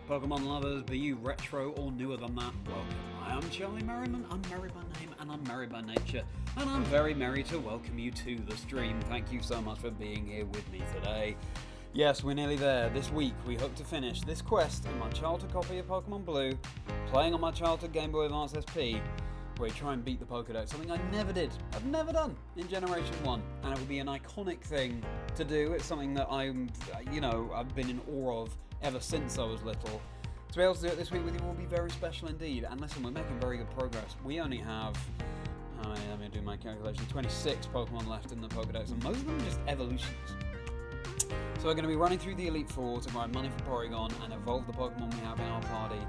Pokemon lovers, be you retro or newer than that, welcome. I am Charlie Merriman, I'm merry by name and I'm merry by nature, and I'm very merry to welcome you to the stream. Thank you so much for being here with me today. Yes, we're nearly there. This week we hope to finish this quest in my childhood copy of Pokemon Blue, playing on my childhood Game Boy Advance SP, where we try and beat the Pokédex, something I never did. I've never done in Generation 1, and it would be an iconic thing to do. It's something that I've been in awe of ever since I was little. To be able to do it this week with you will be very special indeed. And listen, we're making very good progress. We only have, let me do my calculation, 26 Pokemon left in the Pokédex, and most of them are just evolutions. So we're going to be running through the Elite Four to grind money for Porygon and evolve the Pokemon we have in our party.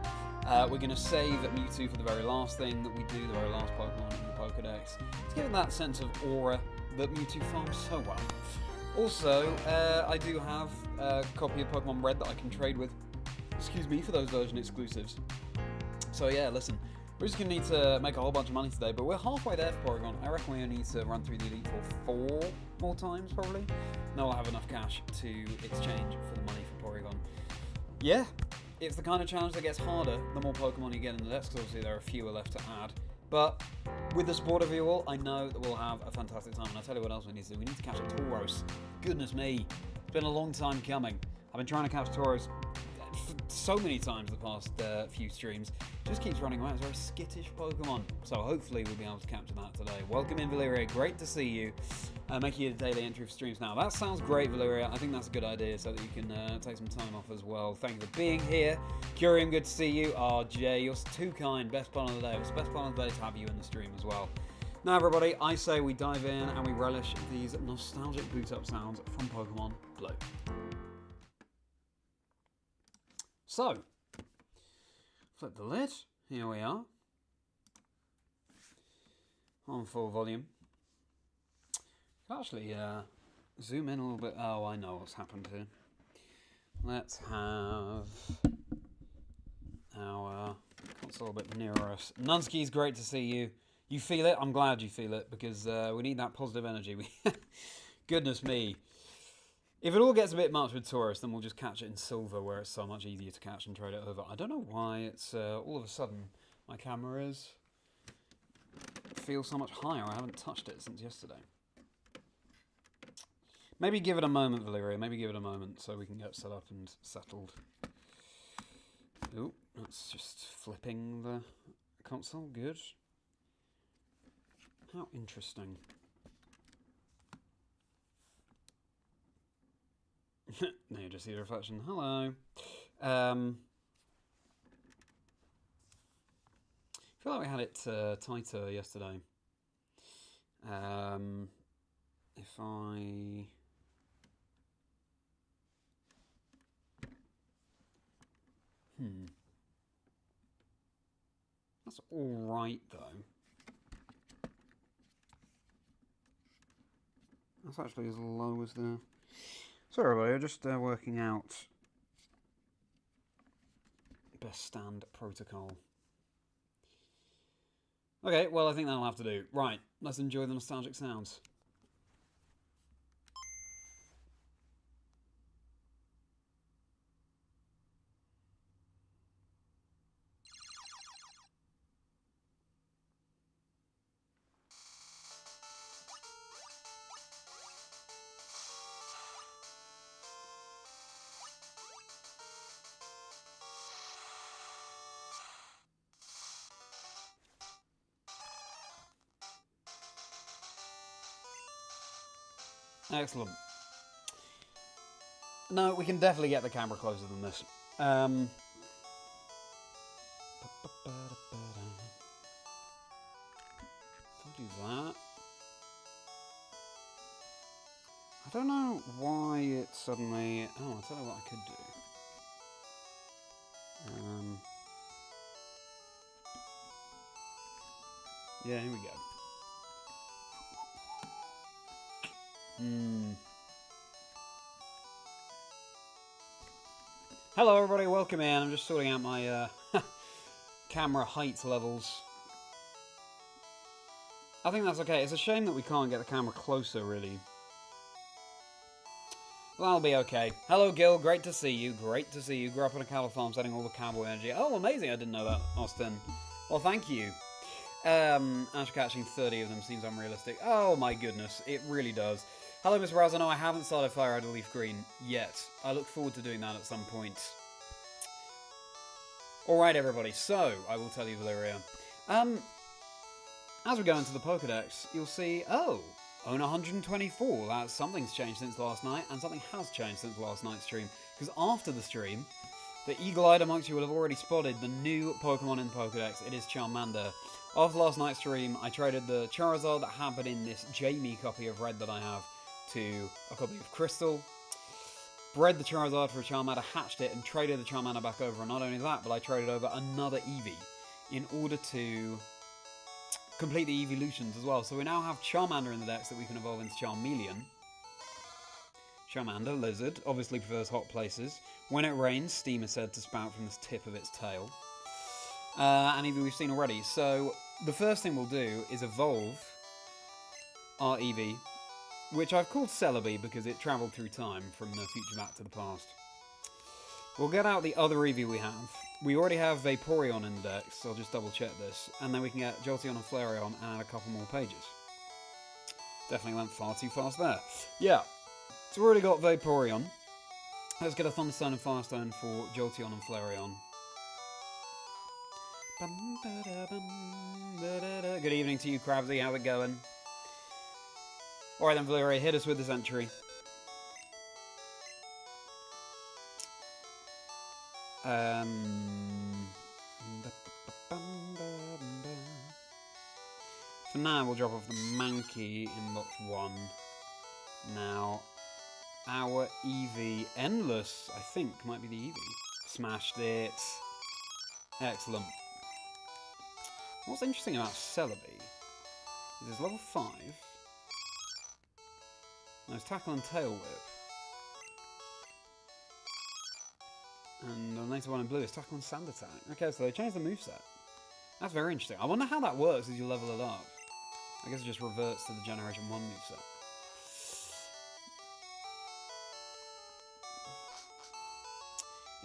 We're going to save Mewtwo for the very last thing that we do, the very last Pokemon in the Pokédex, to give it that sense of aura that Mewtwo farms so well. Also, I do have a copy of Pokemon Red that I can trade with, for those version exclusives. So yeah, listen, we're just going to need to make a whole bunch of money today, but we're halfway there for Porygon. I reckon we only need to run through the Elite Four 4 more times, probably. Then we'll have eth cash to exchange for the money for Porygon. Yeah, it's the kind of challenge that gets harder the more Pokemon you get in the decks, because obviously there are fewer left to add. But with the support of you all, I know that we'll have a fantastic time. And I'll tell you what else we need to do. We need to catch a Tauros. Goodness me, it's been a long time coming. I've been trying to catch Tauros so many times the past few streams. Just keeps running around. It's a very skittish Pokemon. So hopefully we'll be able to capture that today. Welcome in, Valeria. Great to see you. Making it a daily entry for streams now. That sounds great, Valeria. I think that's a good idea so that you can take some time off as well. Thank you for being here. Curium, good to see you. RJ, you're too kind. Best plan of the day. It was the best plan of the day to have you in the stream as well. Now, everybody, I say we dive in and we relish these nostalgic boot-up sounds from Pokemon Blue. So, flip the lid. Here we are. On full volume. Actually, zoom in a little bit. Oh, I know what's happened here. Let's have our console a bit nearer us. Nunsky's great to see you. You feel it? I'm glad you feel it, because we need that positive energy. Goodness me. If it all gets a bit much with Tauros, then we'll just catch it in silver, where it's so much easier to catch and trade it over. I don't know why it's all of a sudden my camera feels so much higher. I haven't touched it since yesterday. Maybe give it a moment, Valeria. Maybe give it a moment so we can get set up and settled. Oh, that's just flipping the console. Good. How interesting. Now you just see the reflection. Hello. I feel like we had it tighter yesterday. If I... That's alright, though. That's actually as low as the... Sorry, everybody, I'm just working out best stand protocol. Okay, well, I think that'll have to do. Right, let's enjoy the nostalgic sounds. Excellent. No, we can definitely get the camera closer than this. I'll do that. I don't know why it suddenly... Oh, I'll tell you what I could do. Yeah, here we go. Hello everybody, welcome in. I'm just sorting out my camera height levels. I think that's okay. It's a shame that we can't get the camera closer, really. Well, that'll be okay. Hello, Gil. Great to see you. Great to see you. Grew up on a cattle farm, setting all the cowboy energy. Oh, amazing. I didn't know that, Austin. Well, thank you. After catching 30 of them seems unrealistic. Oh, my goodness. It really does. Hello, Miss Rouse. No, I haven't started FireRed LeafGreen yet. I look forward to doing that at some point. Alright, everybody. So, I will tell you, Valeria. As we go into the Pokédex, you'll see... Oh! Own 124. That's something's changed since last night, and something has changed since last night's stream. Because after the stream, the eagle-eyed amongst you will have already spotted the new Pokemon in the Pokédex. It is Charmander. After last night's stream, I traded the Charizard that had been in this Jamie copy of Red that I have to a copy of Crystal. Bred the Charizard for a Charmander, hatched it, and traded the Charmander back over. And not only that, but I traded over another Eevee in order to complete the evolutions as well. So we now have Charmander in the decks that we can evolve into Charmeleon. Charmander, lizard, obviously prefers hot places. When it rains, steam is said to spout from the tip of its tail. And Eevee we've seen already. So the first thing we'll do is evolve our Eevee, which I've called Celebi because it travelled through time from the future back to the past. We'll get out the other Eevee we have. We already have Vaporeon in the deck, so I'll just double check this. And then we can get Jolteon and Flareon and add a couple more pages. Definitely went far too fast there. Yeah, so we've already got Vaporeon. Let's get a Thunderstone and Firestone for Jolteon and Flareon. Good evening to you, Krabsy. How's it going? Alright then, Valeria, hit us with this entry. For now, we'll drop off the Mankey in box 1. Now, our Eevee, Endless, I think, might be the Eevee. Smashed it. Excellent. What's interesting about Celebi is it's level 5. There's Tackle and Tail Whip. And the later one in blue is Tackle and Sand Attack. Okay, so they changed the moveset. That's very interesting. I wonder how that works as you level it up. I guess it just reverts to the Generation 1 moveset.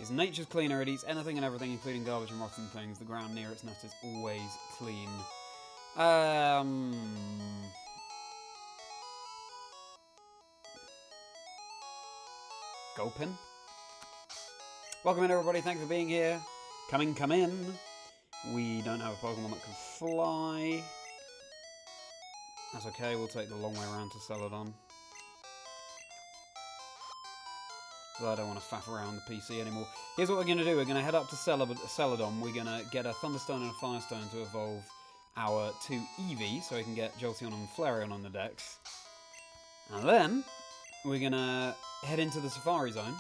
It's nature's cleaner. It eats anything and everything, including garbage and rotten things. The ground near its nest is always clean. Gulpin. Welcome in, everybody. Thanks for being here. Come in. We don't have a Pokemon that can fly. That's okay. We'll take the long way around to Celadon. I don't want to faff around the PC anymore. Here's what we're going to do. We're going to head up to Celadon. We're going to get a Thunderstone and a Firestone to evolve our 2 Eevee, so we can get Jolteon and Flareon on the decks. And then, we're going to head into the Safari Zone.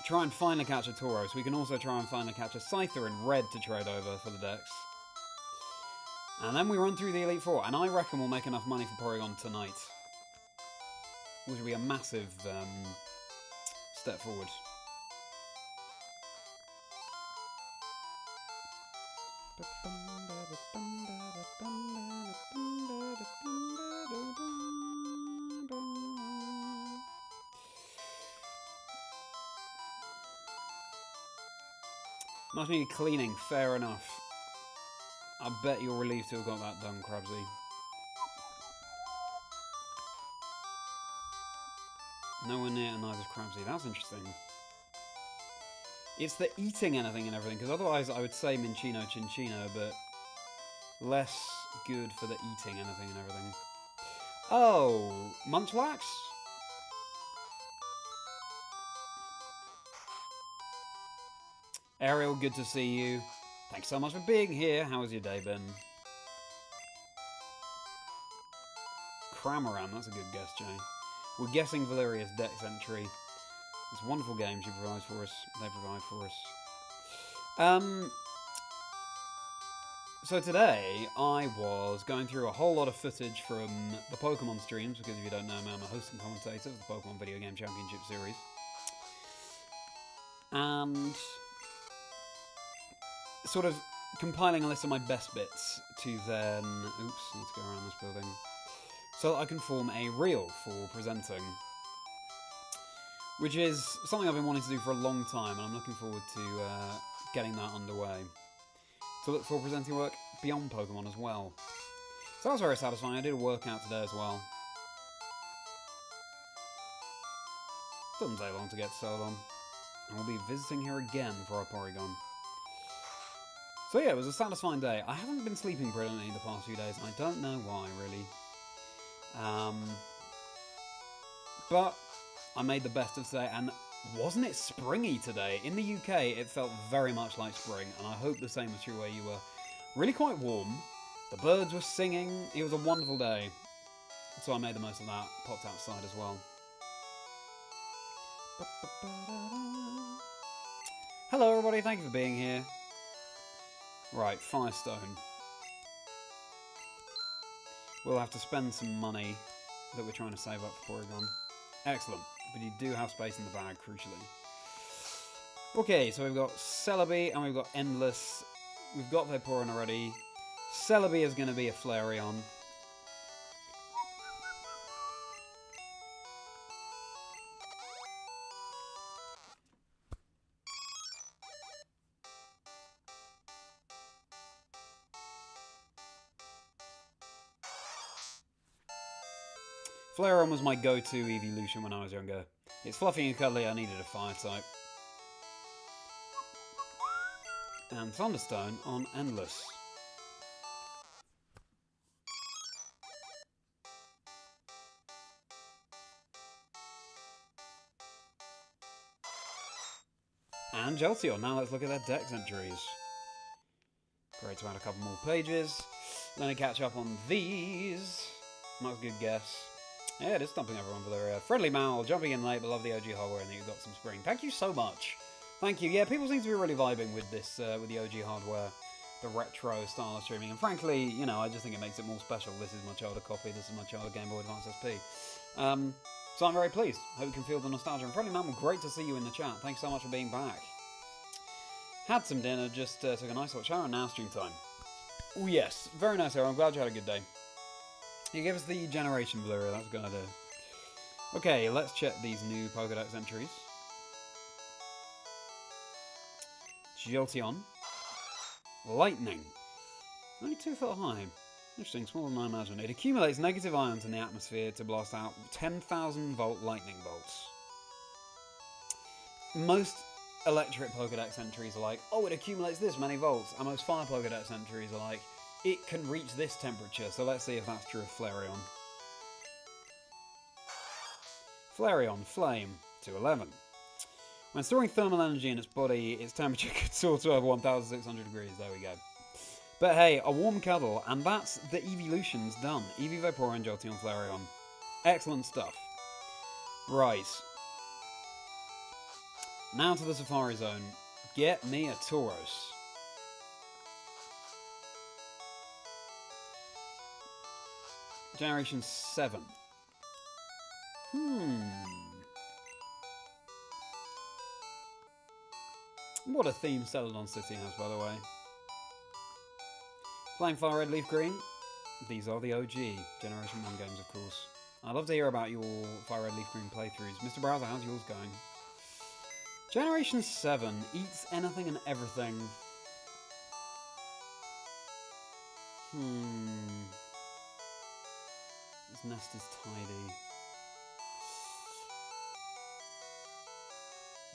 Try and finally catch a Tauros. We can also try and finally catch a Scyther in red to trade over for the decks. And then we run through the Elite Four, and I reckon we'll make enough money for Porygon tonight. Which will be a massive step forward. Must need cleaning, fair enough. I bet you're relieved to have got that done, Krabsy. Nowhere near, and neither is Krabsy. That's interesting. It's the eating anything and everything, because otherwise I would say Minccino Cinccino, but less good for the eating anything and everything. Oh, Munchlax? Ariel, good to see you. Thanks so much for being here. How has your day been? Cramorant, that's a good guess, Jay. We're guessing Valeria's Dex entry. This wonderful game she provides for us. They provide for us. So today, I was going through a whole lot of footage from the Pokemon streams, because if you don't know me, I'm a host and commentator of the Pokemon Video Game Championship Series. And sort of compiling a list of my best bits to then... Oops, need to go around this building. so that I can form a reel for presenting. Which is something I've been wanting to do for a long time, and I'm looking forward to getting that underway. So look for presenting work beyond Pokemon as well. So that was very satisfying. I did a workout today as well. Doesn't take long to get settled on. And we'll be visiting here again for our Porygon. So yeah, it was a satisfying day. I haven't been sleeping brilliantly the past few days, and I don't know why, really. But I made the best of today, and wasn't it springy today? In the UK, it felt very much like spring, and I hope the same was true where you were. Really quite warm. The birds were singing. It was a wonderful day. So I made the most of that. Popped outside as well. Hello everybody, thank you for being here. Right, Firestone. We'll have to spend some money that we're trying to save up for Porygon. Excellent, but you do have space in the bag, crucially. Okay, so we've got Celebi and we've got Endless. We've got Vaporeon already. Celebi is going to be a Flareon. Flareon was my go-to evolution when I was younger. It's fluffy and cuddly, I needed a fire type. And Thunderstone on Endless. And Jolteon. Now let's look at their dex entries. Great to add a couple more pages. Then I catch up on these. That was a good guess. Yeah, it is stumping everyone for their friendly Mal, jumping in late, but love the OG hardware and that you've got some spring. Thank you so much. Thank you. Yeah, people seem to be really vibing with this, with the OG hardware, the retro style of streaming. And frankly, you know, I just think it makes it more special. This is my childhood copy. This is my childhood Game Boy Advance SP. So I'm very pleased. Hope you can feel the nostalgia. And friendly Mal, great to see you in the chat. Thanks so much for being back. Had some dinner, just took a nice hot shower, and now stream time. Oh yes, very nice, Aaron. I'm glad you had a good day. You give us the generation blur, that's a good idea. Okay, let's check these new Pokédex entries. Jolteon. Lightning. Only 2 foot high. Interesting, smaller than I imagined. It accumulates negative ions in the atmosphere to blast out 10,000 volt lightning bolts. Most electric Pokédex entries are like, oh, it accumulates this many volts. And most fire Pokédex entries are like, it can reach this temperature, so let's see if that's true of Flareon. Flareon, Flame, 211. When storing thermal energy in its body, its temperature could soar to over 1,600 degrees. There we go. But hey, a warm cuddle, and that's the evolutions done. Eevee, Vaporeon, Jolteon, Flareon. Excellent stuff. Right. Now to the Safari Zone. Get me a Tauros. Generation 7. What a theme Celadon City has, by the way. Playing FireRed LeafGreen. These are the OG Generation 1 games, of course. I'd love to hear about your FireRed LeafGreen playthroughs. Mr. Browser, how's yours going? Generation 7 eats anything and everything. This nest is tidy.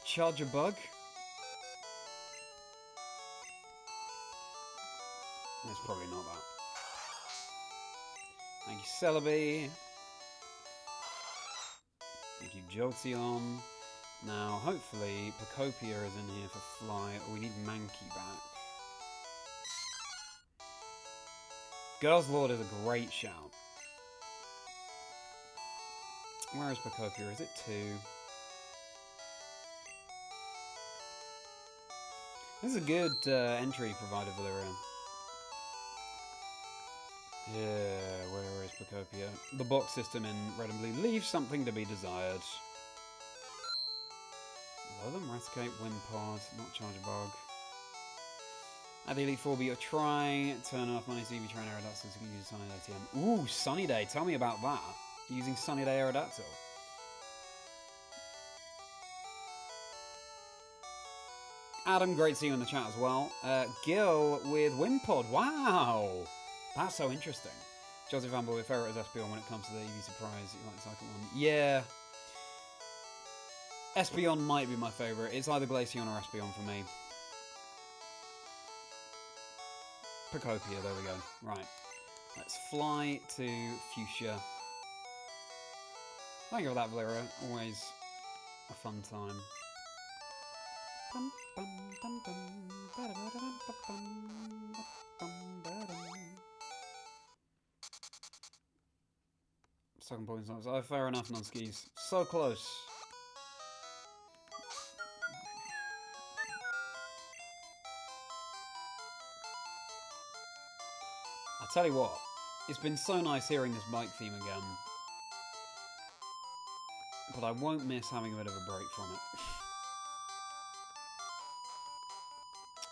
Charger bug. It's probably not that. Thank you, Celebi. Thank you, Jolteon. Now, hopefully, Pocopia is in here for Fly, or we need Mankey back. Girls Lord is a great shout. Where is Pocopia? Is it 2? This is a good entry provided, Valyrian. Yeah, where is Pocopia? The box system in Red and Blue leaves something to be desired. Low them, Raticate, Wimpod, not Charger Bug. At the Elite Four, but you're trying to earn enough money so you can train Aerodactyl so you can use Sunny Day TM. Ooh, Sunny Day. Tell me about that. Using Sunny Day Aerodactyl. Adam, great to see you in the chat as well. Gil with Wimpod. Wow. That's so interesting. Joseph Amber with FireRed Espeon when it comes to the Eevee surprise. You like the second one? Yeah. Espeon might be my favourite. It's either Glaceon or Espeon for me. Pocopia, there we go. Right. Let's fly to Fuchsia. Thank you for that, Valera. Always a fun time. Second point. Oh, fair enough, non-skis. So close. I tell you what, it's been so nice hearing this bike theme again. But I won't miss having a bit of a break from it.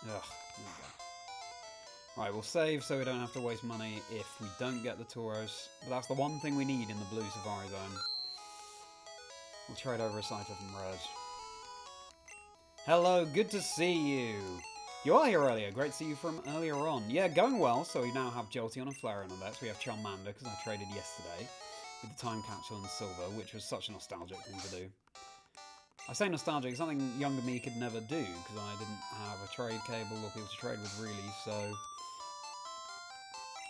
Ugh, there we go. Right, we'll save so we don't have to waste money if we don't get the Tauros. But that's the one thing we need in the blue Safari Zone. We'll trade over a Scyther from red. Hello, good to see you. You are here earlier. Great to see you from earlier on. Yeah, going well. So we now have Jolteon and Flareon on that. So we have Charmander, because I traded yesterday with the Time Capsule and Silver, which was such a nostalgic thing to do. I say nostalgic, something younger me could never do, because I didn't have a trade cable or people to trade with, really, so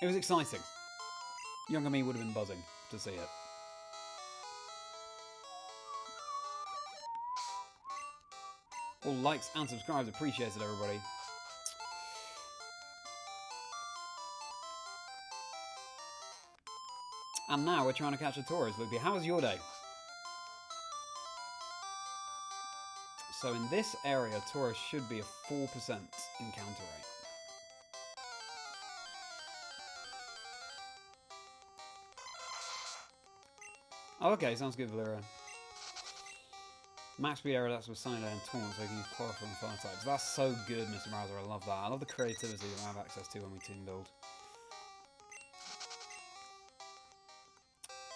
it was exciting. Younger me would have been buzzing to see it. All likes and subscribes appreciated, everybody. And now we're trying to catch a Tauros, Loopy. How was your day? So in this area, Tauros should be a 4% encounter rate. Oh, okay, sounds good, Valera. Max speed Aerodactyl with Sunny Day and Taunt, so you can use Chlorophyll and Fire types. That's so good, Mr. Browser. I love that. I love the creativity that I have access to when we team build.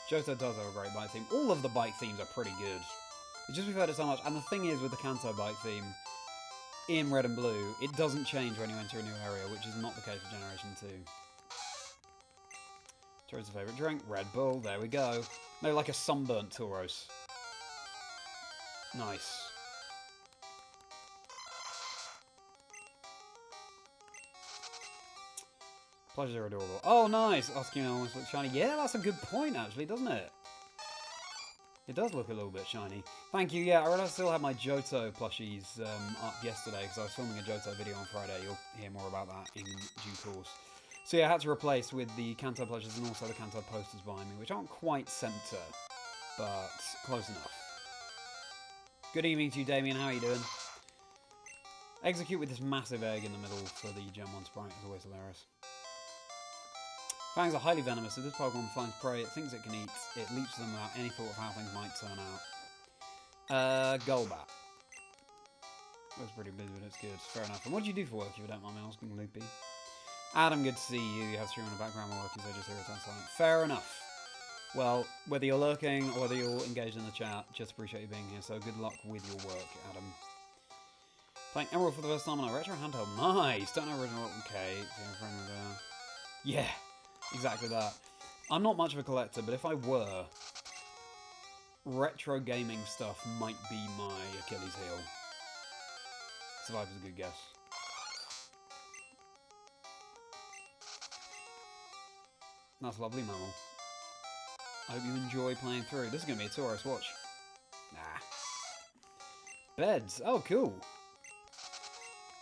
Johto does have a great bike theme. All of the bike themes are pretty good. It's just we've heard it so much. And the thing is with the Kanto bike theme in Red and Blue, it doesn't change when you enter a new area, which is not the case for Generation 2. Tauros' favourite drink? Red Bull. There we go. No, like a sunburnt Tauros. Nice. Pleasures are adorable. Oh, nice! Oscar almost looks shiny. Yeah, that's a good point, actually, doesn't it? It does look a little bit shiny. Thank you. Yeah, I still have my Johto plushies up yesterday because I was filming a Johto video on Friday. You'll hear more about that in due course. So yeah, I had to replace with the Kanto plushies and also the Kanto posters behind me, which aren't quite centre, but close enough. Good evening to you, Damien. How are you doing? Execute with this massive egg in the middle for the Gen 1 sprite is always hilarious. Fangs are highly venomous. If this Pokemon finds prey it thinks it can eat, it leaps them without any thought of how things might turn out. Golbat. Looks pretty busy, but it's good. Fair enough. And what do you do for work, if you don't mind me asking, Loopy? Adam, good to see you. You have stream in the background while working, so just hear it on silent. Fair enough. Well, whether you're lurking or whether you're engaged in the chat, just appreciate you being here, so good luck with your work, Adam. Playing Emerald for the first time on a retro handheld. Nice! Don't know original. Okay. Yeah. Exactly that. I'm not much of a collector, but if I were, retro gaming stuff might be my Achilles heel. Survive is a good guess. That's lovely, Mammal. I hope you enjoy playing through. This is going to be a Tauros, watch. Nah. Beds. Oh, cool.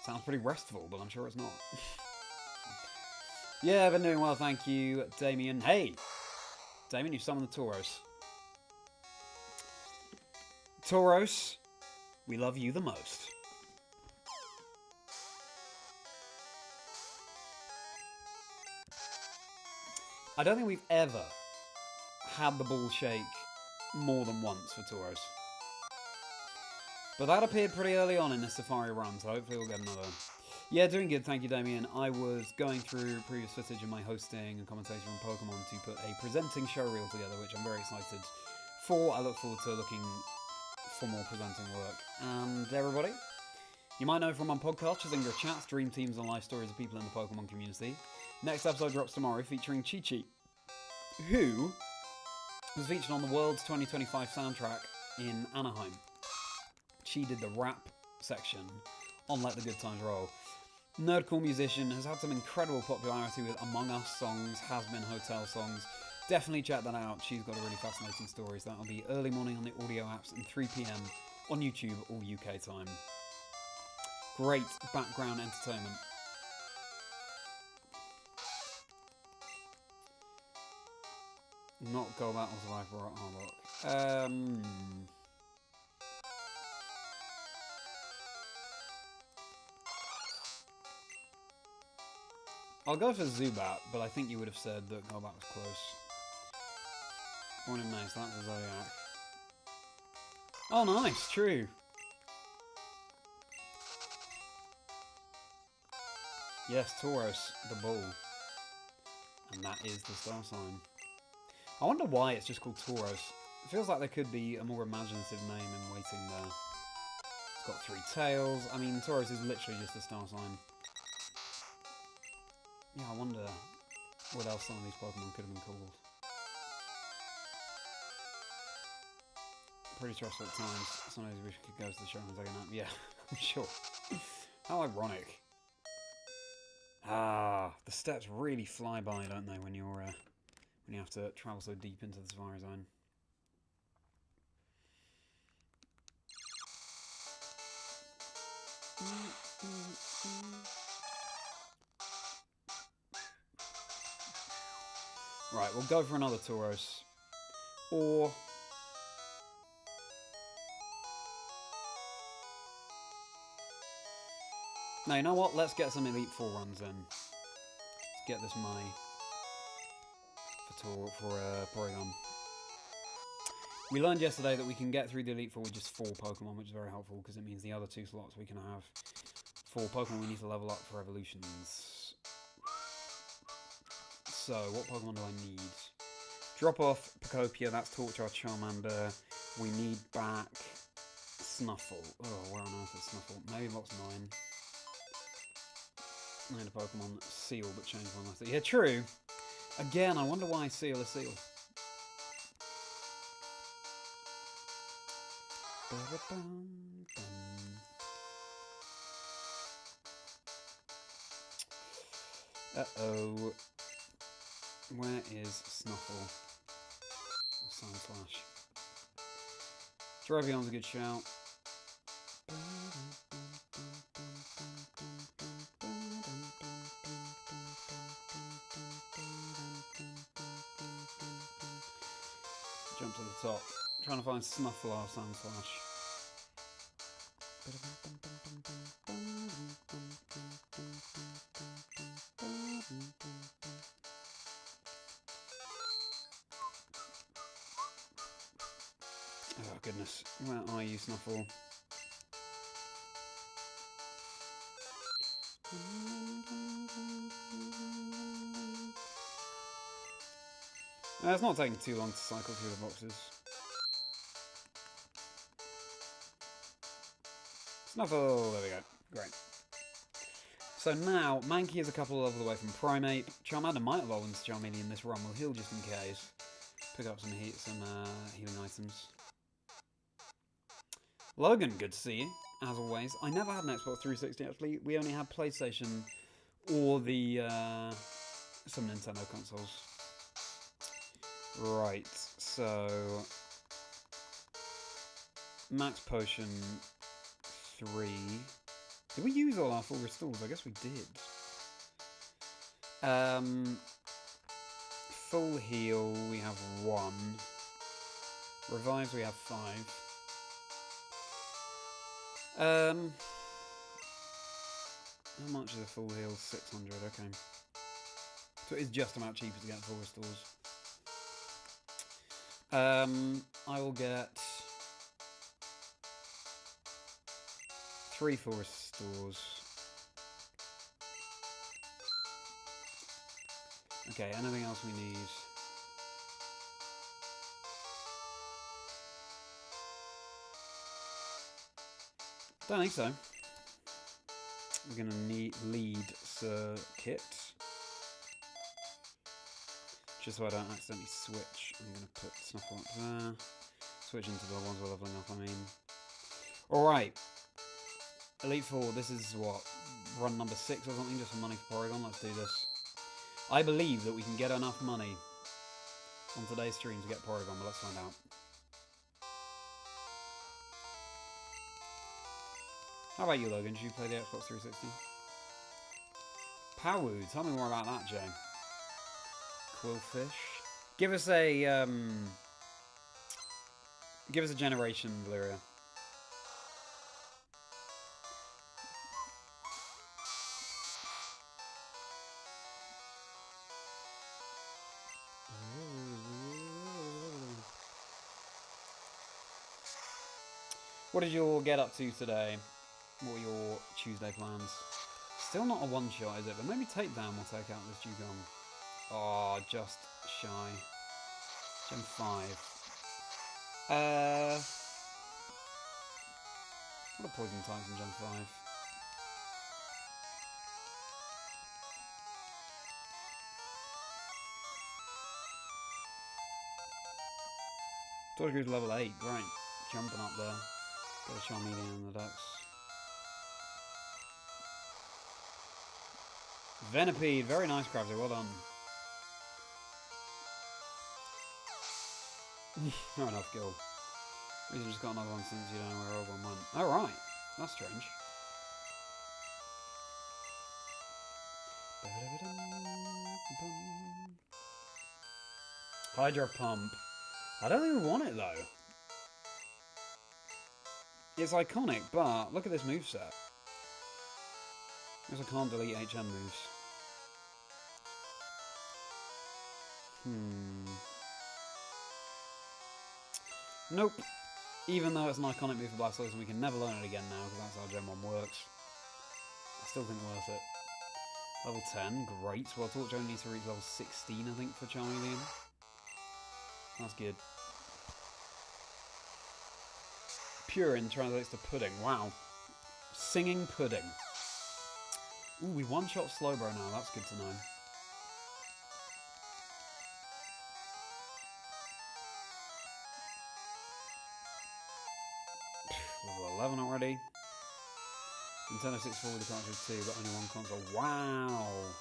Sounds pretty restful, but I'm sure it's not. Yeah, I've been doing well, thank you, Damien. Hey! Damien, you summoned the Tauros. Tauros, we love you the most. I don't think we've ever had the ball shake more than once for Tauros. But that appeared pretty early on in the Safari run, so hopefully we'll get another. Yeah, doing good, thank you, Damien. I was going through previous footage of my hosting and commentating on Pokemon to put a presenting show reel together, which I'm very excited for. I look forward to looking for more presenting work. And everybody, you might know from my podcast, Chazingdra chats, dream teams, and life stories of people in the Pokemon community. Next episode drops tomorrow, featuring Chi-Chi, who was featured on the World's 2025 soundtrack in Anaheim. She did the rap section on Let the Good Times Roll. Nerdcore musician, has had some incredible popularity with Among Us songs, Has Been Hotel songs. Definitely check that out. She's got a really fascinating story. So that'll be early morning on the audio apps and 3 PM on YouTube, all UK time. Great background entertainment. Not go battle survivor at Harlock. I'll go for Zubat, but I think you would have said that Golbat was close. Born in May, so that's a Zodiac. Oh, nice, true. Yes, Tauros, the bull. And that is the star sign. I wonder why it's just called Tauros. It feels like there could be a more imaginative name in waiting there. It's got 3 tails. I mean, Tauros is literally just the star sign. Yeah, I wonder what else some of these Pokemon could have been called. Pretty stressful at times. Sometimes we could go to the show and take a nap. Yeah, I'm sure. How ironic. Ah, the steps really fly by, don't they, when you're when you have to travel so deep into the Safari Zone. Right, we'll go for another Tauros. Or... no, you know what? Let's get some Elite Four runs in. Let's get this money for Porygon. We learned yesterday that we can get through the Elite Four with just 4 Pokemon, which is very helpful because it means the other 2 slots we can have 4 Pokemon we need to level up for evolutions. So, what Pokemon do I need? Drop off Pacopia, that's Torchar, Charmander. We need back Snuffle. Oh, where on earth is Snuffle? Maybe box 9. I had a Pokemon Seal, but changed one last. Yeah, true. Again, I wonder why Seal is Seal. Uh-oh. Where is Snuffle? Or Sandslash? Drivion's a good shout. Jump to the top. Trying to find Snuffle or Sandslash. Oh goodness, where are you, Snuffle? It's not taking too long to cycle through the boxes. Snuffle! There we go. Great. So now, Mankey is a couple of levels away from Primate. Charmander might evolve into Charmeleon in this run. We'll heal just in case. Pick up some healing items. Logan, good to see you, as always. I never had an Xbox 360 actually. We only had PlayStation or the some Nintendo consoles. Right, so Max Potion 3. Did we use all our full restores? I guess we did. Full heal, we have 1. Revives, we have 5. How much is a full heal? 600, okay. So it's just about cheaper to get full restores. I will get 3 full restores. Okay, anything else we need? Don't think so. We're gonna need lead circuit. Just so I don't accidentally switch, I'm gonna put Snuffle up there. Switch into the ones we're leveling up, I mean. Alright. Elite Four, this is what? Run number 6 or something, just for money for Porygon. Let's do this. I believe that we can get enough money on today's stream to get Porygon, but let's find out. How about you, Logan? Did you play the Xbox 360? Powoo, tell me more about that, Jay. Quillfish. Give us a generation, Valyria. What did you all get up to today? What were your Tuesday plans? Still not a one-shot, is it? But maybe Takedown will take out this Dugong. Oh, just shy. Gen 5. What are poison types in Gen 5? Torchgood's level 8, great. Jumping up there. Got a Charmeleon in the decks. Venipede, very nice, Krabsy, well done. Fair enough, Gil. We've just got another one since you don't know where everyone went. Alright, that's strange. Hydro Pump. I don't even want it though. It's iconic, but look at this moveset. Because I can't delete HM moves. Nope. Even though it's an iconic move for Blastoise and we can never learn it again now because that's how Gen 1 works. I still think worth it. Level 10, great. Well, Torch only needs to reach level 16, I think, for Charmeleon. That's good. Purin translates to pudding. Wow. Singing pudding. Ooh, we one-shot Slowbro now. That's good to know. Level 11 already. Nintendo 64 with the cartridge 2, but only one console. Wow.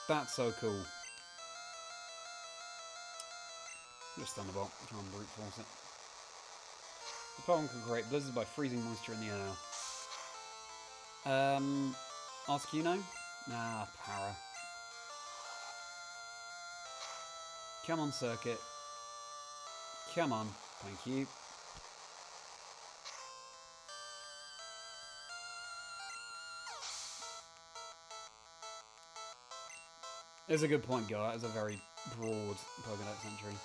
That's so cool. Just Thunderbolt. Try and brute force it. The Pokemon can create blizzards by freezing moisture in the air. Articuno? Nah, Para. Come on, Circuit. Come on. Thank you. It's a good point, Gil. That is a very broad Pokédex entry.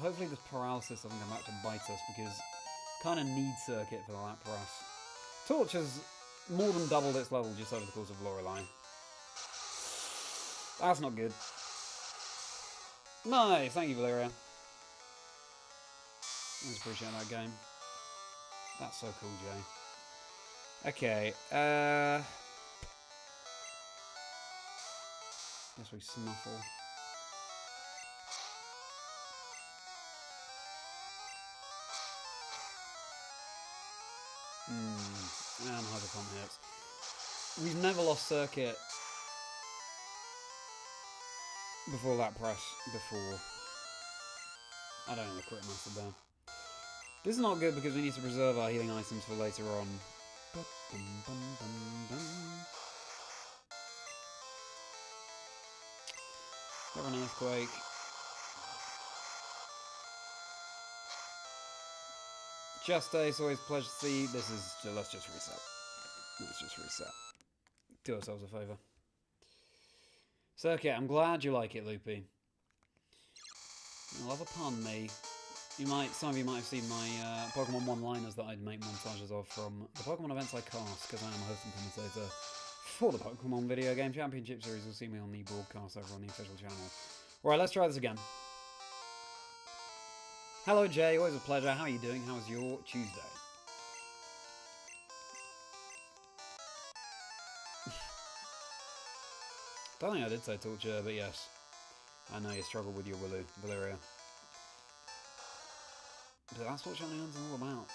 Hopefully this paralysis doesn't come back to bite us because kind of need Circuit for the Lapras. Torch has more than doubled its level just over the course of Lorelei. That's not good. Nice, thank you, Valyria. I just appreciate that game. That's so cool, Jay. Okay, guess we Snuffle. And Hydro Pump hits. We've never lost Circuit before that press. I don't know the crit master there. This is not good because we need to preserve our healing items for later on. Got an Earthquake. Just Ace, always a pleasure to see. This is let's just reset. Do ourselves a favour. Circuit, I'm glad you like it, Loopy. I love a pun, me. Some of you might have seen my Pokemon one-liners that I'd make montages of from the Pokemon events I cast, because I am a host and commentator for the Pokemon Video Game Championship Series. You'll see me on the broadcast over on the official channel. Alright, let's try this again. Hello Jay, always a pleasure. How are you doing? How was your Tuesday? Don't think I did say Torture, but yes. I know you struggle with your Valeria. But that's what Shiny Hunt's all about.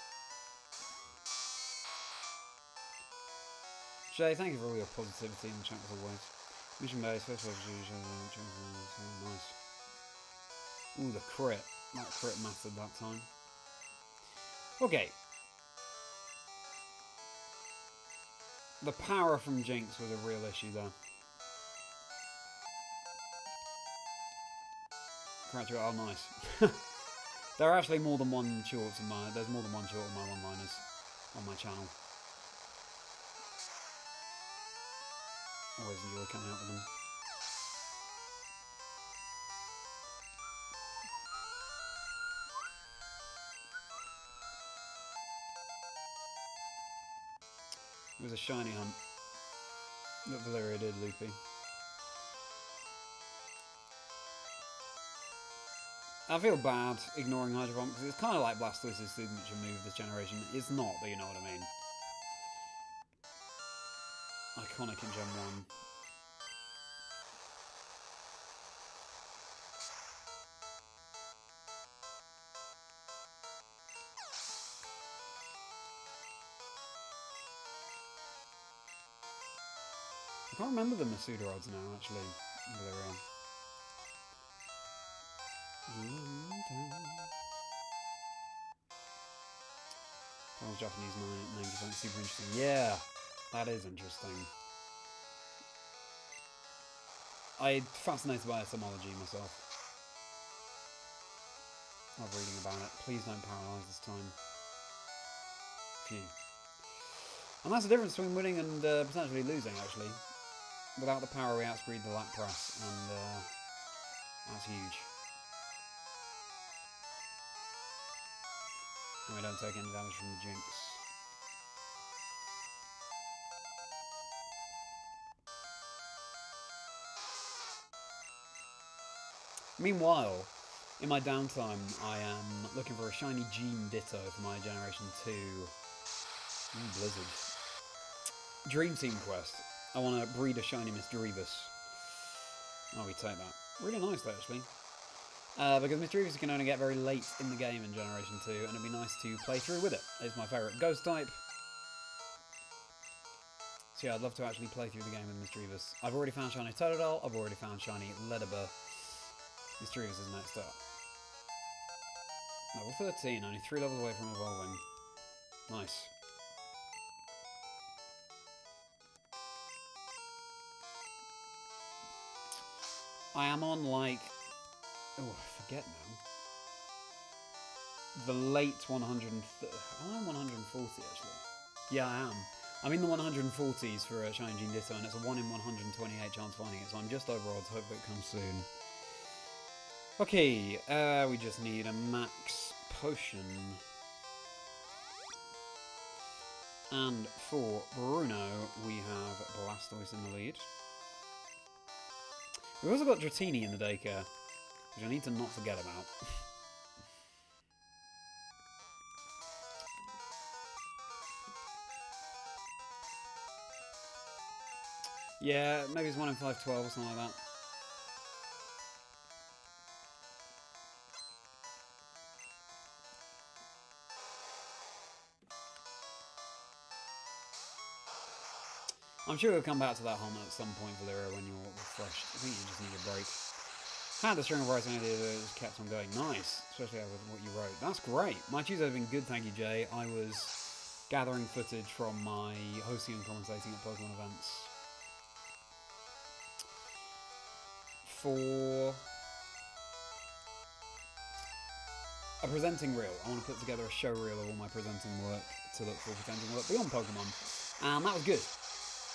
Jay, thank you for all your positivity in the chat as always. Mission base, first of all, nice. Ooh, the crit. That crit mattered that time. Okay. The power from Jinx was a real issue there. Congratulations, oh nice. There are actually more than one shorts in my... There's more than one short of my one-liners on my channel. Always enjoy coming out with them. It was a shiny hunt that Valeria did, Loopy. I feel bad ignoring Hydro Pump because it's kind of like Blastoise's signature move this generation. It's not, but you know what I mean. Iconic in Gen 1. I can't remember the Masuda odds now, actually. Valeria. Those Japanese names are super interesting. Yeah, that is interesting. I'm fascinated by etymology myself. Love reading about it. Please don't paralyse this time. Phew. And that's the difference between winning and potentially losing, actually. Without the power, we outspeed the Lapras, and that's huge. And we don't take any damage from the Jinx. Meanwhile, in my downtime, I am looking for a shiny Gene Ditto for my Generation 2 Blizzard Dream Team quest. I want to breed a shiny Misdreavus. Oh, we take that. Really nice, though, actually. Because Misdreavus can only get very late in the game in Generation 2, and it'd be nice to play through with it. It's my favourite Ghost type. So yeah, I'd love to actually play through the game with Misdreavus. I've already found shiny Totodile, I've already found shiny Ledabur. Misdreavus is next up. Level 13, only 3 levels away from evolving. Nice. I am on, like... Oh, I forget now. The late 130... I'm 140, actually. Yeah, I am. I'm in the 140s for a Shiny Gene Ditto, and it's a 1 in 128 chance finding it, so I'm just over odds. Hope it comes soon. Okay, we just need a max potion. And for Bruno, we have Blastoise in the lead. We've also got Dratini in the daycare, which I need to not forget about. Yeah, maybe it's 1 in 512 or something like that. I'm sure we'll come back to that hunt at some point, Valeria, when you're refreshed. I think you just need a break. Had the string of writing idea that just kept on going. Nice, especially with what you wrote. That's great. My Tuesday's been good, thank you, Jay. I was gathering footage from my hosting and commentating at Pokemon events for a presenting reel. I want to put together a show reel of all my presenting work to look for presenting work beyond Pokemon. And that was good.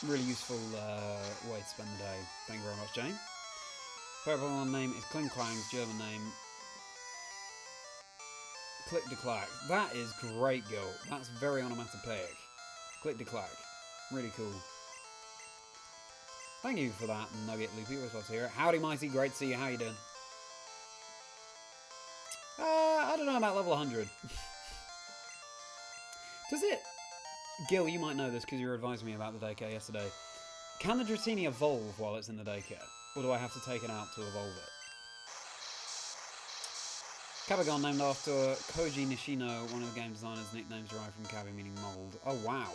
Really useful way to spend the day. Thank you very much, Jane. Favourite Pokemon name is Kling Klang's German name. Click to clack. That is great, Gil. That's very onomatopoeic. Click to clack. Really cool. Thank you for that, Nugget Loopy. Always love to hear it. Howdy, Mighty. Great to see you. How you doing? I don't know about level 100. Does it... Gil, you might know this because you were advising me about the daycare yesterday. Can the Dratini evolve while it's in the daycare? Or do I have to take it out to evolve it? Porygon, named after Koji Nishino, one of the game designer's nicknames derived from Kabi, meaning mold. Oh, wow.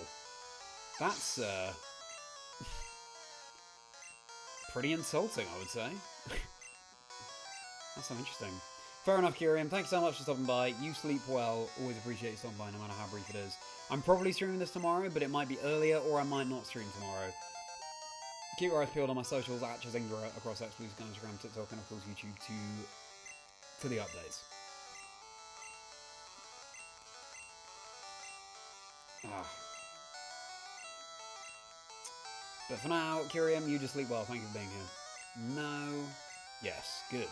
That's, pretty insulting, I would say. That's so interesting. Fair enough, Kyrian. Thanks so much for stopping by. You sleep well. Always appreciate you stopping by, no matter how brief it is. I'm probably streaming this tomorrow, but it might be earlier, or I might not stream tomorrow. Keep your eyes peeled on my socials, at Chazingdra, across X, Instagram, TikTok, and of course YouTube, for the updates. But for now, Kyrian, you just sleep well. Thank you for being here. No. Yes. Good.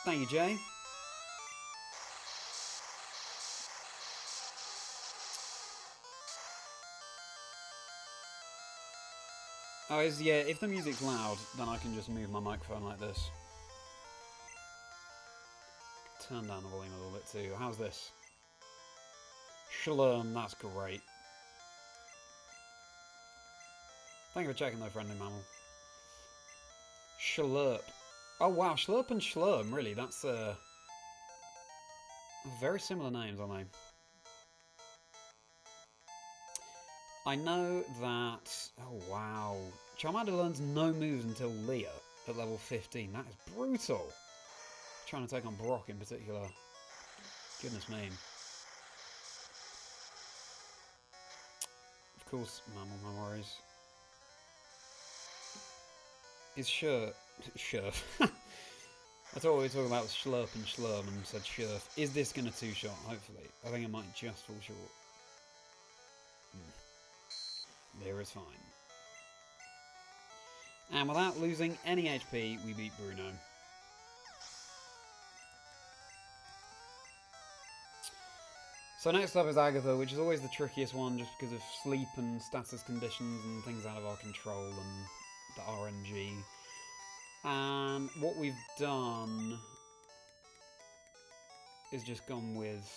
Thank you, Jay. Oh, yeah, if the music's loud, then I can just move my microphone like this. Turn down the volume a little bit too. How's this? Shalom, that's great. Thank you for checking though, friendly mammal. Schlurp. Oh wow, Schlurp and Schlurm, really, that's very similar names, aren't they? I know that... Oh wow. Charmander learns no moves until Leah at level 15. That is brutal. Trying to take on Brock in particular. Goodness me. Of course, mammal, no worries. Is Shurf... I thought we were talking about Schlurp and Schlurm and said Shurf. Is this going to two-shot, hopefully? I think it might just fall short. There is fine. And without losing any HP, we beat Bruno. So next up is Agatha, which is always the trickiest one just because of sleep and status conditions and things out of our control and the RNG. And what we've done is just gone with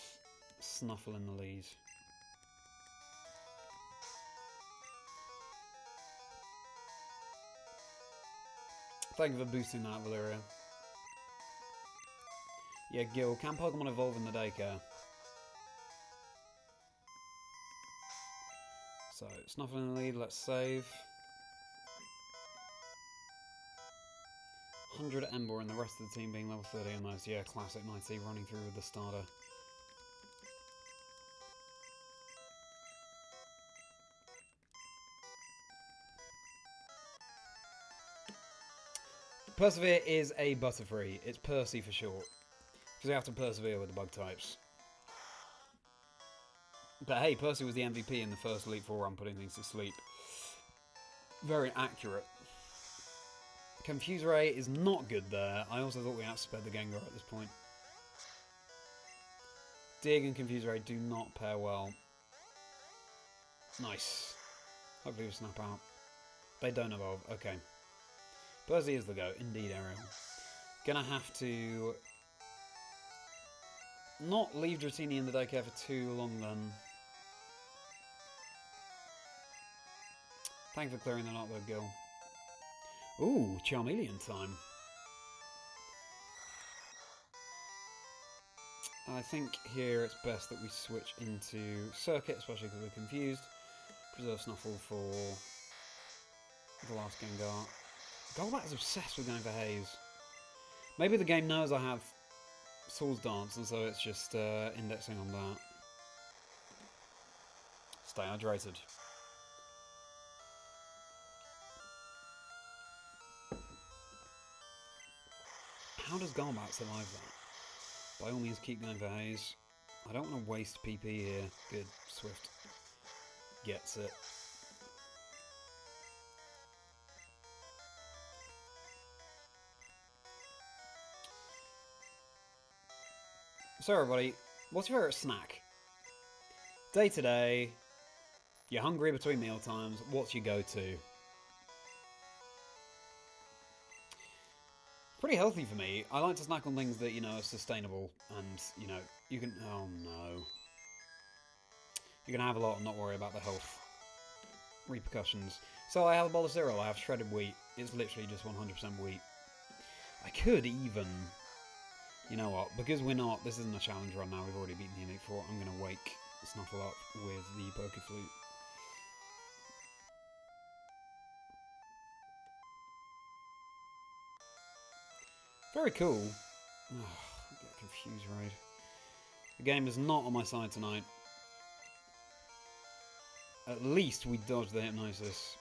Snuffle in the lead. Thank you for boosting that, Valeria. Yeah, Gil, can Pokemon evolve in the daycare? So, Snuffle in the lead, let's save. 100 Ember and the rest of the team being level 30 and most. Yeah, classic Mighty running through with the starter. Persevere is a Butterfree. It's Percy for short. Because you have to persevere with the bug types. But hey, Percy was the MVP in the first Elite Four run, putting things to sleep. Very accurate. Confuse Ray is not good there. I also thought we outsped the Gengar at this point. Dig and Confuse Ray do not pair well. Nice. Hopefully we snap out. They don't evolve. Okay. Percy is the go. Indeed, Ariel. Gonna have to not leave Dratini in the daycare for too long then. Thanks for clearing that up though, Gil. Ooh, Charmeleon time. I think here it's best that we switch into Circuit, especially because we're confused. Preserve Snuffle for the last Gengar. Golbat is obsessed with going for Haze. Maybe the game knows I have Soul's Dance, and so it's just indexing on that. Stay hydrated. How does Golbat survive that? By all means, keep going for Haze. I don't want to waste PP here. Good. Swift gets it. So everybody, what's your favourite snack? Day to day, you're hungry between meal times, what's your go-to? Pretty healthy for me. I like to snack on things that, you know, are sustainable and, you know, you can... Oh no. You can have a lot and not worry about the health repercussions. So I have a bowl of cereal, I have shredded wheat. It's literally just 100% wheat. I could even... You know what, because we're not... This isn't a challenge run now, we've already beaten the Elite Four. I'm going to wake Snuffle up with the Poké Flute. Very cool. Oh, I get confused, right? The game is not on my side tonight. At least we dodged the Hypnosis.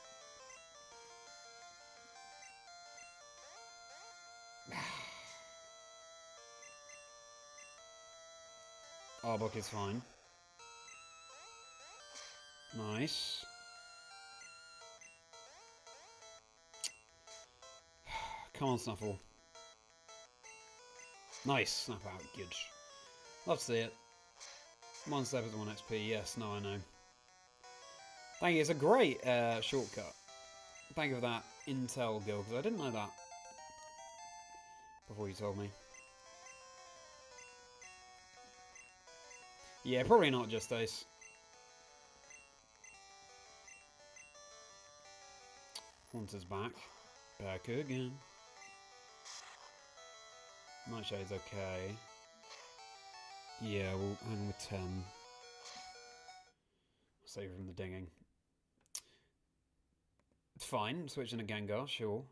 Arbok is fine. Nice. Come on, Snuffle. Nice. Snap out. Good. Love to see it. One step is 1 XP. Yes, no, I know. Thank you. It's a great shortcut. Thank you for that intel, Gil, because I didn't know that before you told me. Yeah, probably not just Ace. Haunter's back. Back again. Nightshade's okay. Yeah, we'll hang with 10. Save from the dinging. It's fine. Switching to Gengar, sure.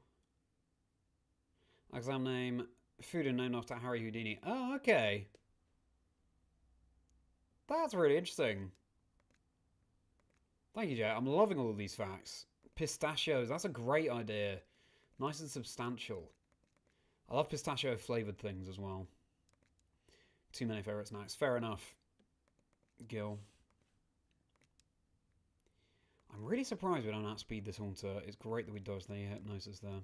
Exam name. Food and named after Harry Houdini. Oh, okay. That's really interesting. Thank you, Jay. I'm loving all of these facts. Pistachios. That's a great idea. Nice and substantial. I love pistachio flavoured things as well. Too many favourite snacks. Fair enough, Gil. I'm really surprised we don't outspeed this Haunter. It's great that we dodged the Hypnosis there.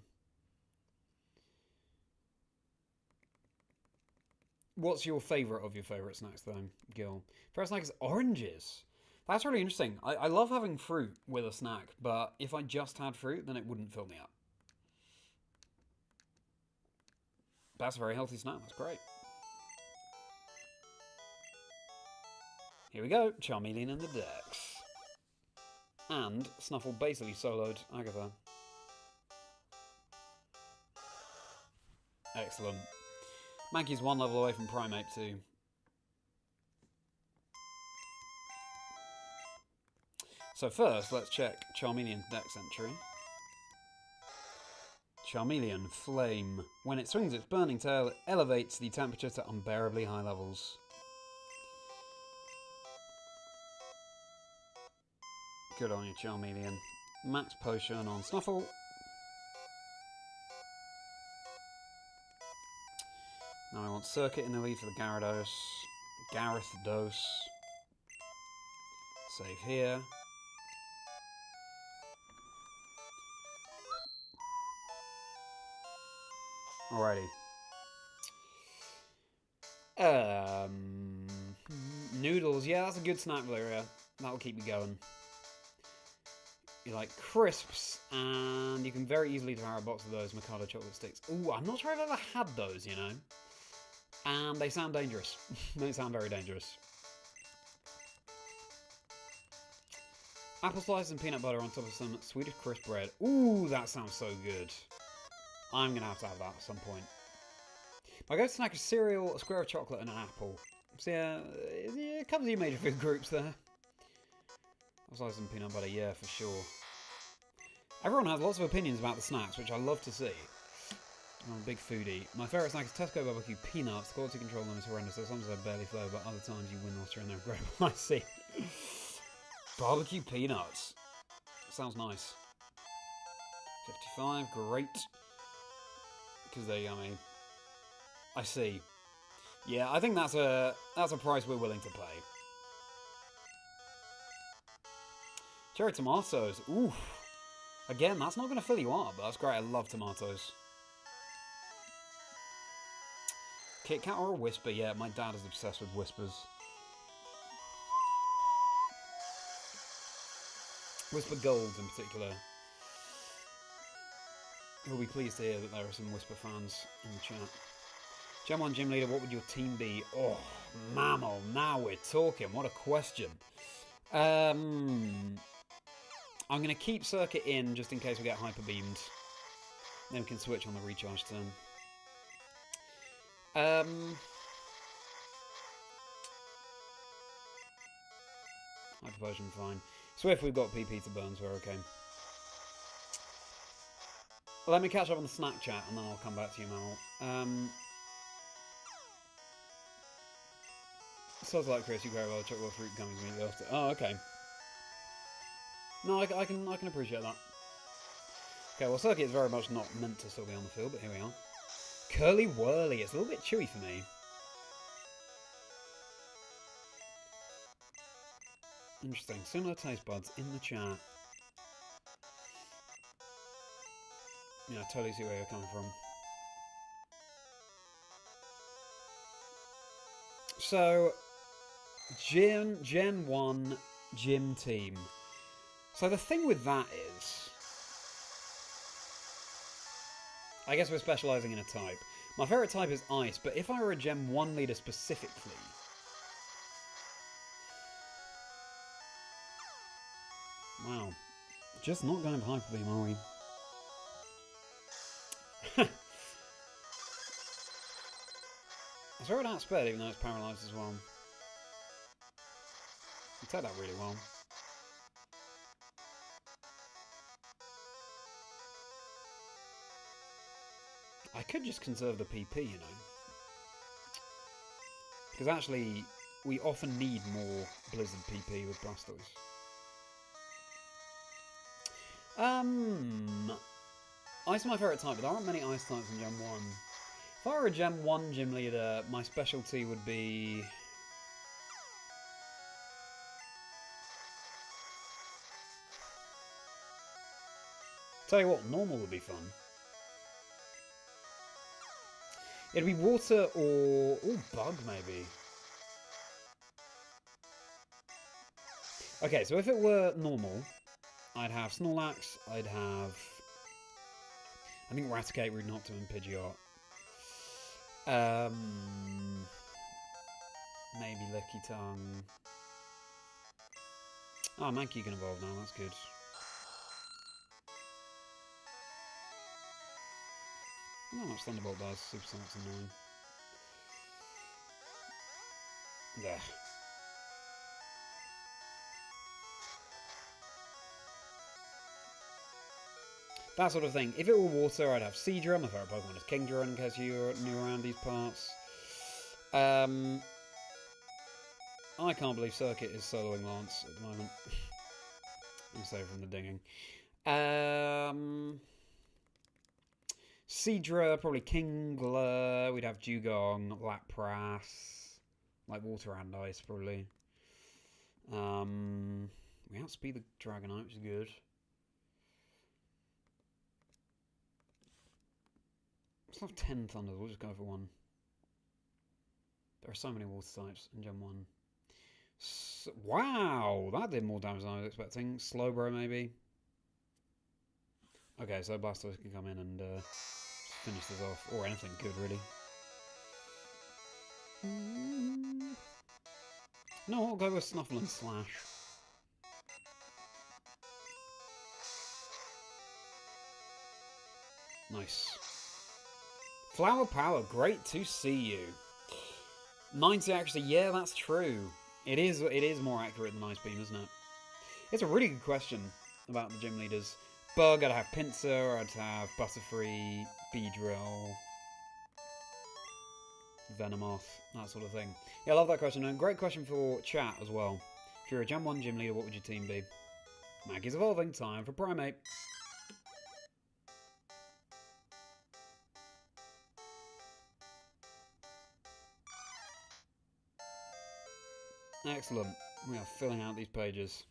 What's your favourite of your favourite snacks, though, Gil? Favourite snack is oranges. That's really interesting. I love having fruit with a snack, but if I just had fruit, then it wouldn't fill me up. That's a very healthy snack. That's great. Here we go. Charmeleon in the Dex. And Snuffle basically soloed Agatha. Excellent. Mankey's 1 level away from Primate too. So first, let's check Charmeleon's Dex entry. Charmeleon, Flame. When it swings its burning tail, it elevates the temperature to unbearably high levels. Good on you, Charmeleon. Max Potion on Snuffle. Now I want Circuit in the lead for the Gyarados. Gyarados. Save here. Alrighty. Noodles. Yeah, that's a good snack, Valeria. That'll keep me going. You like crisps, and you can very easily devour a box of those Mikado chocolate sticks. Ooh, I'm not sure I've ever had those, you know. And they sound dangerous. They sound very dangerous. Apple slices and peanut butter on top of some Swedish crisp bread. Ooh, that sounds so good. I'm going to have that at some point. My go-to snack is cereal, a square of chocolate, and an apple. So yeah, it covers your major food groups there. Apple slices and peanut butter, yeah, for sure. Everyone has lots of opinions about the snacks, which I love to see. I'm a big foodie. My favourite snack is Tesco barbecue peanuts. The quality control on them is horrendous, so sometimes they barely flow, but other times you win whilst you're in there. Great. I see. Barbecue peanuts. Sounds nice. 55, great. Because they're yummy. I see. Yeah, I think that's a price we're willing to pay. Cherry tomatoes. Ooh. Again, that's not going to fill you up, but that's great. I love tomatoes. Kit Kat or a Whisper? Yeah, my dad is obsessed with Whispers. Whisper Gold in particular. You'll be pleased to hear that there are some Whisper fans in the chat. Gen 1 Gym Leader, what would your team be? Oh, mammal, now we're talking. What a question. I'm going to keep Circuit in just in case we get Hyper Beamed. Then we can switch on the recharge turn. Hyper Potion, fine. Swift, we've got PP to burn, so we're okay. Let me catch up on the snack chat and then I'll come back to you, Mammal. Sounds like Chris, you very well chocolate fruit gummies immediately after. Oh, okay. No, I can appreciate that. Okay, well, Circuit is very much not meant to still be on the field, but here we are. Curly Whirly, it's a little bit chewy for me. Interesting. Similar taste buds in the chat. Yeah, I totally see where you're coming from. So, Gen 1 gym team. So the thing with that is, I guess we're specialising in a type. My favourite type is Ice, but if I were a Gen 1 leader specifically, wow, just not going for Hyper Beam, are we? I throw it out sped even though it's paralysed as well. You take that really well. I could just conserve the PP, you know. Because actually, we often need more Blizzard PP with Blastoise. Ice is my favourite type, but there aren't many Ice types in Gen 1. If I were a Gen 1 gym leader, my specialty would be... Tell you what, normal would be fun. It'd be water or... Ooh, bug, maybe. Okay, so if it were normal, I'd have Snorlax, I'd have... I think Raticate, Rudenopter, and Pidgeot. Maybe Licky Tongue. Oh, Mankey can evolve now, that's good. Not much Thunderbolt does, Super Sonic's annoying. There. That sort of thing. If it were water, I'd have Seadra. My favourite Pokemon is Kingdra, in case you're new around these parts. I can't believe Circuit is soloing Lance at the moment. I'm sorry from the dinging. Seadra, probably Kingler. We'd have Dugong, Lapras. Like water and ice, probably. We outspeed the Dragonite, which is good. Let's have 10 Thunders, we'll just go for one. There are so many water types in Gen 1. So, wow, that did more damage than I was expecting. Slowbro, maybe. Okay, so Blastoise can come in and finish this off. Or anything good, really. No, I'll go with Snuffle and Slash. Nice. Flower Power, great to see you. 90 accuracy, yeah, that's true. It is more accurate than Ice Beam, isn't it? It's a really good question about the gym leaders. Bug, I'd have Pinsir, I'd have Butterfree, Beedrill, Venomoth, that sort of thing. Yeah, I love that question, and great question for chat as well. If you're a Gen 1 gym leader, what would your team be? Maggie's evolving, time for Primate. Excellent. We are filling out these pages.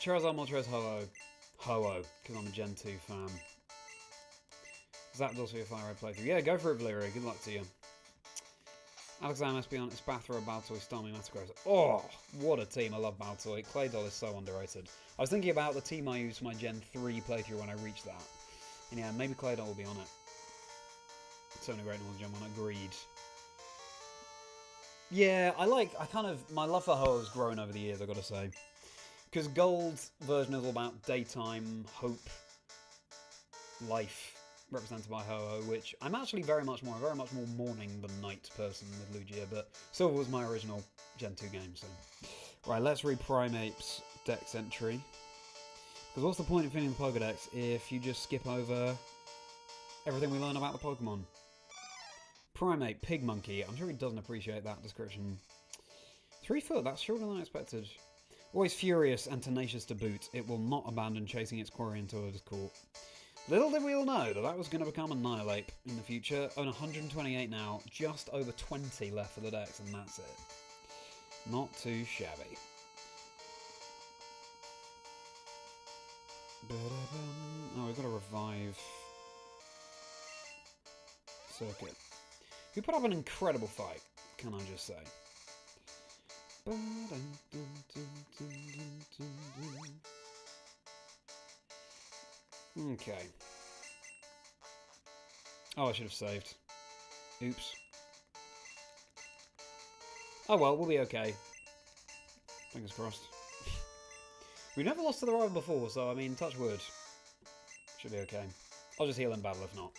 Charizard, Moltres, Ho-Oh. Ho-Oh, because I'm a Gen 2 fan. That does for your FireRed playthrough. Yeah, go for it, Valyria. Good luck to you. Alexander Espion, Spathra, Baltoy, Stormy, Metagross. Oh, what a team. I love Baltoy. Claydol is so underrated. I was thinking about the team I used for my Gen 3 playthrough when I reached that. And yeah, maybe Claydol will be on it. So many great ones, Gen 1. Agreed. Yeah, my love for Ho has grown over the years, I've got to say. Because Gold version is all about daytime, hope, life, represented by Ho-Oh, which I'm actually very much more morning than night person with Lugia, but Silver was my original Gen 2 game, so. Right, let's read Primape's Dex entry. Because what's the point of filling the Pokédex if you just skip over everything we learn about the Pokemon? Primate, Pig Monkey. I'm sure he doesn't appreciate that description. 3 foot, that's shorter than I expected. Always furious and tenacious to boot, it will not abandon chasing its quarry until it is caught. Little did we all know that was going to become Annihilate in the future. On 128 now, just over 20 left for the Dex, and that's it. Not too shabby. Oh, we've got a revive circuit. We put up an incredible fight, can I just say. Okay. Oh, I should have saved. Oops. Oh well, we'll be okay. Fingers crossed. We've never lost to the rival before, so I mean, touch wood. Should be okay. I'll just heal in battle if not.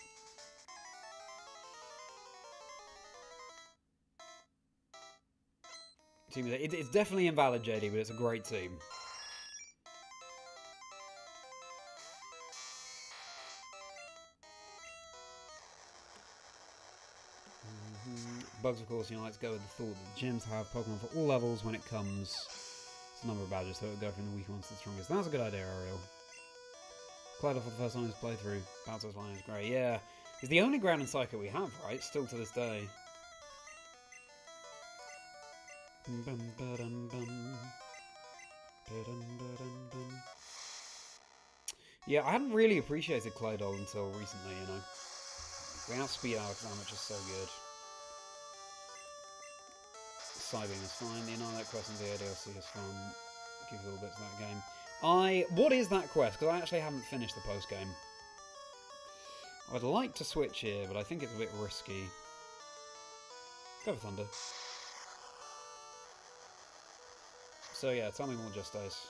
It's definitely invalid, JD, but it's a great team. Bugs, of course, let's go with the thought that gyms have Pokemon for all levels when it comes to the number of badges, so it'll go from the weak ones to the strongest. That's a good idea, Ariel. Clyde for the first time in his playthrough. Balto's line is great. Yeah, it's the only ground and psychic we have, right? Still to this day. Yeah, I hadn't really appreciated Claydol until recently, We outspeed Alexander, which is so good. Psybeam is fine. The Annihilate quest in the DLC is fun. Give you little bits of that game. What is that quest? Because I actually haven't finished the post game. I'd like to switch here, but I think it's a bit risky. Go for Thunder. So yeah, tell me more, Just Ace.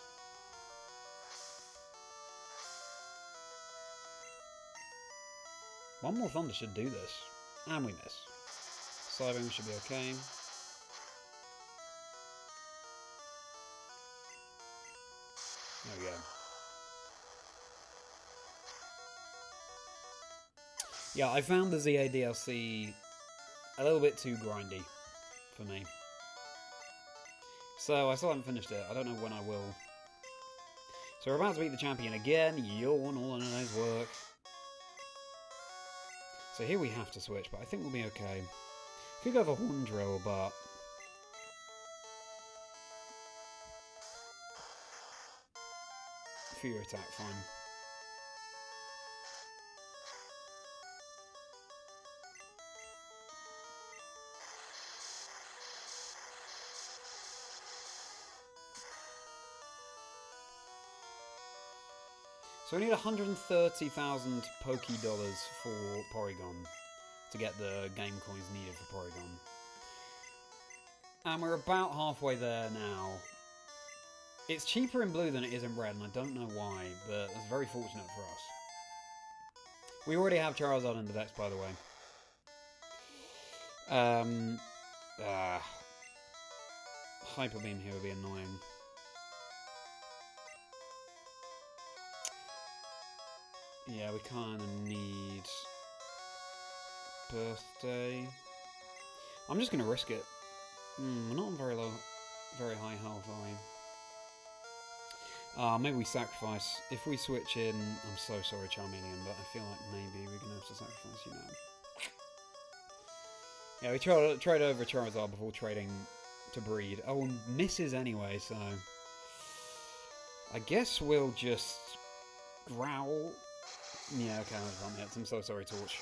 One more Thunder should do this. And we miss. Psybeam should be okay. There we go. Yeah, I found the ZA DLC a little bit too grindy for me. So I still haven't finished it. I don't know when I will. So we're about to beat the champion again. Yawn, all in a day's work. So here we have to switch, but I think we'll be okay. Could go for Horn Drill, but... Fury Attack, fine. So we need 130,000 Poké dollars for Porygon to get the game coins needed for Porygon. And we're about halfway there now. It's cheaper in blue than it is in red, and I don't know why, but it's very fortunate for us. We already have Charizard in the Dex, by the way. Hyper Beam here would be annoying. Yeah, we kind of need Birthday. I'm just going to risk it. We're not on very high health, are we? Maybe we sacrifice. If we switch in, I'm so sorry, Charmeleon, but I feel like maybe we're going to have to sacrifice you now. Yeah, we trade over Charizard before trading to breed. Oh, and misses anyway, so I guess we'll just growl. Yeah, okay, I've hit. I'm so sorry, Torch.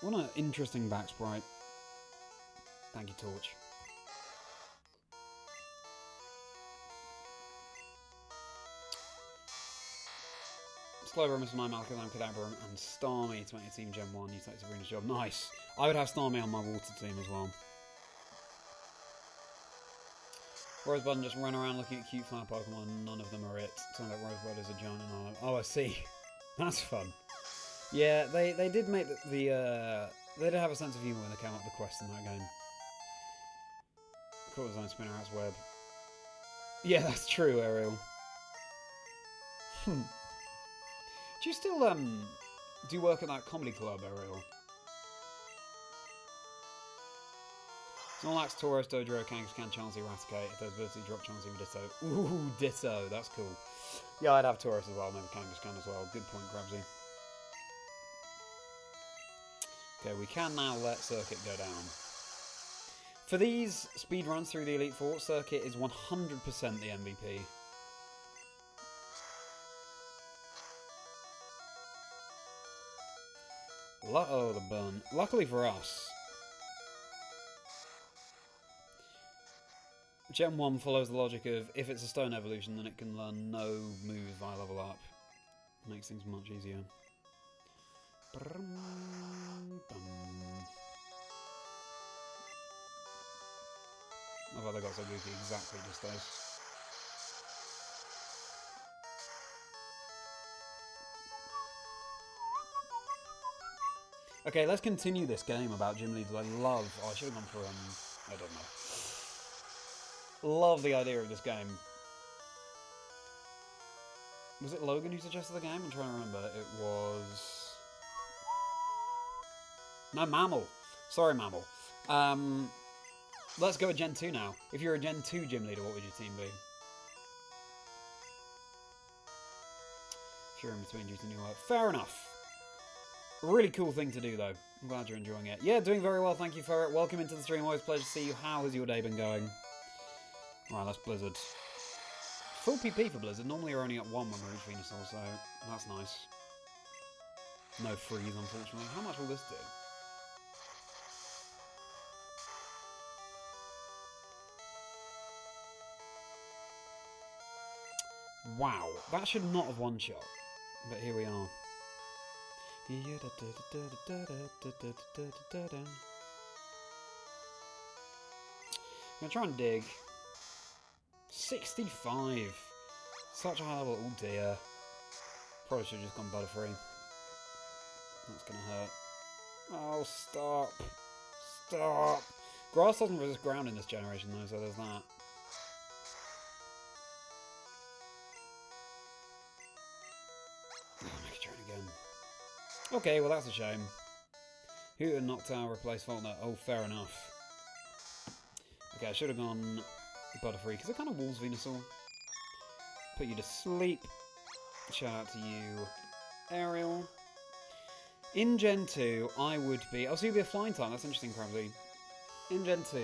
What an interesting back sprite. Thank you, Torch. Slowbro, Mr. Mime, Alakazam, Kadabra, and Starmie to make your team Gen 1. You take Sabrina's job. Nice. I would have Starmie on my water team as well. Rosebud just run around looking at cute fire Pokemon, none of them are it. Turns out Rosebud is a giant and oh, I see. That's fun. Yeah, they did make they did have a sense of humour when they came up with the quest in that game. Caught his own Spinnerat's web. Yeah, that's true, Ariel. Do you still do work at that comedy club, Ariel? Snorlax, Tauros, Dodrio, Kangaskhan, Chansey, Raticate. If there's ability, drop Chansey with Ditto. Ooh, Ditto, that's cool. Yeah, I'd have Tauros as well, maybe Kangaskhan as well. Good point, Grabsy. Okay, we can now let Circuit go down. For these speed runs through the Elite Four, Circuit is 100% the MVP. Oh, the burn. Luckily for us, Gen 1 follows the logic of if it's a stone evolution, then it can learn no moves via level up. Makes things much easier. I've either got so goofy exactly just those. Okay, let's continue this game about gym leaders. I love... Oh, I should have gone for... I don't know. Love the idea of this game. Was it Logan who suggested the game? I'm trying to remember. It was... No, Mammal. Sorry, Mammal. Let's go with Gen 2 now. If you're a Gen 2 gym leader, what would your team be? If you're in between due to new work. Fair enough. Really cool thing to do, though. I'm glad you're enjoying it. Yeah, doing very well, thank you, FireRed. Welcome into the stream. Always a pleasure to see you. How has your day been going? Alright, that's Blizzard. Full PP for Blizzard. Normally you're only at 1 when we reach Venusaur, so that's nice. No freeze, unfortunately. How much will this do? Wow, that should not have one-shot. But here we are. I'm gonna try and dig. 65! Such a high level. Oh dear. Probably should have just gone Butterfree. That's gonna hurt. Oh, stop. Stop! Grass doesn't resist ground in this generation though, so there's that. Make a train again. Okay, well that's a shame. Hooter, Noctowl, replace Faulkner. Oh, fair enough. Okay, I should have gone Butterfree, because it kind of walls Venusaur. Put you to sleep. Shout out to you, Ariel. In Gen 2, I would be... Oh, so you'd be a flying type. That's interesting, Krabsy. In Gen 2,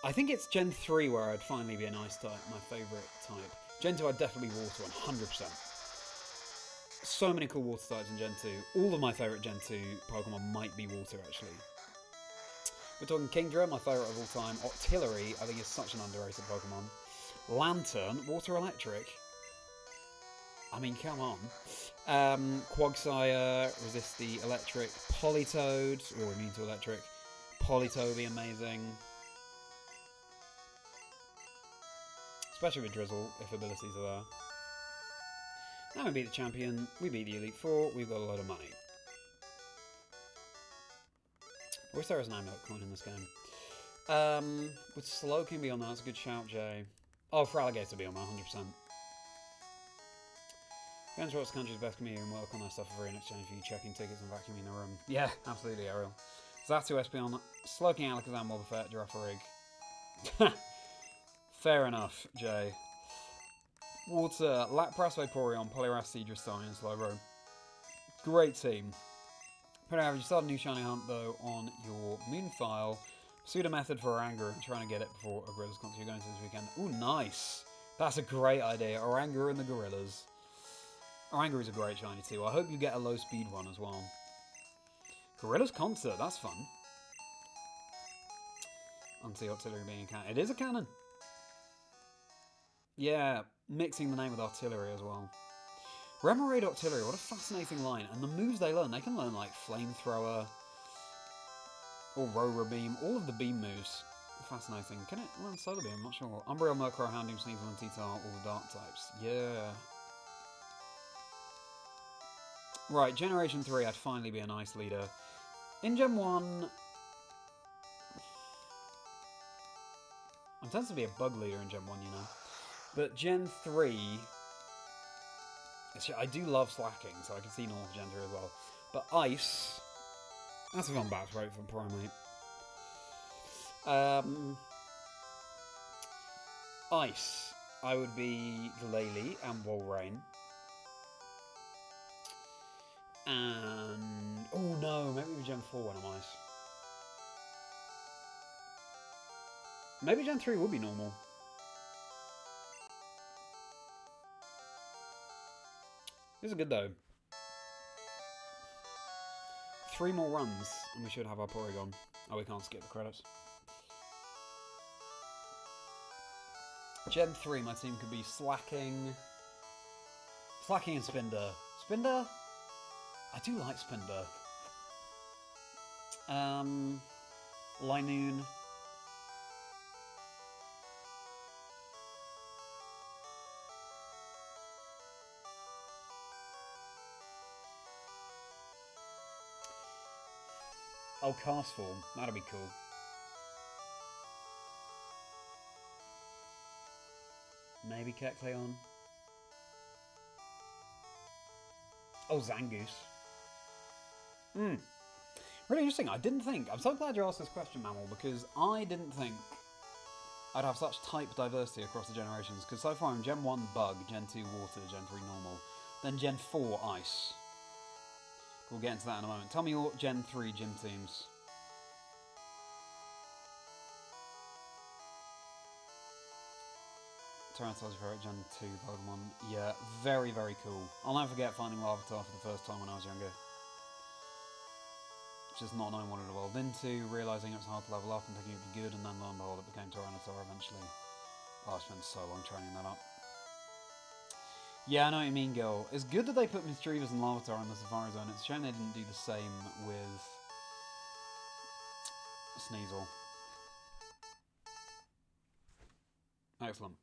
I think it's Gen 3 where I'd finally be an ice type, my favourite type. Gen 2, I'd definitely be water, 100%. So many cool water types in Gen 2. All of my favourite Gen 2 Pokemon might be water, actually. We're talking Kingdra, my favourite of all time. Octillery, I think is such an underrated Pokemon. Lantern, water electric. I mean, come on. Quagsire, resist the electric. Politoed, or immune to electric. Polito would be amazing. Especially with Drizzle, if abilities are there. Now we beat the champion, we beat the Elite Four, we've got a lot of money. I wish there was an Amulet coin in this game. Would Slowking be on that? That's a good shout, Jay. Oh, for Alligator be on that, 100%. Go into what's the country's best community and work on their stuff for free in exchange for you checking tickets and vacuuming the room. Yeah, absolutely, Ariel. Zatu SP on Slowking, Alakazam, Wobbuffet, Girafarig. Fair enough, Jay. Water, Lapras, Vaporeon, Poliwrath, Seadra, Starmie, and Slowbro. Great team. Pretty average. You start a new shiny hunt, though, on your moon file. Pseudo method for Oranguru, trying to get it before a Gorilla's concert you're going to this weekend. Ooh, nice. That's a great idea. Oranguru and the Gorillas. Orangary's a great shiny too. I hope you get a low speed one as well. Gorilla's Concert, that's fun. Anti-artillery being a cannon. It is a cannon! Yeah, mixing the name with artillery as well. Remoraid Artillery, what a fascinating line. And the moves they can learn like Flamethrower or Roller Beam, all of the beam moves. Fascinating. Can it learn Solar Beam? I'm not sure. Umbreon, Murkrow, Houndoom, Sneasel, and T-Tar, all the dark types. Yeah. Right, Generation 3, I'd finally be a nice leader. In Gen 1... I'm tempted to be a bug leader in Gen 1, you know. But Gen 3... I do love slacking, so I can see North Gen 3 as well. But Ice... That's a fun batch rate for Primate. Ice. I would be Glalie and Walrein. And... Oh no, maybe with Gen 4 when I'm Ice. Maybe Gen 3 would be normal. This is good though. 3 more runs and we should have our Porygon. Oh, we can't skip the credits. Gen 3, my team could be Slacking. Slacking and Spinder. Spinder? I do like Spinder. Linoon. Oh, Castform. That'd be cool. Maybe Kecleon. Oh, Zangoose. Really interesting. I didn't think. I'm so glad you asked this question, Mammal, because I didn't think I'd have such type diversity across the generations. Because so far I'm Gen 1 Bug, Gen 2 Water, Gen 3 Normal, then Gen 4 Ice. We'll get into that in a moment. Tell me your Gen 3 gym teams. Tyranitar's favorite Gen 2 Pokemon. Yeah, very, very cool. I'll never forget finding Larvitar for the first time when I was younger. Just not knowing what it evolved into, realising it was hard to level up and thinking it would be good, and then lo and behold it became Tyranitar eventually. Oh, I spent so long training that up. Yeah, I know what you mean, girl. It's good that they put Mischievous and Larvitar in the Safari Zone. It's a shame they didn't do the same with Sneasel. Excellent.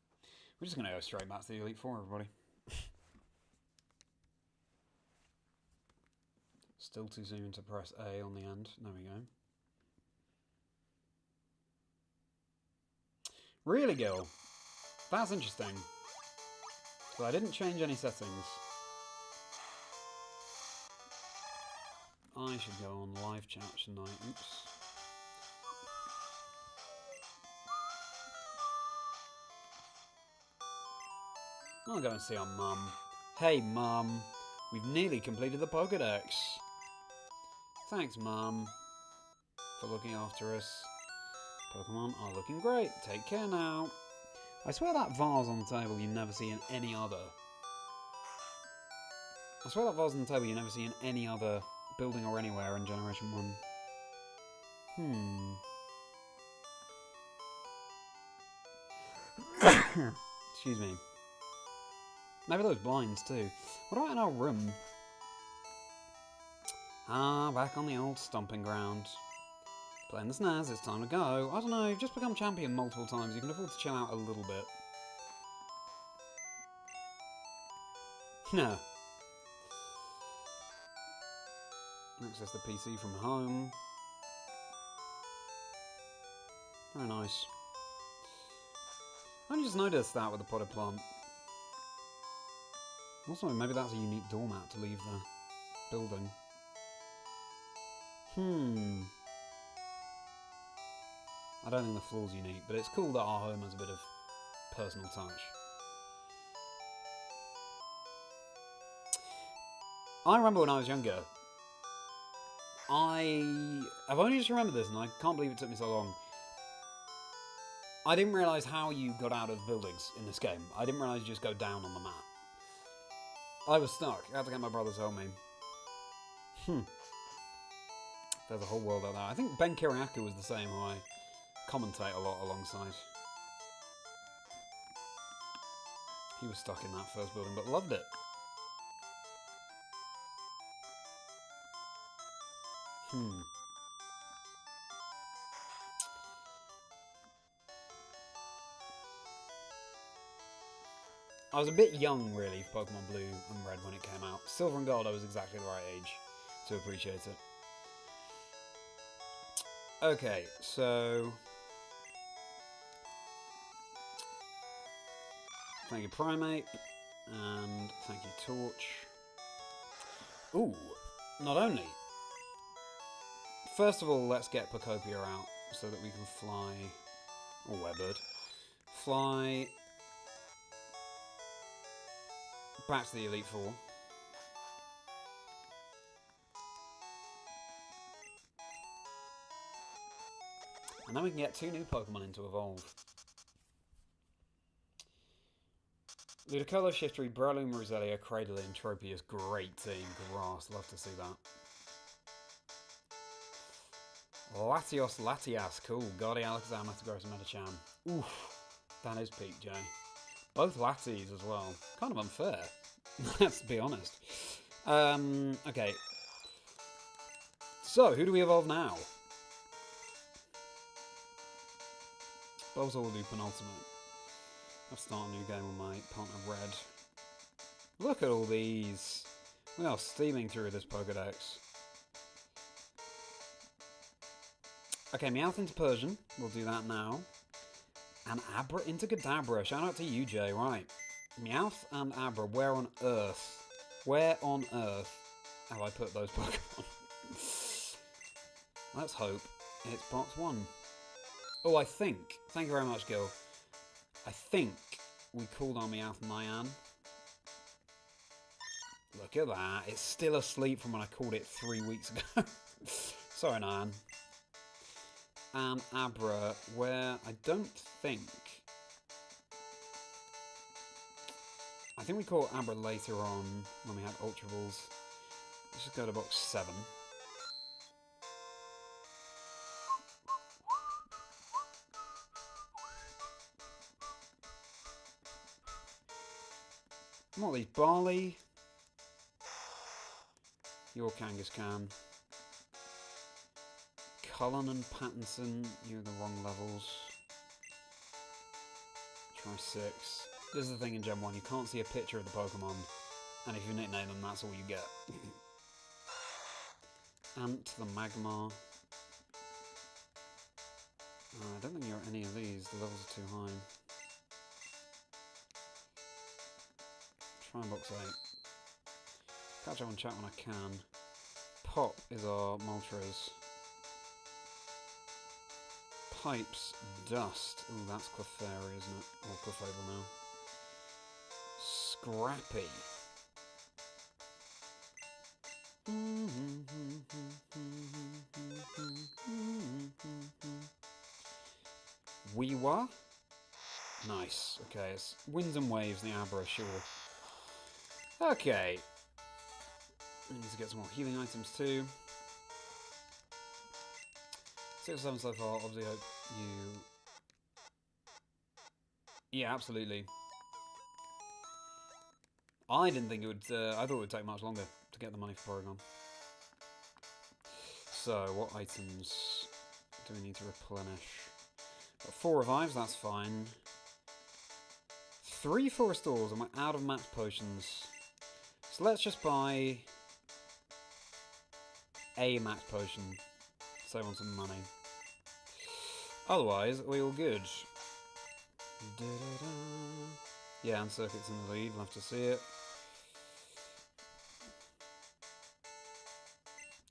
We're just going to go straight back to the Elite Four, everybody. Still too soon to press A on the end. There we go. Really, girl? That's interesting. So I didn't change any settings. I should go on live chat, shouldn't I? Oops. I'll go and see our mum. Hey, mum. We've nearly completed the Pokédex. Thanks, mum, for looking after us. Pokemon are looking great. Take care now. I swear that vase on the table you never see in any other. I swear that vase on the table you never see in any other building or anywhere in Generation 1. Excuse me. Maybe those blinds too. What about in our room? Ah, back on the old stomping ground. Playing the SNES, it's time to go. I don't know, you've just become champion multiple times. You can afford to chill out a little bit. No. Access the PC from home. Very nice. I only just noticed that with the potted plant. Also, maybe that's a unique doormat to leave the building. I don't think the floor's unique, but it's cool that our home has a bit of personal touch. I remember when I was younger, I've only just remembered this, and I can't believe it took me so long. I didn't realise how you got out of buildings in this game. I didn't realise you just go down on the map. I was stuck. I had to get my brother to help me. There's a whole world out there. I think Ben Kiriakou was the same, who I commentate a lot alongside. He was stuck in that first building, but loved it. I was a bit young, really, for Pokemon Blue and Red when it came out. Silver and Gold, I was exactly the right age to appreciate it. Okay, so... Thank you, Primate. And thank you, Torch. Ooh, not only. First of all, let's get Pokopia out so that we can fly... Or Webbird. Fly... back to the Elite Four. And then we can get 2 new Pokemon into Evolve. Ludicolo, Shiftry, Breloom, Roselia, Cradling, Tropius. Great team. Grass. Love to see that. Latios, Latias. Cool. Guardi, Alakazam, Metagross, and Metachan. Oof. That is peak, Jay. Both Latis as well. Kind of unfair. Let's be honest. Okay. So, who do we evolve now? Bulbasaur will do penultimate. I'll start a new game with my partner Red. Look at all these. We are steaming through this Pokédex. Okay, Meowth into Persian. We'll do that now. And Abra into Kadabra. Shout out to you, Jay. Right. Meowth and Abra. Where on earth? Where on earth have I put those Pokemon? Let's hope it's box 1. Oh, I think. Thank you very much, Gil. I think we called our Meowth Nyan. Look at that. It's still asleep from when I called it 3 weeks ago. Sorry, Nyan. And Abra, where I don't think... I think we caught Abra later on when we had Ultra Balls. Let's just go to box 7. What are these? Barley. Your Kangaskhan. Cullen and Pattinson. You're the wrong levels. Try 6. This is the thing in Gen 1. You can't see a picture of the Pokemon. And if you nickname them, that's all you get. Ant the Magmar. I don't think you're any of these. The levels are too high. Try box 8. Catch up on chat when I can. Pop is our Moltres. Pipes, Dust. Ooh, that's Clefairy, isn't it? Or Clefable now. Scrappy. Weewa. Nice. Okay, it's Winds and Waves, the Abra, sure. Okay. I need to get some more healing items too. 6 or 7 so far. Obviously, hope you... Yeah, absolutely. I didn't think it would... I thought it would take much longer to get the money for Porygon. So, what items do we need to replenish? Got 4 revives, that's fine. 3 full restores, and we're out of max potions. So let's just buy a max potion. Save on some money. Otherwise, we all good. Yeah, and Circuit's in the lead. Love to see it.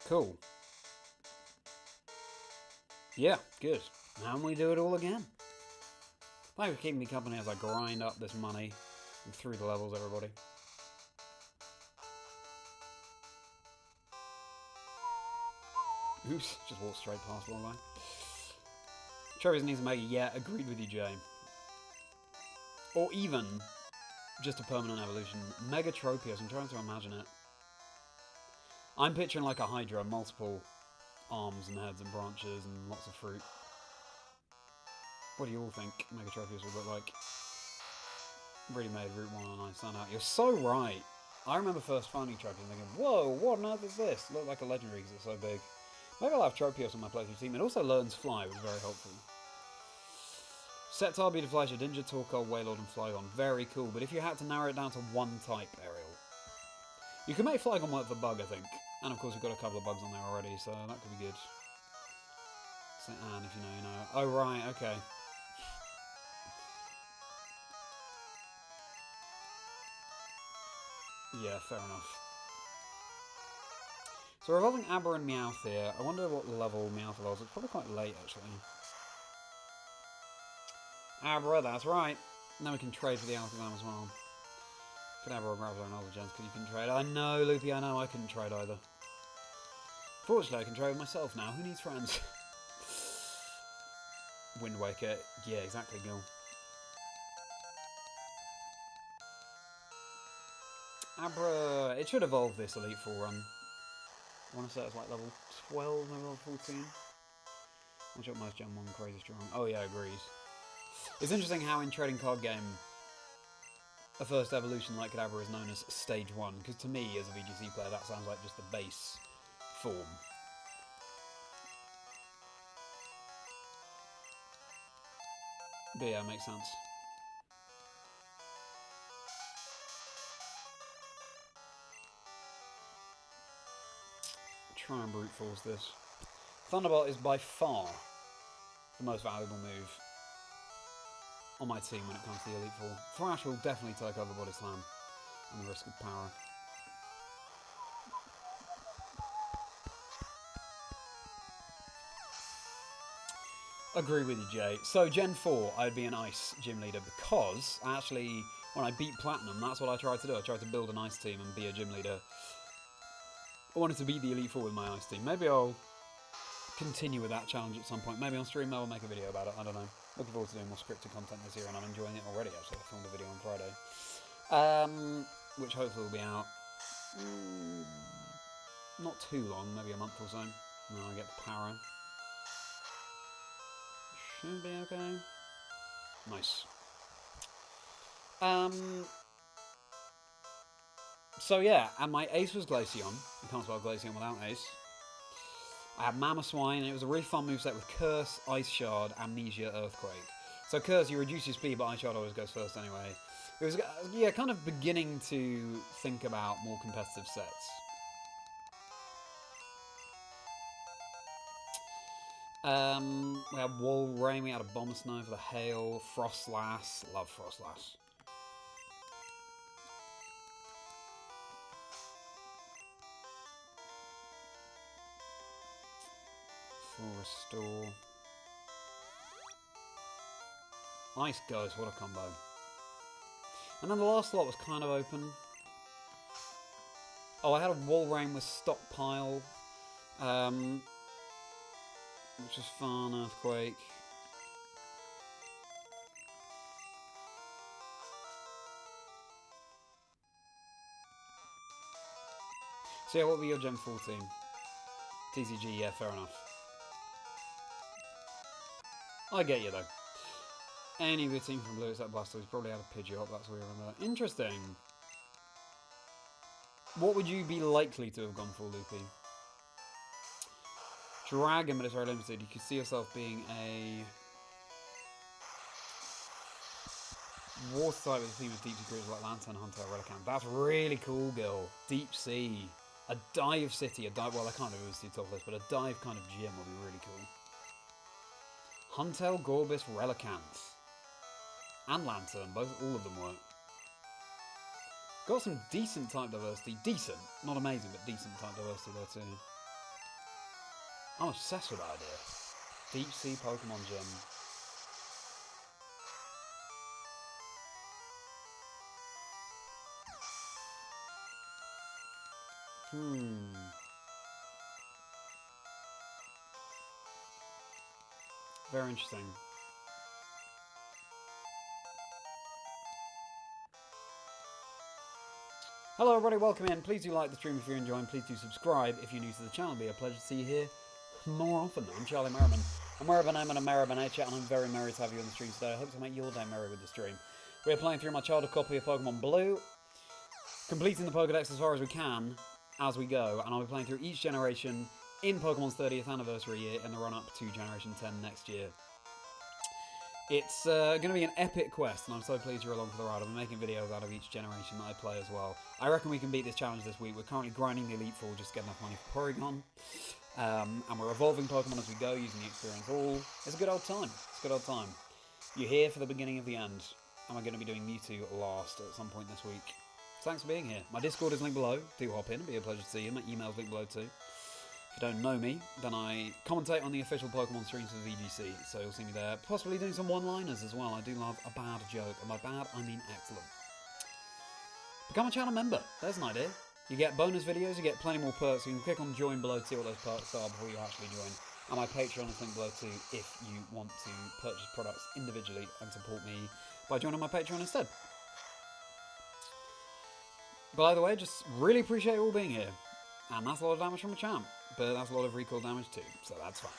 Cool. Yeah, good. Now we do it all again. Thanks for keeping me company as I grind up this money and through the levels, everybody. Oops, just walked straight past one line. Travis needs to make it. Yeah, agreed with you, Jay. Or even just a permanent evolution. Megatropius, I'm trying to imagine it. I'm picturing like a Hydra, multiple arms and heads and branches and lots of fruit. What do you all think Megatropius would look like? Really made Route 1 on Ice Sun out. You're so right. I remember first finding Tropius and thinking, whoa, what on earth is this? Looked like a legendary because it's so big. Maybe I'll have Tropius on my playthrough team. It also learns Fly, which is very helpful. Septar, Beautifly, Ninja, Torkoal, Wailord, and Flygon. Very cool, but if you had to narrow it down to one type, Ariel, you can make Flygon work for Bug, I think. And of course, we've got a couple of bugs on there already, so that could be good. Say Anne, if you know, you know. Oh, right, okay. Yeah, fair enough. So we're evolving Abra and Meowth here. I wonder what level Meowth evolves. It's probably quite late, actually. Abra, that's right. Now we can trade for the Alakazam as well. Could Abra, Graveler, and other gens, because you can trade. I know, Loopy, I know I couldn't trade either. Fortunately, I can trade with myself now. Who needs friends? Wind Waker. Yeah, exactly, Gil. Abra, it should evolve this Elite Four run. I want to say it's like level 12, maybe level 14. I'm sure most Gen 1 crazy strong. Oh yeah, agrees. It's interesting how in trading card game, a first evolution like Kadabra is known as Stage 1, because to me, as a VGC player, that sounds like just the base form. But yeah, makes sense. Try and brute force this. Thunderbolt is by far the most valuable move on my team when it comes to the Elite Four. Thrash will definitely take over Body Slam and the risk of power. Agree with you, Jay. So Gen 4, I'd be an Ice gym leader because, actually, when I beat Platinum, that's what I tried to do. I tried to build an Ice team and be a gym leader. I wanted to beat the Elite Four with my Ice team. Maybe I'll continue with that challenge at some point. Maybe on stream, I'll make a video about it. I don't know. Looking forward to doing more scripted content this year, and I'm enjoying it already, actually. I filmed a video on Friday. Which hopefully will be out not too long, maybe a month or so. No, I get the power. Should be okay. Nice. So yeah, and my ace was Glaceon. You can't spell Glaceon without ace. I had Mamoswine, and it was a really fun moveset with Curse, Ice Shard, Amnesia, Earthquake. So Curse, you reduce your speed, but Ice Shard always goes first anyway. It was, yeah, kind of beginning to think about more competitive sets. We had Wall Rain, we had a Bomber Snow for the Hail, Frostlass, love Frostlass. Full Restore. Ice Ghost, what a combo. And then the last slot was kind of open. Oh, I had a Wall Rain with Stockpile. Which is fun, Earthquake. So yeah, what would be your Gen 4 team? TCG, yeah, fair enough. I get you though. Any of your team from Blue except Blastoise probably had a Pidgeot, that's what we remember. Interesting. What would you be likely to have gone for, Loopy? Dragon, but it's very limited. You could see yourself being a water type with a theme of deep sea creatures like Lantern Hunter or Relicanth. That's really cool, Gil. Deep sea. A dive city, a dive, well, I can't do it was too top list, but a dive kind of gym would be really cool. Huntail, Gorbis, Relicanth. And Lantern, all of them work. Got some decent type diversity. Decent. Not amazing, but decent type diversity there too. I'm obsessed with that idea. Deep Sea Pokemon Gym. Very interesting. Hello everybody, welcome in. Please do like the stream if you're enjoying. Please do subscribe if you're new to the channel. It'll be a pleasure to see you here more often. I'm Charlie Merriman. I'm Merriman, I'm a Merriman nature, and I'm very merry to have you on the stream today. I hope to make your day merry with the stream. We're playing through my childhood copy of Pokémon Blue, completing the Pokédex as far as we can as we go, and I'll be playing through each generation in Pokemon's 30th anniversary year in the run-up to Generation 10 next year. It's going to be an epic quest, and I'm so pleased you're along for the ride. I'll be making videos out of each generation that I play as well. I reckon we can beat this challenge this week. We're currently grinding the Elite Four just to get enough money for Porygon. And we're evolving Pokemon as we go using the Experience All. It's a good old time. It's a good old time. You're here for the beginning of the end. And we're going to be doing Mewtwo last at some point this week. So thanks for being here. My Discord is linked below. Do hop in. It'll be a pleasure to see you. My email's linked below too. If you don't know me, then I commentate on the official Pokemon streams of VGC, so you'll see me there, possibly doing some one-liners as well. I do love a bad joke, and by bad, I mean excellent. Become a channel member, there's an idea. You get bonus videos, you get plenty more perks, you can click on join below to see what those perks are before you actually join. And my Patreon is linked below too, if you want to purchase products individually and support me by joining my Patreon instead. By the way, just really appreciate you all being here. And that's a lot of damage from a champ, but that's a lot of recall damage too, so that's fine.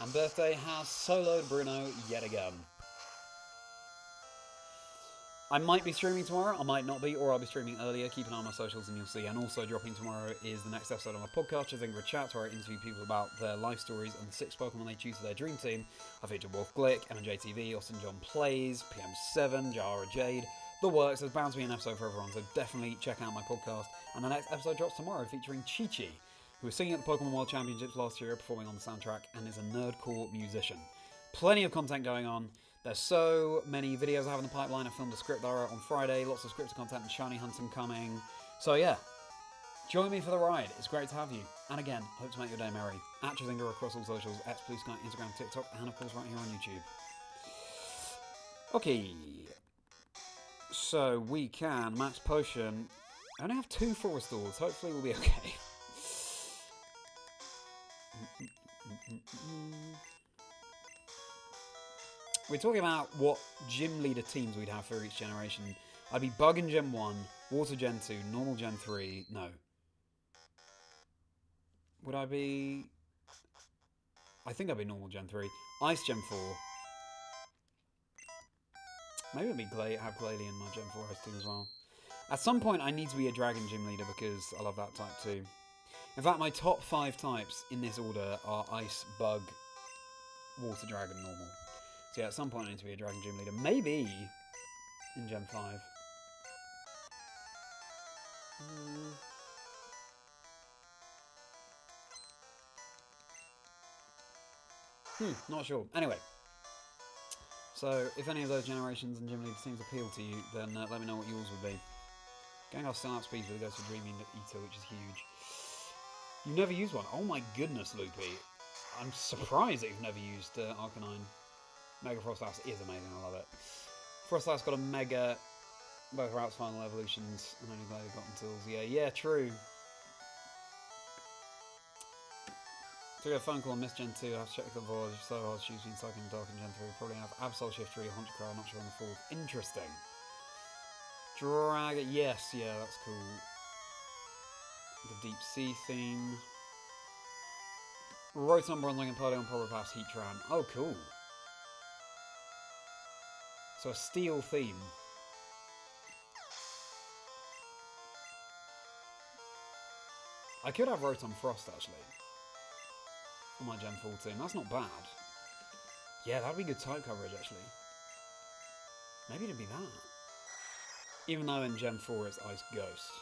And Birthday has soloed Bruno yet again. I might be streaming tomorrow, I might not be, or I'll be streaming earlier. Keep an eye on my socials and you'll see. And also dropping tomorrow is the next episode of my podcast, Chazingdra Chats, where I interview people about their life stories and the 6 Pokemon they choose for their dream team. I feature Wolf Glick, MJTV, Austin John Plays, PM7, Jara Jade. The works, there's bound to be an episode for everyone, so definitely check out my podcast. And the next episode drops tomorrow featuring Chi-Chi, who was singing at the Pokemon World Championships last year, performing on the soundtrack, and is a nerdcore musician. Plenty of content going on. There's so many videos I have in the pipeline. I filmed a script that I wrote on Friday, lots of scripted content and shiny hunting coming. So yeah, join me for the ride. It's great to have you. And again, hope to make your day merry. At Chazingdra across all socials, X, Blue Sky, Instagram, TikTok, and of course right here on YouTube. Okay. So we can max potion. I only have 2 full restores. Hopefully we'll be okay. We're talking about what gym leader teams we'd have for each generation. I'd be Bug in Gen 1, Water Gen 2, Normal Gen 3. No. Would I be... I think I'd be Normal Gen 3. Ice Gen 4. Maybe it'd be have Glalie in my Gen 4 Ice team as well. At some point, I need to be a Dragon Gym Leader because I love that type too. In fact, my top 5 types in this order are Ice, Bug, Water, Dragon, Normal. So yeah, at some point I need to be a Dragon Gym Leader. Maybe in Gen 5. Not sure. Anyway. So, if any of those generations and gym leader teams appeal to you, then let me know what yours would be. Going off Startup Speed really goes for Dreaming Eater, which is huge. You've never used one? Oh my goodness, Loopy. I'm surprised that you've never used Arcanine. Mega Frostlass is amazing, I love it. Frostlass got a Mega, both routes, final evolutions, and only Glalie got tools. Yeah, true. So we got a phone call on Miss Gen 2, I have to check the voyage, so hard she's been stuck in Dark in Gen 3. Probably have Absol Shift 3, Honchkrow, not sure on the 4th. Interesting. Dragon, yes, yeah, that's cool. The Deep Sea theme. Rotom, Bronzing, and Porygon, Probopass, Heatran. Oh, cool. So a steel theme. I could have Rotom Frost, actually. On my Gen 14. That's not bad. Yeah, that'd be good type coverage, actually. Maybe it'd be that. Even though in Gen 4 it's Ice Ghost.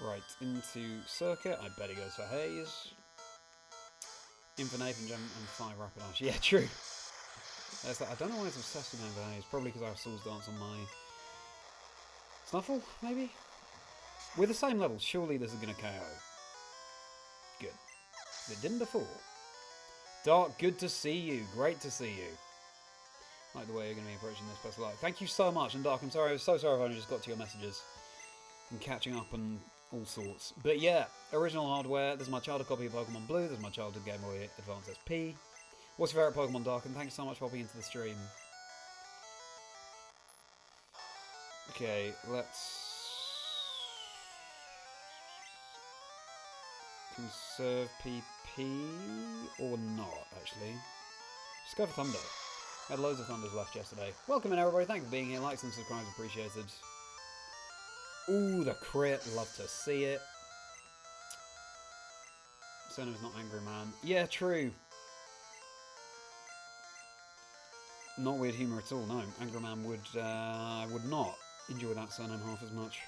Right, into Circuit. I bet he goes for Haze. Infinite and Gen 5 Rapid Ash. Yeah, true. There's that. I don't know why he's obsessed with going for Haze. Probably because I have Soul's Dance on my Snuffle, maybe? We're the same level. Surely this is going to KO. Good. It didn't before. Dark, good to see you. Great to see you. Like the way you're going to be approaching this best of luck. Thank you so much. And Dark, I'm sorry. I'm so sorry I've only just got to your messages. I'm catching up and all sorts. But yeah, original hardware. There's my childhood copy of Pokemon Blue. There's my childhood Game Boy Advance SP. What's your favourite Pokemon, Dark? And thank you so much for popping into the stream. Okay, let's Conserve PP or not, actually. Just go for Thunder. Had loads of Thunders left yesterday. Welcome in, everybody. Thanks for being here. Likes and subscribes appreciated. Ooh, the crit. Love to see it. Surname's not Angry Man. Yeah, true. Not weird humour at all, no. Angry Man would not enjoy that surname half as much.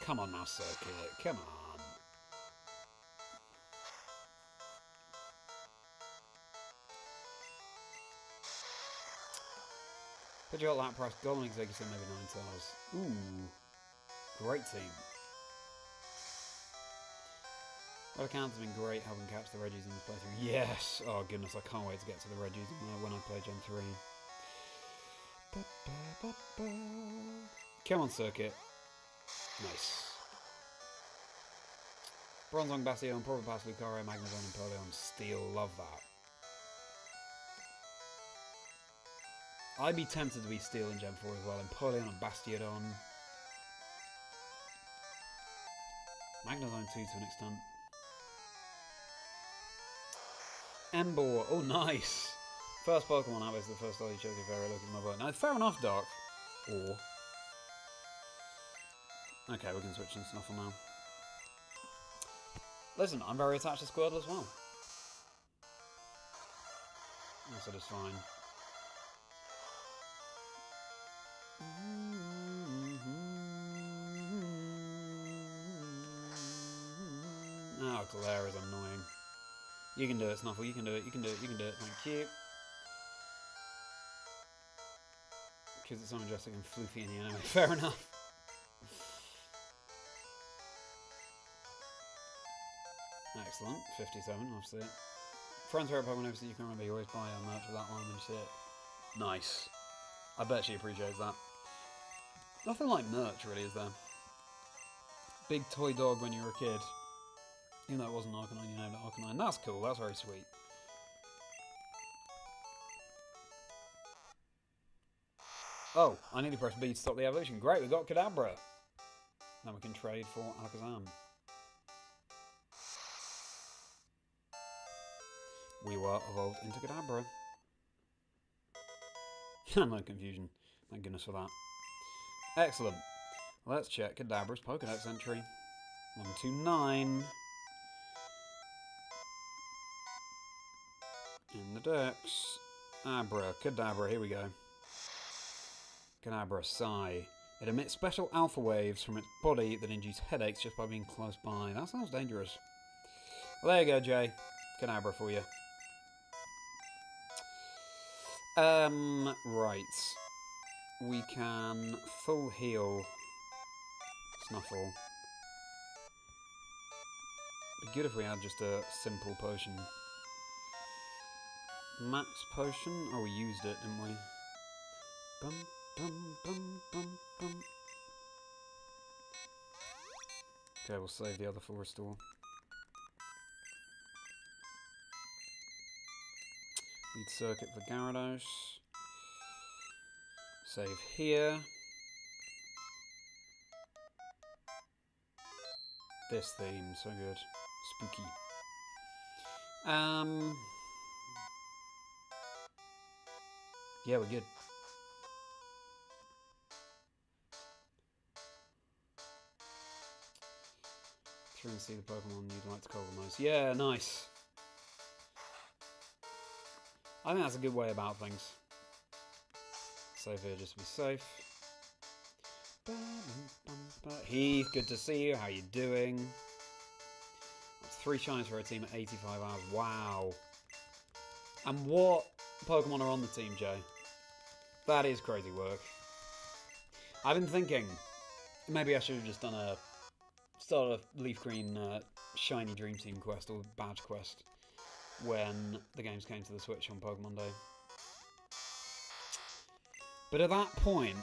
Come on now, Circuit. Come on. Put your lap price, Golden Executive, maybe 9 stars. Ooh. Great team. Well, accounts have been great helping catch the Reggies in this playthrough. Yes! Oh goodness, I can't wait to get to the Reggies when I play Gen 3. Come on, Circuit. Nice. Bronzong, Bastion, Probopass, Lucario, Magnezone, and Polion. Steel. Love that. I'd be tempted to be Steel in Gen 4 as well. And Polion and Bastiodon. Magnezone 2 to an extent. Embor. Oh, nice. First Pokemon out is the first you chose your very looking mobile. Now, fair enough, Doc. Or. Okay, we can switch to Snuffle now. Listen, I'm very attached to Squirtle as well. So that's fine. Oh, Glare is annoying. You can do it, Snuffle. You can do it. You can do it. You can do it. Thank you. Because it's so majestic and floofy in the anime. Fair enough. Excellent. 57, obviously. Friends where Pokemon overseas you can remember, you always buy a merch with that line when you see it. Nice. I bet she appreciates that. Nothing like merch, really, is there? Big toy dog when you were a kid. Even though it wasn't Arcanine, you named it Arcanine. That's cool, that's very sweet. Oh, I need to press B to stop the evolution. Great, we've got Kadabra. Now we can trade for Alakazam. We were evolved into Kadabra. No confusion. Thank goodness for that. Excellent. Let's check Kadabra's Pokédex entry. 129. In the Dex. Abra. Kadabra. Here we go. Kadabra. Sigh. It emits special alpha waves from its body that induce headaches just by being close by. That sounds dangerous. Well, there you go, Jay. Kadabra for you. Right. We can full heal Snuffle. Be good if we had just a simple potion. Max potion? Oh, we used it, didn't we? Bum, bum, bum, bum, bum. Okay, we'll save the other full restore. Lead circuit for Gyarados. Save here. This theme, so good. Spooky. Yeah, we're good. Through and see the Pokemon you'd like to call the most. Yeah, nice. I think that's a good way about things. Save here just to be safe. Heath, good to see you. How you doing? That's 3 shinies for a team at 85 hours. Wow. And what Pokemon are on the team, Jay? That is crazy work. I've been thinking, maybe I should have just done a start a LeafGreen shiny Dream Team quest or badge quest when the games came to the Switch on Pokemon Day. But at that point,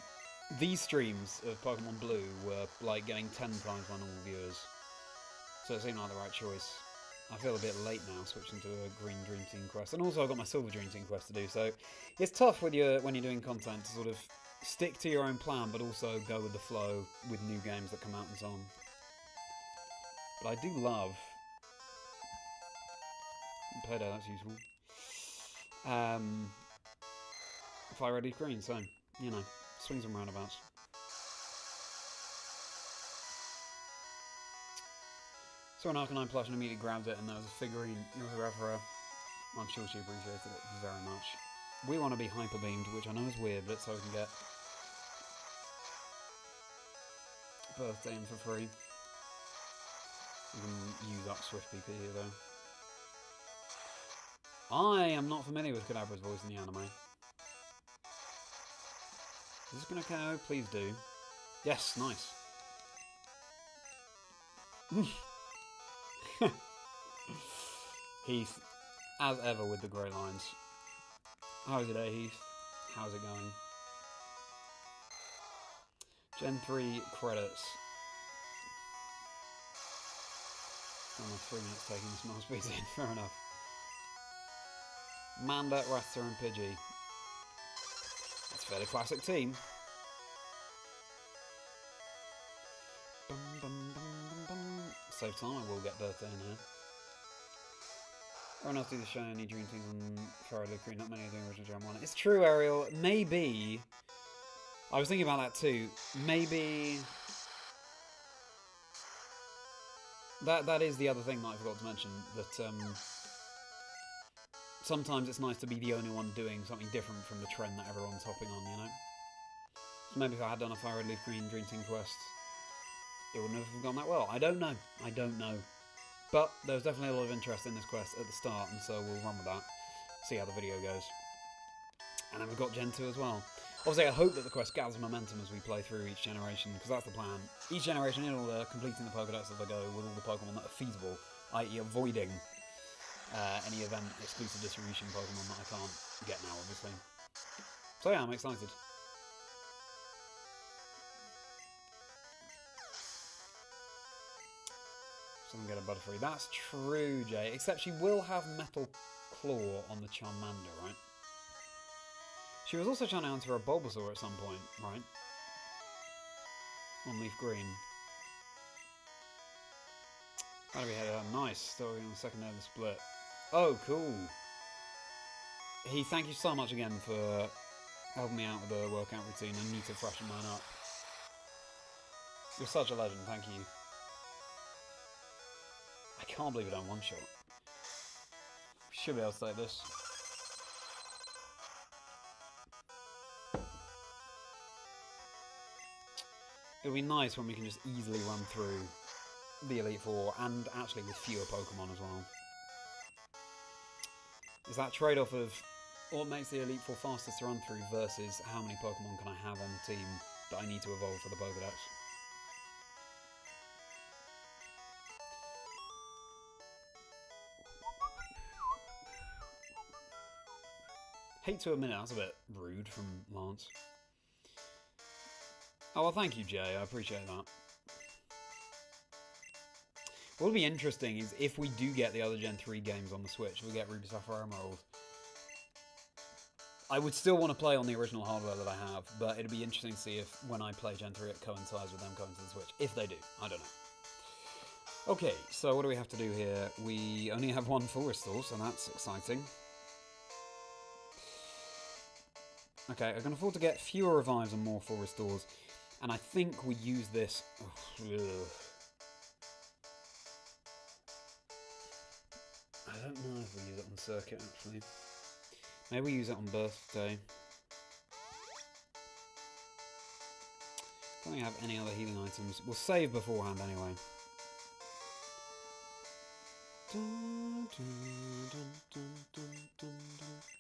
these streams of Pokemon Blue were like getting 10 times my normal viewers. So it seemed like the right choice. I feel a bit late now switching to a green Dream Team quest. And also I've got my silver Dream Team quest to do, so it's tough when you're doing content to sort of stick to your own plan, but also go with the flow with new games that come out and so on. But I do love... Payday, that's useful. FireRed LeafGreen, so, you know, swings and roundabouts. Saw an Arcanine plush and immediately grabbed it, and there was a figurine. It was a Revel. I'm sure she appreciated it very much. We want to be hyper beamed, which I know is weird, but it's so we can get birthday in for free. You can use up Swift PP here, though. I am not familiar with Kadabra's voice in the anime. Is this going to KO? Please do. Yes, nice. Heath, as ever with the grey lines. How's it there, Heath? How's it going? Gen 3 credits. Almost 3 minutes taking the small speed in, fair enough. Manda, Ratha and Pidgey. That's a fairly classic team. Bum, bum, bum, bum, bum. Save time, I will get birthday in here. Everyone else do the shiny Dream Teams on FireRed LeafGreen, not many are doing original Gen 1. It's true, Ariel. Maybe... I was thinking about that too. Maybe... That is the other thing that I forgot to mention, that sometimes it's nice to be the only one doing something different from the trend that everyone's hopping on, you know? So maybe if I had done a FireRed LeafGreen Dream Team quest, it wouldn't have gone that well. I don't know. I don't know. But there was definitely a lot of interest in this quest at the start, and so we'll run with that, see how the video goes. And then we've got Gen 2 as well. Obviously, I hope that the quest gathers momentum as we play through each generation, because that's the plan. Each generation in order, completing the Pokédex as I go with all the Pokemon that are feasible, i.e. avoiding any event-exclusive distribution Pokemon that I can't get now, obviously. So yeah, I'm excited. So I'm going to get a Butterfree. That's true, Jay. Except she will have Metal Claw on the Charmander, right? She was also trying to answer a Bulbasaur at some point, right? On Leaf Green. How do we head out? Nice. Still on the second day of the split. Oh, cool. Thank you so much again for helping me out with the workout routine. I need to freshen mine up. You're such a legend, thank you. I can't believe I don't one-shot. Should be able to take this. It'll be nice when we can just easily run through the Elite Four, and actually with fewer Pokemon as well. Is that trade-off of what makes the Elite Four fastest to run through versus how many Pokemon can I have on the team that I need to evolve for the Pokédex? Hate to admit it, that's a bit rude from Lance. Oh, well, thank you, Jay. I appreciate that. What'll be interesting is if we do get the other Gen 3 games on the Switch, we get Ruby Sapphire Emerald. I would still want to play on the original hardware that I have, but it'd be interesting to see if, when I play Gen 3, it coincides with them going to the Switch. If they do, I don't know. Okay, so what do we have to do here? We only have one full restore, so that's exciting. Okay, I can afford to get fewer revives and more full restores. And I think we use this... Ugh. I don't know if we use it on circuit, actually. Maybe we use it on birthday. Don't think I have any other healing items. We'll save beforehand anyway. Dun, dun, dun, dun, dun, dun,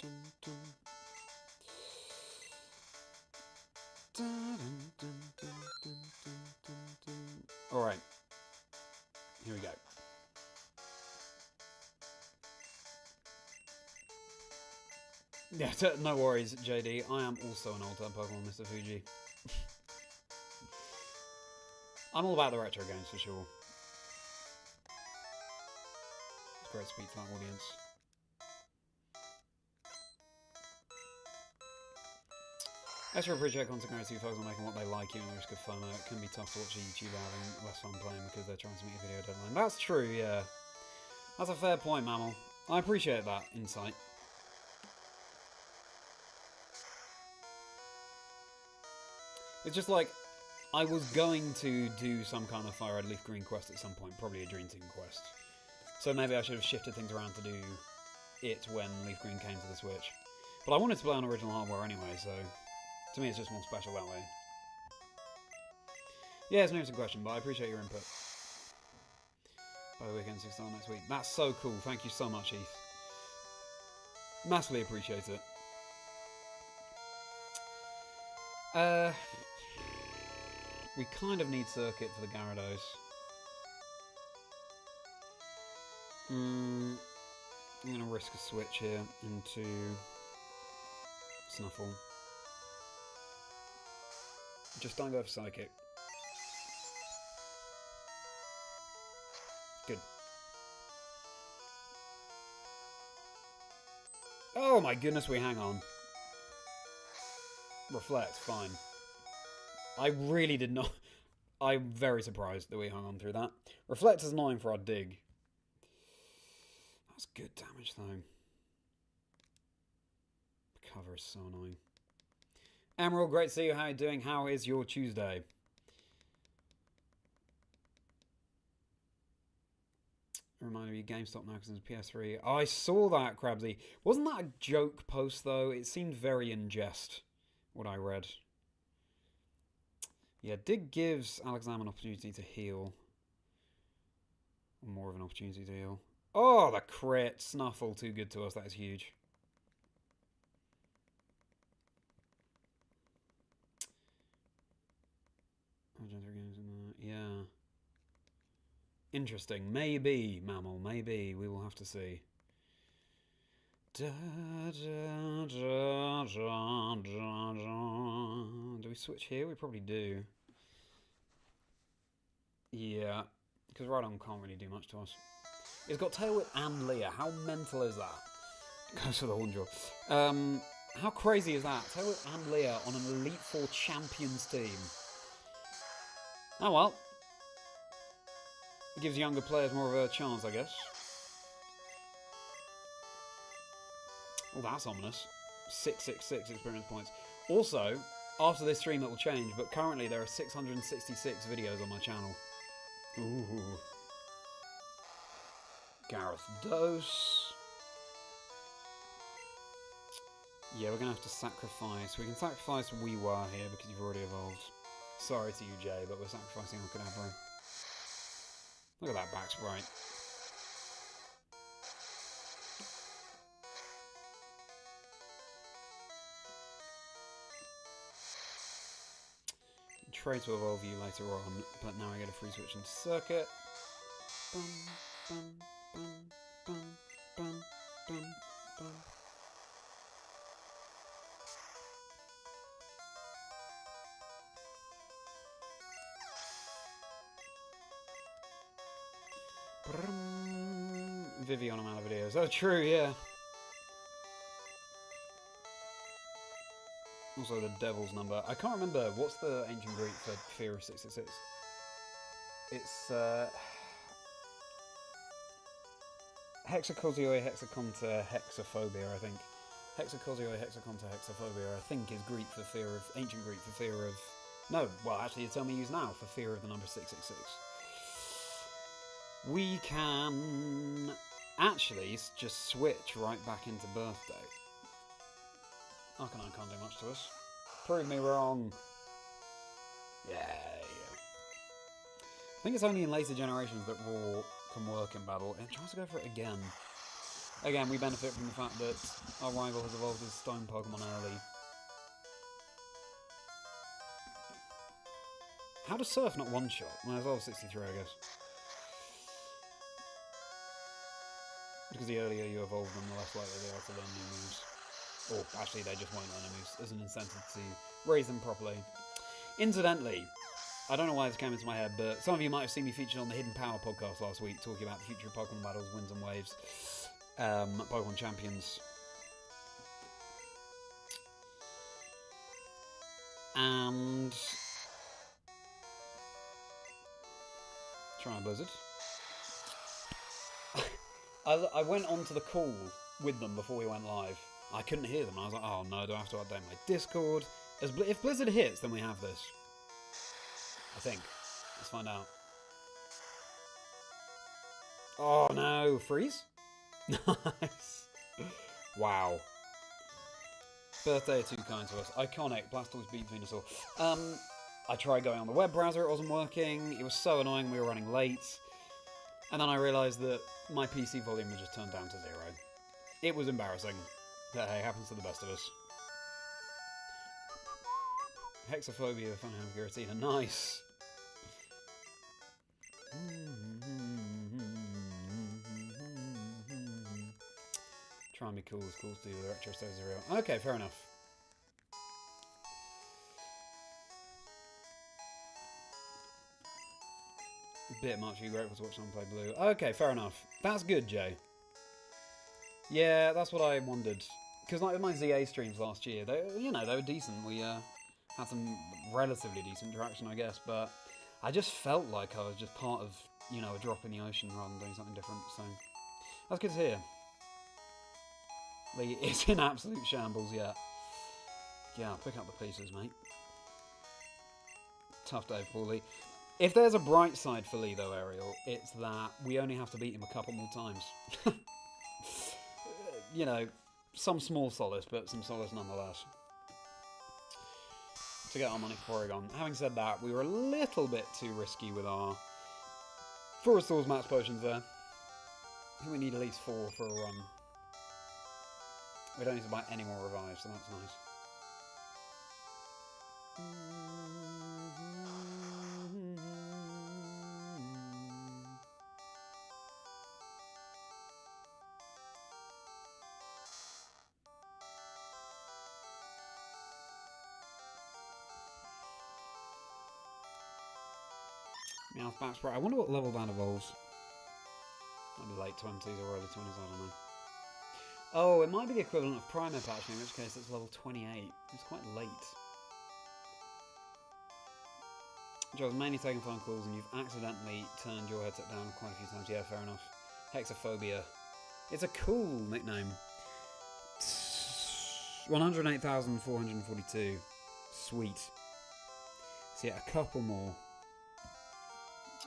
dun, dun. Alright, here we go. Yeah, no worries, JD. I am also an old-time Pokemon, Mr. Fuji. I'm all about the retro games for sure. great to speak to that audience. Extra appreciate content creators who focus on making what they like, even at the risk of FOMO. It can be tough to watch a YouTuber having less fun playing because they're trying to meet a video deadline. That's true, yeah. That's a fair point, Mammal. I appreciate that insight. It's just like, I was going to do some kind of FireRed LeafGreen quest at some point, probably a Dream Team quest. So maybe I should have shifted things around to do it when LeafGreen came to the Switch. But I wanted to play on original hardware anyway, so to me it's just more special that way. Yeah, it's an interesting question, but I appreciate your input. By the weekend, 6 start next week. That's so cool. Thank you so much, Heath. Massively appreciate it. We kind of need Circuit for the Gyarados. I'm going to risk a switch here into Snuffle. Just don't go for Psychic. Good. Oh my goodness, we hang on. Reflect, fine. I really did not... I'm very surprised that we hung on through that. Reflect is annoying for our dig. That's good damage, though. Cover is so annoying. Emerald, great to see you. How are you doing? How is your Tuesday? Reminder of you, GameStop now because it's PS3. Oh, I saw that, Crabsy. Wasn't that a joke post, though? It seemed very in jest, what I read. Yeah, Dig gives Alexander an opportunity to heal. Or more of an opportunity to heal. Oh, the crit. Snuffle, too good to us. That is huge. Yeah. Interesting. Maybe, Mammal. Maybe. We will have to see. Do we switch here? We probably do. Yeah. Because Rhydon can't really do much to us. It's got Tail Whip and Leah. How mental is that? Goes for the Hornjaw. How crazy is that? Tail Whip and Leah on an Elite Four Champions team. Oh well. It gives younger players more of a chance, I guess. Oh, that's ominous. 666 experience points. Also, after this stream it will change, but currently there are 666 videos on my channel. Ooh. Gareth Dose. Yeah, we're going to have to sacrifice. We can sacrifice Weewar here because you've already evolved. Sorry to you, Jay, but we're sacrificing Kadabra. Look at that back sprite. Try to evolve you later on, but now I get a free switch into Circuit. Bum, bum, bum, bum, bum, bum, bum. Vivian amount of videos. Oh, true, yeah. Also, the Devil's number. I can't remember. What's the ancient Greek for fear of 666? It's Hexacontioi hexaconta hexaphobia, I think. Hexacontioi hexaconta hexaphobia, I think, is Greek for fear of... Ancient Greek for fear of... No, well, actually, you tell me use now for fear of the number 666. We can actually just switch right back into birthday. Arcanine can't do much to us. Prove me wrong. Yeah. I think it's only in later generations that Raw can work in battle. It tries to go for it again. Again, we benefit from the fact that our rival has evolved his stone Pokemon early. How does Surf not one-shot? Well, it's level 63, I guess. Because the earlier you evolve them, the less likely they are to learn new moves. Or, actually, they just won't learn new moves as an incentive to raise them properly. Incidentally, I don't know why this came into my head, but some of you might have seen me featured on the Hidden Power podcast last week, talking about the future of Pokemon battles, wins and waves, Pokemon champions. And... Try Blizzard. I went onto the call with them before we went live. I couldn't hear them. I was like, oh no, do I have to update my Discord? If Blizzard hits, then we have this. I think. Let's find out. Oh no, freeze? Nice. Wow. Birthday too kind to us. Iconic. Blastoise beat Venusaur. I tried going on the web browser, it wasn't working. It was so annoying, we were running late. And then I realised that my PC volume was just turned down to 0. It was embarrassing. That hey, happens to the best of us. Hexaphobia, Funhouse, Giratina, nice. Try and be cool as cool to do the retro stairs are real. Okay, fair enough. Bit much, you grateful to watch someone play Blue. Okay, fair enough. That's good, Jay. Yeah, that's what I wondered. Because like with my ZA streams last year, they were decent. We had some relatively decent interaction, I guess, but I just felt like I was just part of, a drop in the ocean rather than doing something different, so that's good to hear. Lee is in absolute shambles, yeah. Yeah, pick up the pieces, mate. Tough day for Lee. If there's a bright side for Lee, though, Ariel, it's that we only have to beat him a couple more times. Some small solace, but some solace nonetheless. To get our money for Porygon. Having said that, we were a little bit too risky with our Forest Swords max potions there. I think we need at least 4 for a run. We don't need to buy any more revives, so that's nice. Meowth Bat Sprite. I wonder what level that evolves. Might be late 20s or early 20s, I don't know. Oh, it might be the equivalent of Primate actually, in which case it's level 28. It's quite late. Joe's mainly taking phone calls and you've accidentally turned your headset down quite a few times. Yeah, fair enough. Hexaphobia. It's a cool nickname. 108,442. Sweet. So yeah, a couple more.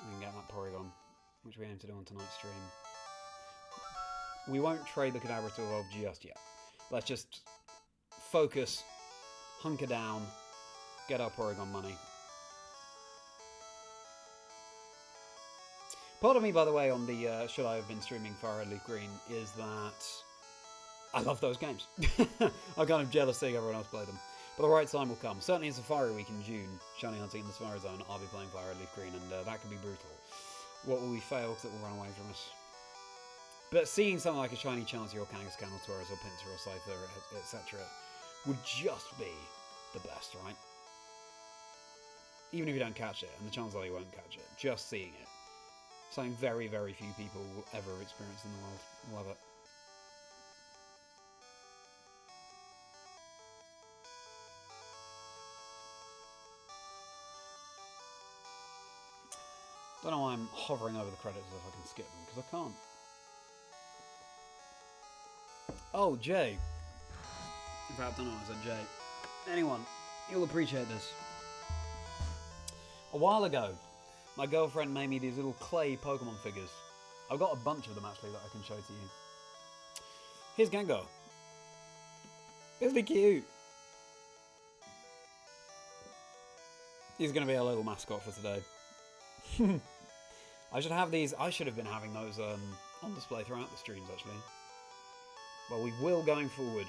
We can get that Porygon, which we aim to do on tonight's stream. We won't trade the Kadabra to evolve just yet. Let's just focus, hunker down, get our Porygon money. Part of me, by the way, on the should I have been streaming FireRed LeafGreen is that I love those games. I'm kind of jealous seeing everyone else play them. But the right time will come. Certainly in Safari Week in June, Shiny Hunting in the Safari Zone, I'll be playing FireRed LeafGreen, and that can be brutal. What will we fail because it will run away from us? But seeing something like a Shiny Chansey or Kangaskhan or Tauros or Pinsir or Scyther, etc. would just be the best, right? Even if you don't catch it, and the chances are you won't catch it, just seeing it. Something very, very few people will ever experience in the world. Love it. Don't know why I'm hovering over the credits as if I can skip them, because I can't. Oh, Jay. In fact, I don't know why I said Jay. Anyone, you'll appreciate this. A while ago, my girlfriend made me these little clay Pokemon figures. I've got a bunch of them, actually, that I can show to you. Here's Gengar. Isn't he cute? He's going to be a little mascot for today. I should have these. I should have been having those on display throughout the streams, actually. Well, we will going forward.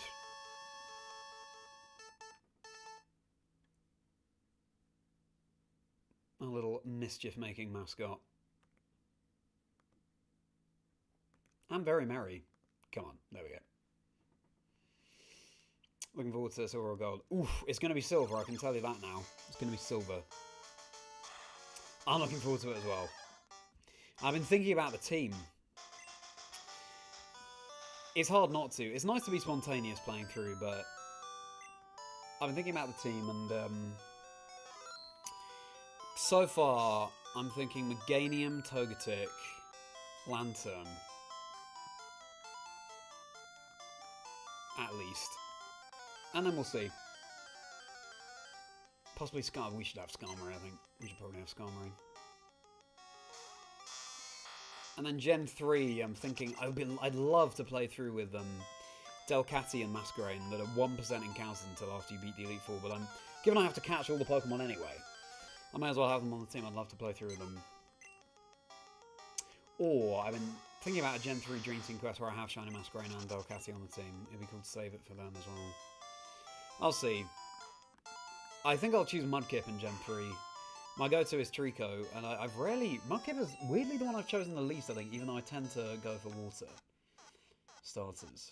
A little mischief-making mascot. I'm very merry. Come on, there we go. Looking forward to silver or gold. Oof, it's going to be silver, I can tell you that now. It's going to be silver. I'm looking forward to it as well. I've been thinking about the team. It's hard not to. It's nice to be spontaneous playing through, but I've been thinking about the team, and so far I'm thinking Meganium, Togetic, Lantern, at least, and then we'll see. Possibly Scar. We should have Skarmory, I think. We should probably have Skarmory. And then Gen 3, I'm thinking I'd love to play through with Delcatty and Masquerain that are 1% encounters until after you beat the Elite Four, but given I have to catch all the Pokemon anyway, I may as well have them on the team. I'd love to play through with them. Or I've been thinking about a Gen 3 Dream Team quest where I have Shiny Masquerain and Delcatty on the team. It'd be cool to save it for them as well. I'll see. I think I'll choose Mudkip in Gen 3. My go-to is Trico, and I've rarely... Mudkip is weirdly the one I've chosen the least, I think, even though I tend to go for water starters.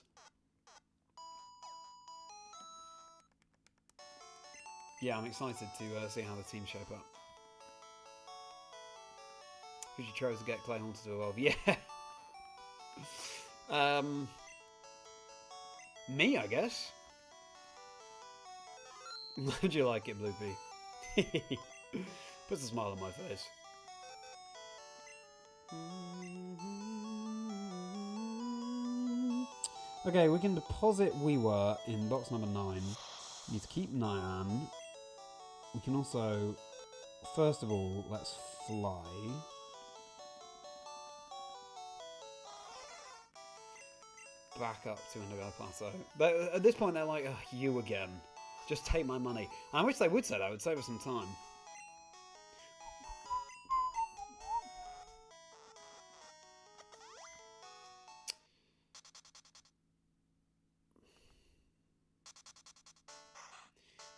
Yeah, I'm excited to see how the team shape up. Who you chose to get Clay Haunter to evolve? Yeah! Me, I guess. How'd you like it, Bloopy? Puts a smile on my face. Okay, we can deposit Weewere in box number 9. We need to keep Nyan. We can also, first of all, let's fly. Back up to Indigo Plateau. But at this point, they're like, oh, you again. Just take my money. I wish they would say that. It would save us some time.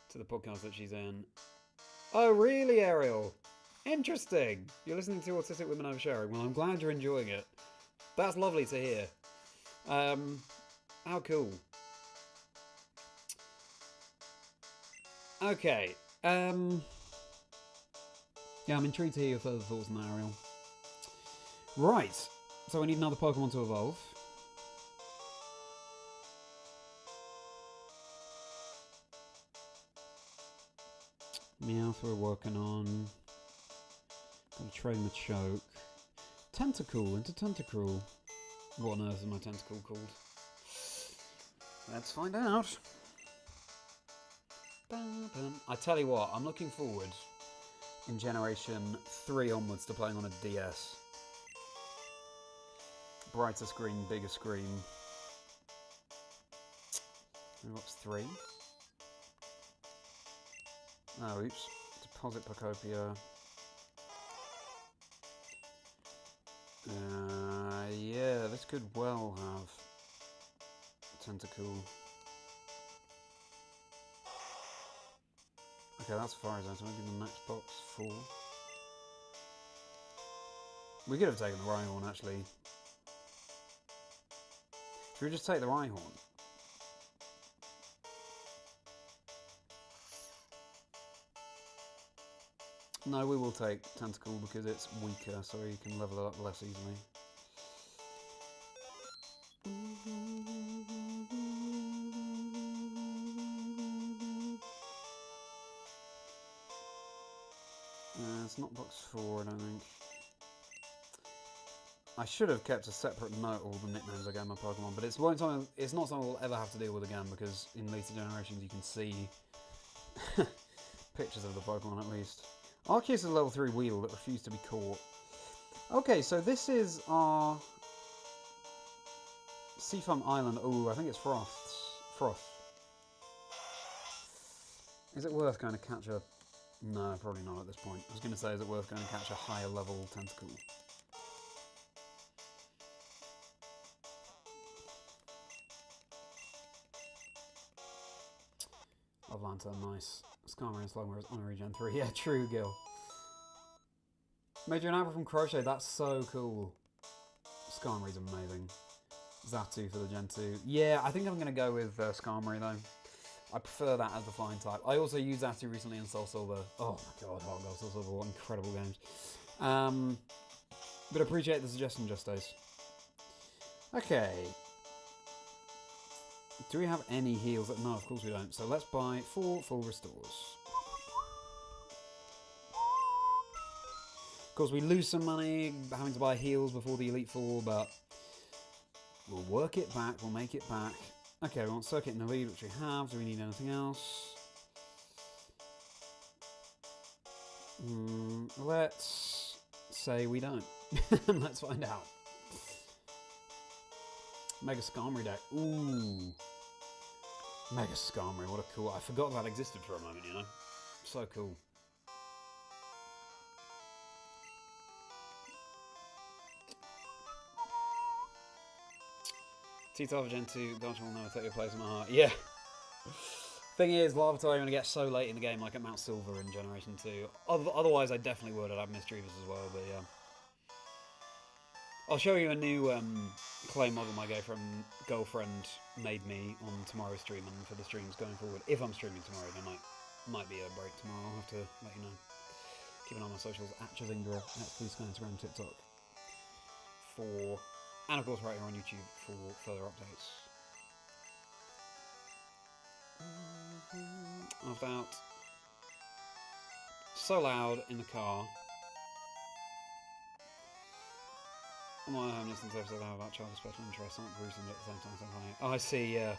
To the podcast that she's in. Oh, really, Ariel? Interesting. You're listening to Autistic Women Oversharing. Well, I'm glad you're enjoying it. That's lovely to hear. How cool. Okay. Yeah, I'm intrigued to hear your further thoughts on that, Ariel. Right. So we need another Pokemon to evolve. Meowth we're working on. Gotta train the Choke. Tentacool into Tentacruel. What on earth is my Tentacool called? Let's find out. I tell you what, I'm looking forward in Generation 3 onwards to playing on a DS. Brighter screen, bigger screen. Box 3. Oh, oops. Deposit Pocopia. Yeah, this could well have Tentacool. Okay, that's Firered. So maybe the next box 4. We could have taken the Rhyhorn, actually. Should we just take the Rhyhorn? No, we will take Tentacool because it's weaker, so you can level it up less easily. It's not box 4, I don't think. I should have kept a separate note of all the nicknames I gave my Pokemon, but it's not something we'll ever have to deal with again because in later generations you can see pictures of the Pokemon at least. Arceus is a level 3 Weedle that refused to be caught. Okay, so this is our Seafoam Island. Oh, I think it's Froth. Is it worth going to catch a... No, probably not at this point. I was going to say, is it worth going to catch a higher level Tentacool? Lantern, nice. Skarmory and Slugma is Honorary Gen 3. Yeah, true, Gil. Made you an apple from Crochet, that's so cool. Skarmory's amazing. Xatu for the Gen 2. Yeah, I think I'm going to go with Skarmory though. I prefer that as the flying type. I also used that to recently in Soul Silver. Oh my god, Heart Gold, Soul Silver, what incredible games. But appreciate the suggestion, Justos. Okay. Do we have any heals? No, of course we don't. So let's buy 4 full restores. Of course, we lose some money having to buy heals before the Elite Four, but we'll work it back, we'll make it back. Okay, we want Circuit in the lead, which we have. Do we need anything else? Let's say we don't. Let's find out. Mega Skarmory deck. Ooh. Mega Skarmory, what a cool... I forgot that existed for a moment, you know? So cool. T-Type Gen 2, Dodge will never take your place in my heart. Yeah. Thing is, Larvitar you're going to get so late in the game, like at Mount Silver in Generation 2. Otherwise, I definitely would. I'd have Mischievous as well, but yeah. I'll show you a new clay model my girlfriend made me on tomorrow's stream and for the streams going forward. If I'm streaming tomorrow, there might be a break tomorrow. I'll have to let you know. Keep an eye on my socials at Chazingdra, please go on Instagram, TikTok for, and of course right here on YouTube for further updates. I've out so loud in the car. I'm not home listening to episode about child special interest, not gruesome but at the same time so funny. Oh, I see, yeah.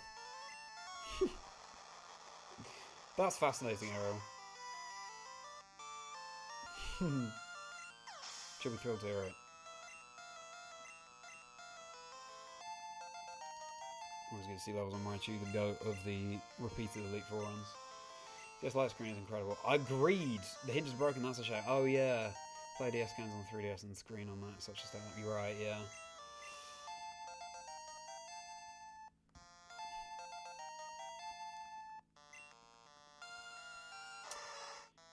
That's fascinating, Ariel. Should be thrilled to hear it. Always good to see levels on Raichu, the goat of the repeated Elite Four runs. This light screen is incredible. Agreed! The hinge is broken, that's a shame. Oh yeah. Play DS games on 3DS and the screen on that, such a step up. You're right, yeah.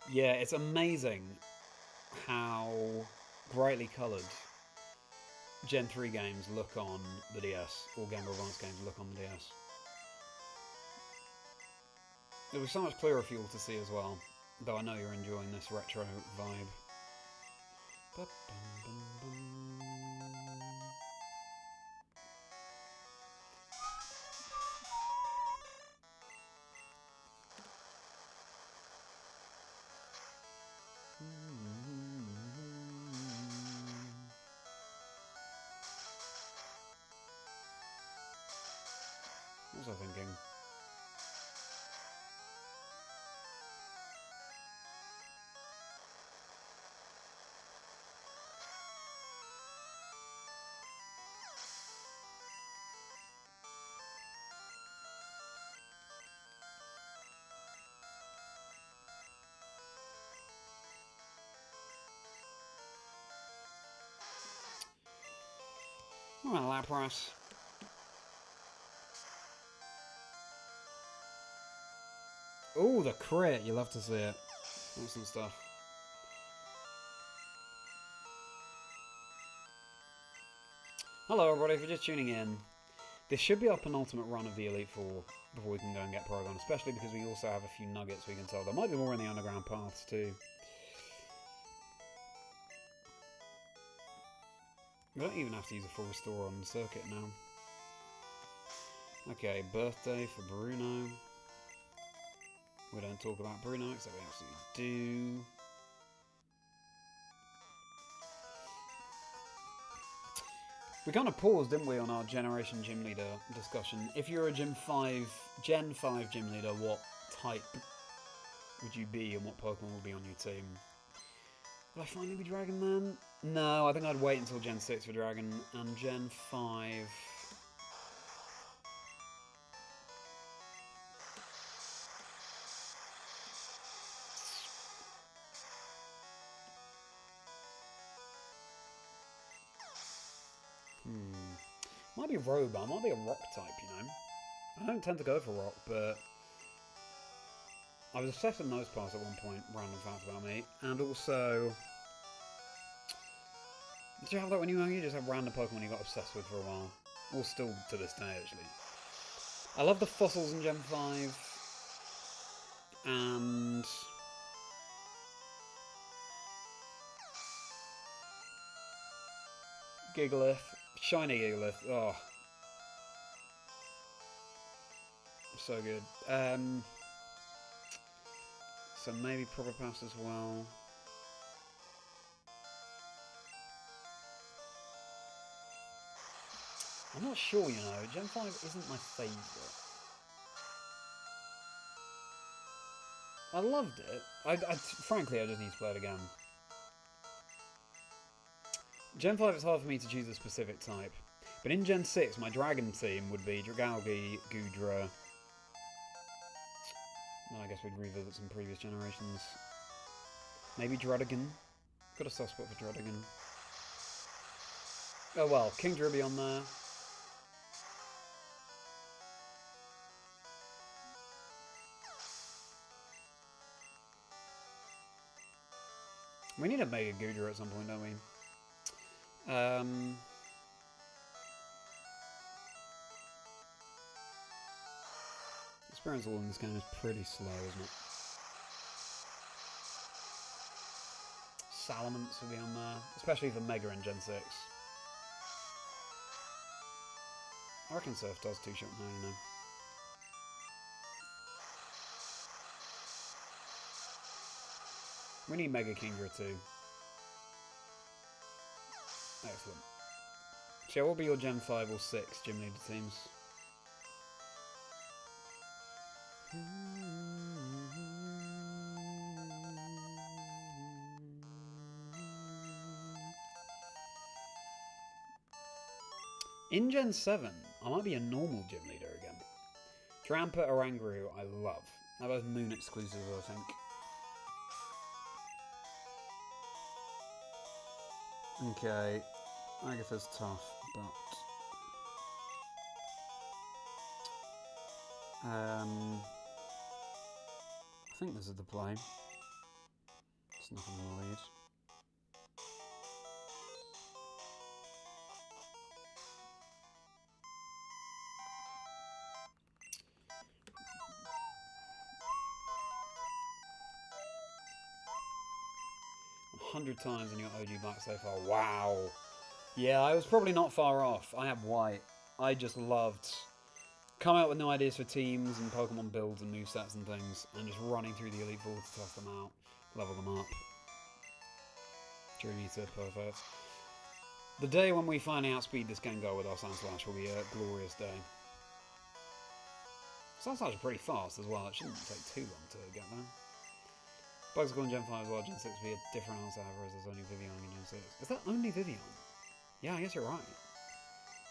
Yeah, it's amazing how brightly coloured Gen 3 games look on the DS, or Game Boy Advance games look on the DS. There was so much clearer fuel to see as well, though I know you're enjoying this retro vibe. What was I thinking? Alright, Lapras. Ooh, the crit! You love to see it. Awesome stuff. Hello everybody, if you're just tuning in. This should be our penultimate run of the Elite Four before we can go and get Porygon, especially because we also have a few nuggets we can sell. There might be more in the underground paths too. We don't even have to use a full restore on the circuit now. Okay, birthday for Bruno. We don't talk about Bruno, except we absolutely do. We kind of paused, didn't we, on our Generation Gym Leader discussion. If you're a Gen 5 Gym Leader, what type would you be and what Pokemon would be on your team? Will I finally be Dragon then? No, I think I'd wait until Gen 6 for Dragon, and Gen 5... Might be Rogue, but I might be a Rock type, you know? I don't tend to go for Rock, but... I was obsessed with Nosepass at one point, random fact about me, and also... Did you have that when you were young? You just have random Pokemon you got obsessed with for a while. Or still to this day, actually. I love the fossils in Gen 5. And Gigalith, shiny Gigalith. Oh, so good. So maybe Proper Pass as well. I'm not sure, you know. Gen 5 isn't my favourite. I loved it. Frankly, I just need to play it again. Gen 5, it's hard for me to choose a specific type. But in Gen 6, my dragon theme would be Dragalge, Goodra. Then I guess we'd revisit some previous generations. Maybe Druddigon. Got a soft spot for Druddigon. Oh well, Kingdra be on there. We need a Mega Goodra at some point, don't we? Experience level in this game is pretty slow, isn't it? Salamence will be on there, especially for Mega in Gen 6. I reckon Surf does two-shot now, you know. We need Mega Kingdra too. Excellent. So what will be your Gen 5 or 6 gym leader teams? In Gen 7, I might be a normal gym leader again. Trampa Oranguru, I love. That was Moon exclusive, I think. Okay, Agatha's tough, but I think this is the play. It's nothing in the lead. Times in your OG back so far. Wow. Yeah, I was probably not far off. I have white. I just loved coming up with new ideas for teams and Pokemon builds and movesets and things, and just running through the Elite Four to test them out, level them up. Dreamy to perfect. The day when we finally outspeed this Gengar with our Sandslash will be a glorious day. Sandslash is pretty fast as well. It shouldn't take too long to get there. Bugs in Gen 5 as well. Gen 6 will be a different answer, however, as there's only Vivian in Gen 6. Is that only Vivian? Yeah, I guess you're right.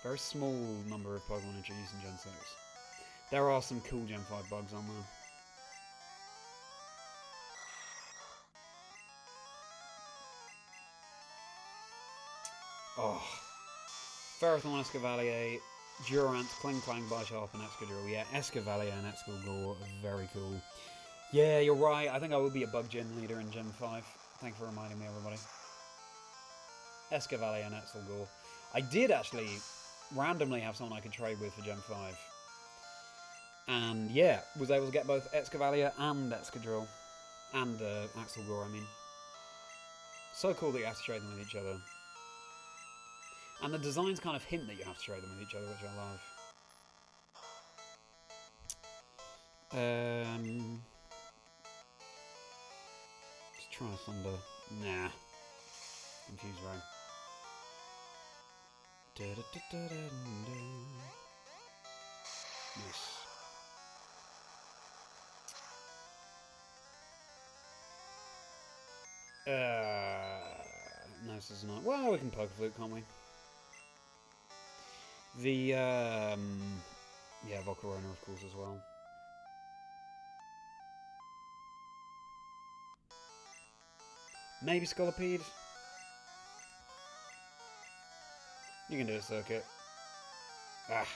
Very small number of Pokemon introduced in Gen 6. There are some cool Gen 5 bugs on there. Oh. Ferrothorn, Escavalier, Durant, Klinklang, Bisharp, and Excadrill. Yeah, Escavalier and Excadrill are very cool. Yeah, you're right. I think I will be a bug gen leader in Gen 5. Thank you for reminding me, everybody. Escavalier and Excadrill. I did actually randomly have someone I could trade with for Gen 5. And yeah, was able to get both Excavalier and Excadrill. And Excadrill, I mean. So cool that you have to trade them with each other. And the designs kind of hint that you have to trade them with each other, which I love. Just try Thunder. Nah. Confused Ray. Yes. No, this is not. Well, we can Poke Flute, can't we? The, yeah, Volcarona, of course, as well. Maybe Scolipede. You can do a Circuit. Ah.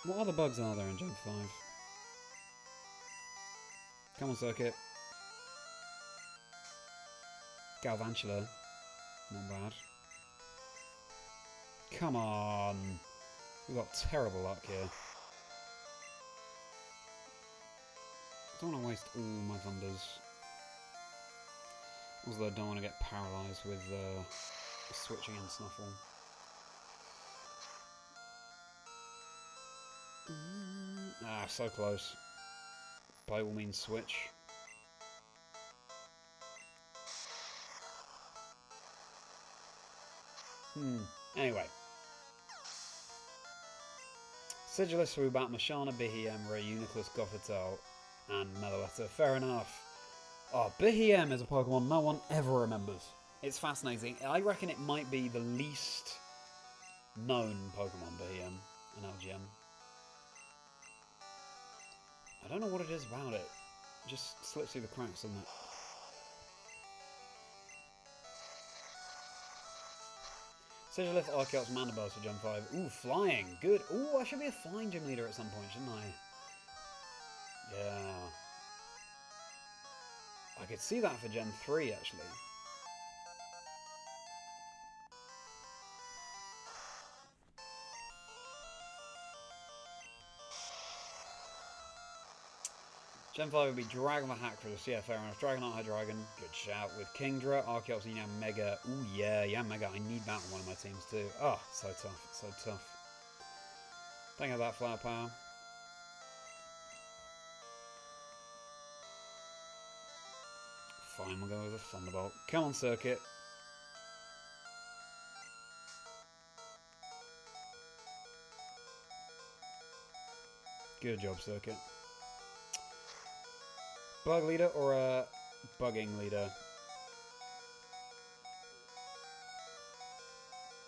What other bugs are there in Gen 5? Come on, Circuit. Galvantula. Not bad. Come on. We've got terrible luck here. Don't want to waste all my thunders. Also, I don't want to get paralysed with switching in Snuffle. Ah, so close. By all means, switch. Anyway. Sigilus, Rubat, Mashana, Bihi, Emra, Uniclus, Gothitelle, and Meloetta. Fair enough. Oh, Bihi is a Pokemon no one ever remembers. It's fascinating. I reckon it might be the least known Pokemon, Bihi in LGM. I don't know what it is about it. It just slips through the cracks, doesn't it? Sigilith, Archeops, Mandibuzz for Gen 5. Ooh, flying. Good. Ooh, I should be a flying gym leader at some point, shouldn't I? Yeah. I could see that for Gen 3, actually. Gen 5 would be Dragon the Hackros. Yeah, fair enough. Dragonite, Hydreigon. Good shout. With Kingdra, Archeops, Yam Mega. Ooh, yeah, Yam Mega. I need that on one of my teams, too. Oh, so tough. So tough. Don't have that flower power. Fine, we'll go with a Thunderbolt. Come on, Circuit. Good job, Circuit. Bug leader or a bugging leader?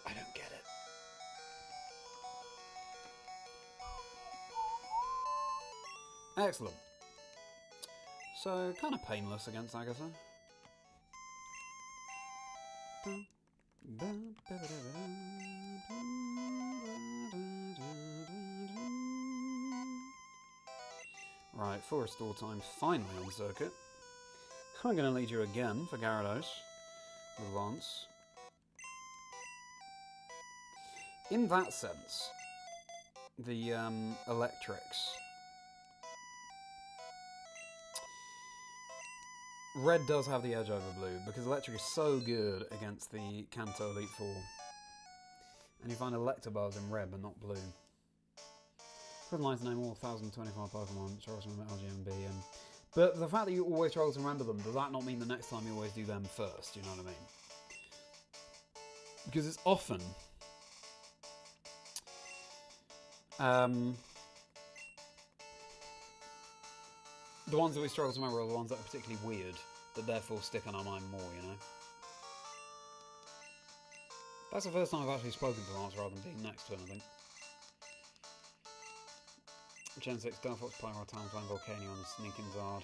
I don't get it. Excellent. So, kind of painless against Agatha. Right, for restore time, finally on circuit. I'm going to lead you again for Gyarados with Lance. In that sense, the electrics. Red does have the edge over blue because electric is so good against the Kanto Elite Four. And you find Electabuzz in red but not blue. Couldn't like to name all 1,025 Pokemon, Charles from LGMB. But the fact that you always struggle to remember them, does that not mean the next time you always do them first? You know what I mean? Because it's often the ones that we struggle to remember are the ones that are particularly weird, that therefore stick on our mind more, you know? That's the first time I've actually spoken to Lance rather than being next to him, I think. Gen 6, Delphox, Pyro, Talonflame, Volcanion, and Sneaking Zard.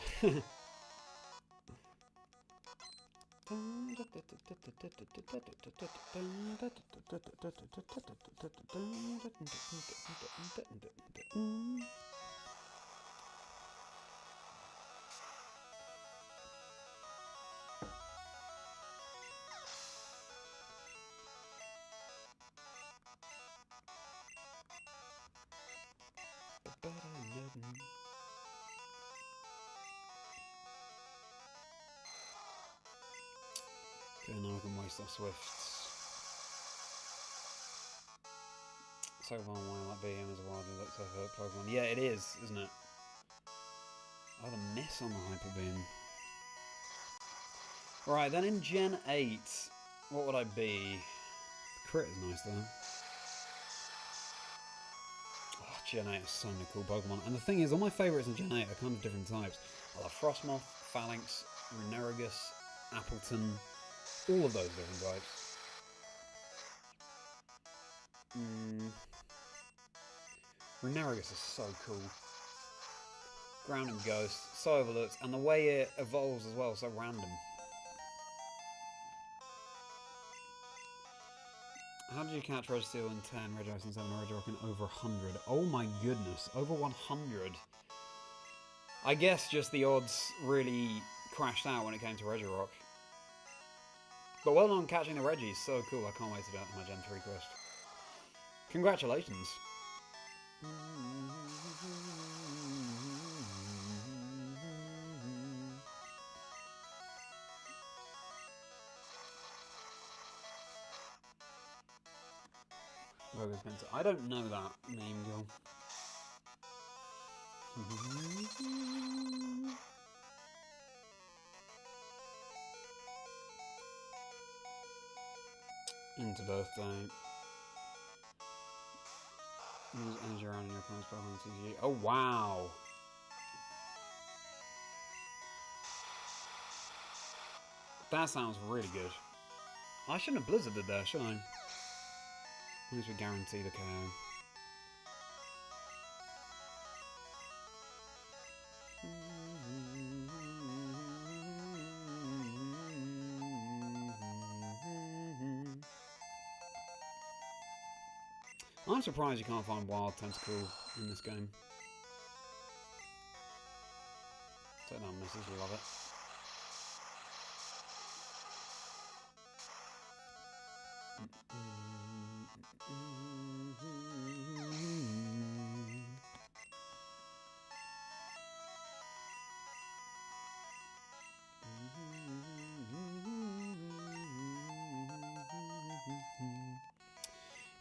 Okay, now I can waste our Swifts. So far, why like BM as a wildly looks like a Pokemon. Yeah, it is, isn't it? Oh, the miss on the Hyper Beam. Right, then in Gen 8, what would I be? Crit is nice, though. Oh, Gen 8 has so many cool Pokemon. And the thing is, all my favourites in Gen 8 are kind of different types. I love Frostmoth, Phalanx, Runerigus, Appleton, all of those different types. Runerigus is so cool. Ground and Ghost, so overlooked, and the way it evolves as well, so random. How did you catch Registeel in 10, Regirock in 7, Regirock in over 100? Oh my goodness, over 100. I guess just the odds really crashed out when it came to Regirock. But well done catching the Reggies, so cool, I can't wait to do that in my Gen 3 quest. Congratulations. Rogue Pinter. I don't know that name, girl. Into birthday. Use energy around in your opponent's Pokemon TCG. Oh wow! That sounds really good. I shouldn't have blizzarded there, should I? At least we guaranteed a KO. I'm surprised you can't find Wild Tentacle in this game. Take down misses, love it.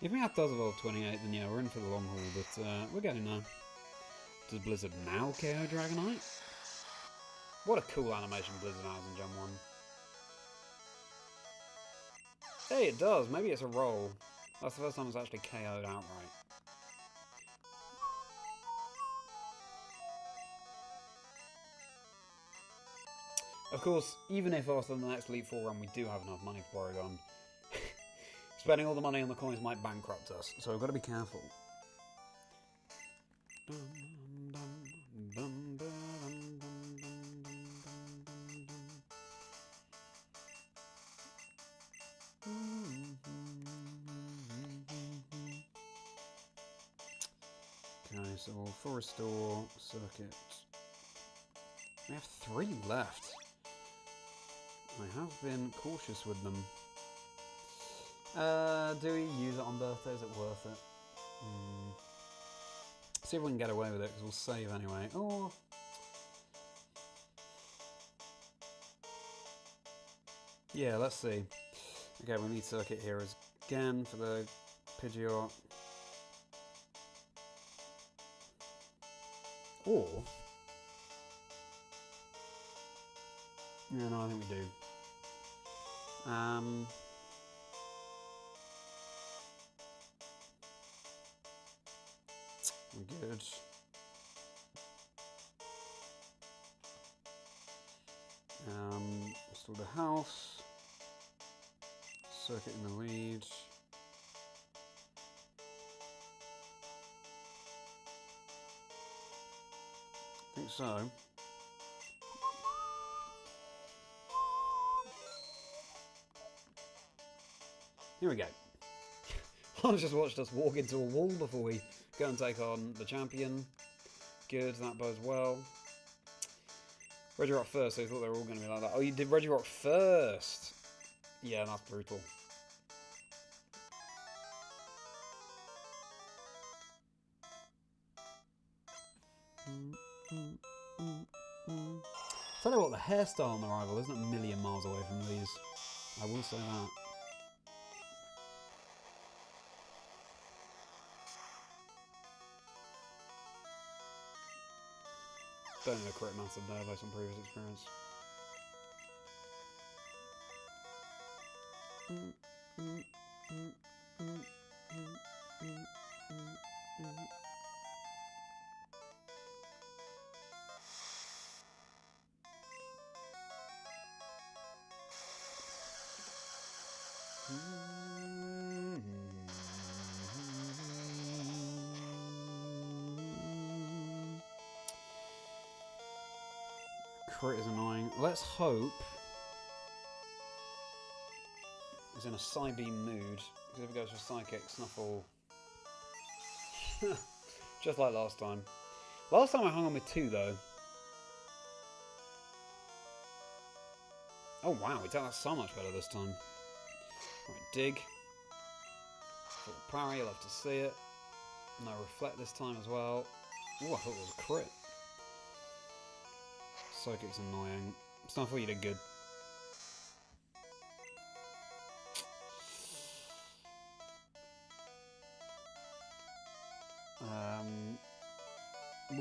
If we have does evolve 28, then yeah, we're in for the long haul, but we're getting there. Does Blizzard now KO Dragonite? What a cool animation Blizzard has in Gen 1. Hey, it does. Maybe it's a roll. That's the first time it's actually KO'd outright. Of course, even if after the next Elite Four run we do have enough money for Porygon, spending all the money on the coins might bankrupt us, so we've got to be careful. Okay, so for restore, circuit. We have 3 left. I have been cautious with them. Do we use it on birthday? Is it worth it? See if we can get away with it, because we'll save anyway. Oh! Yeah, let's see. Okay, we need circuit heroes again for the Pidgeot. Or... yeah, no, I think we do. We're good. Restore the house. Circuit in the lead. I think so. Here we go. I've just watched us walk into a wall before we go and take on the champion. Good, that bodes well. Regirock first, so I thought they were all going to be like that. Oh, you did Regirock first! Yeah, that's brutal. Tell you what, the hairstyle on the rival isn't a million miles away from these. I will say that. Don't know crit massive there based on previous experience. Crit is annoying. Let's hope he's in a Psybeam mood, because if it goes for Psychic, Snuffle... just like last time. Last time I hung on with 2 though. Oh wow, we done that so much better this time. Right, dig. Full parry, you'll have to see it. No reflect this time as well. Oh, I thought it was a crit. Psychic's annoying. Snuffle, you did good.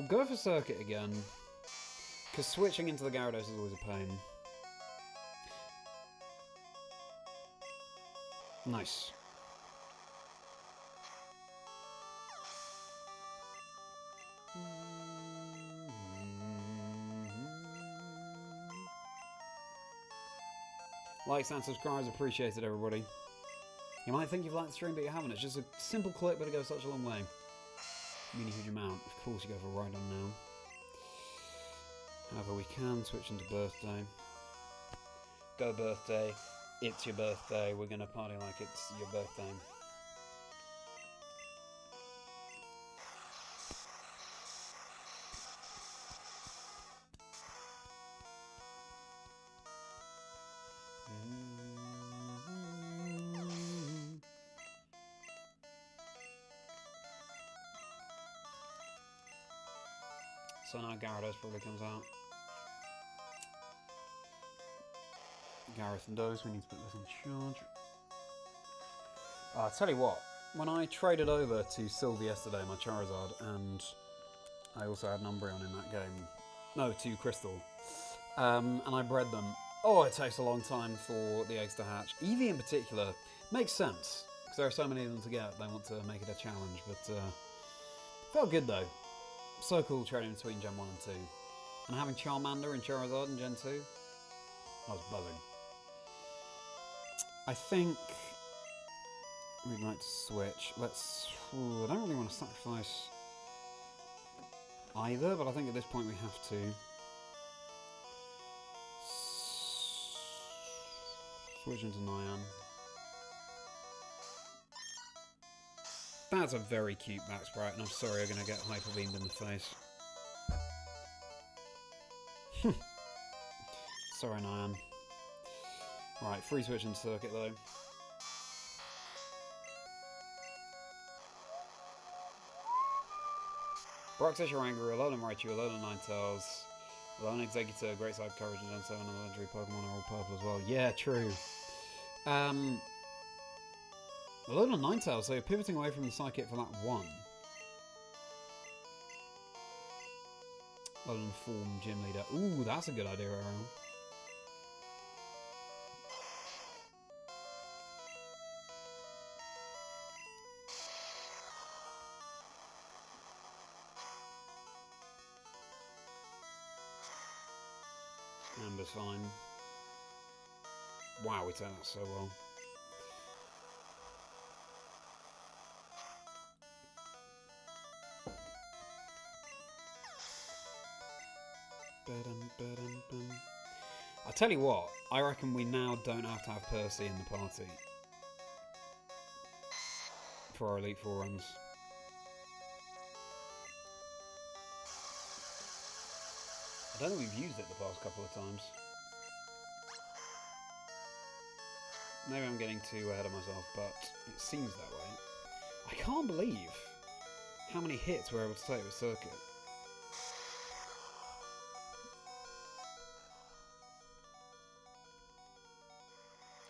We'll go for Circuit again, because switching into the Gyarados is always a pain. Nice. Likes and subscribes appreciated, everybody. You might think you've liked the stream, but you haven't. It's just a simple click, but it goes such a long way. I mean, a huge amount. Of course, you go for Rhydon now. However, we can switch into birthday. Go birthday. It's your birthday. We're gonna party like it's your birthday. So now Gyarados probably comes out. Gareth and Dose, we need to put this in charge. I'll tell you what, when I traded over to Silver yesterday, my Charizard, and I also had an Umbreon in that game. No, to Crystal. And I bred them. Oh, it takes a long time for the eggs to hatch. Eevee in particular makes sense, because there are so many of them to get, they want to make it a challenge, but felt good though. So cool trading between Gen 1 and 2. And having Charmander and Charizard in Gen 2, I was buzzing. I think we'd like to switch. Let's... Ooh, I don't really want to sacrifice either, but I think at this point we have to. Switch into Nyan. That's a very cute back sprite, and I'm sorry I'm going to get hyper beamed in the face. Sorry, Nyan. Right, free switch into Circuit though. Broxash or Angry, Alolan Raichu, Alolan Ninetales, Alolan Executor, Great Side Courage, and Gen 7 and legendary Pokemon are all purple as well. Yeah, true. Alolan Ninetales, so you're pivoting away from the Psychic for that one. Alolan Form Gym Leader. Ooh, that's a good idea, Aaron. Amber's fine. Wow, we turned that so well. I'll tell you what, I reckon we now don't have to have Percy in the party for our Elite Four runs. I don't think we've used it the past couple of times. Maybe I'm getting too ahead of myself, but it seems that way. I can't believe how many hits we're able to take with Circuit.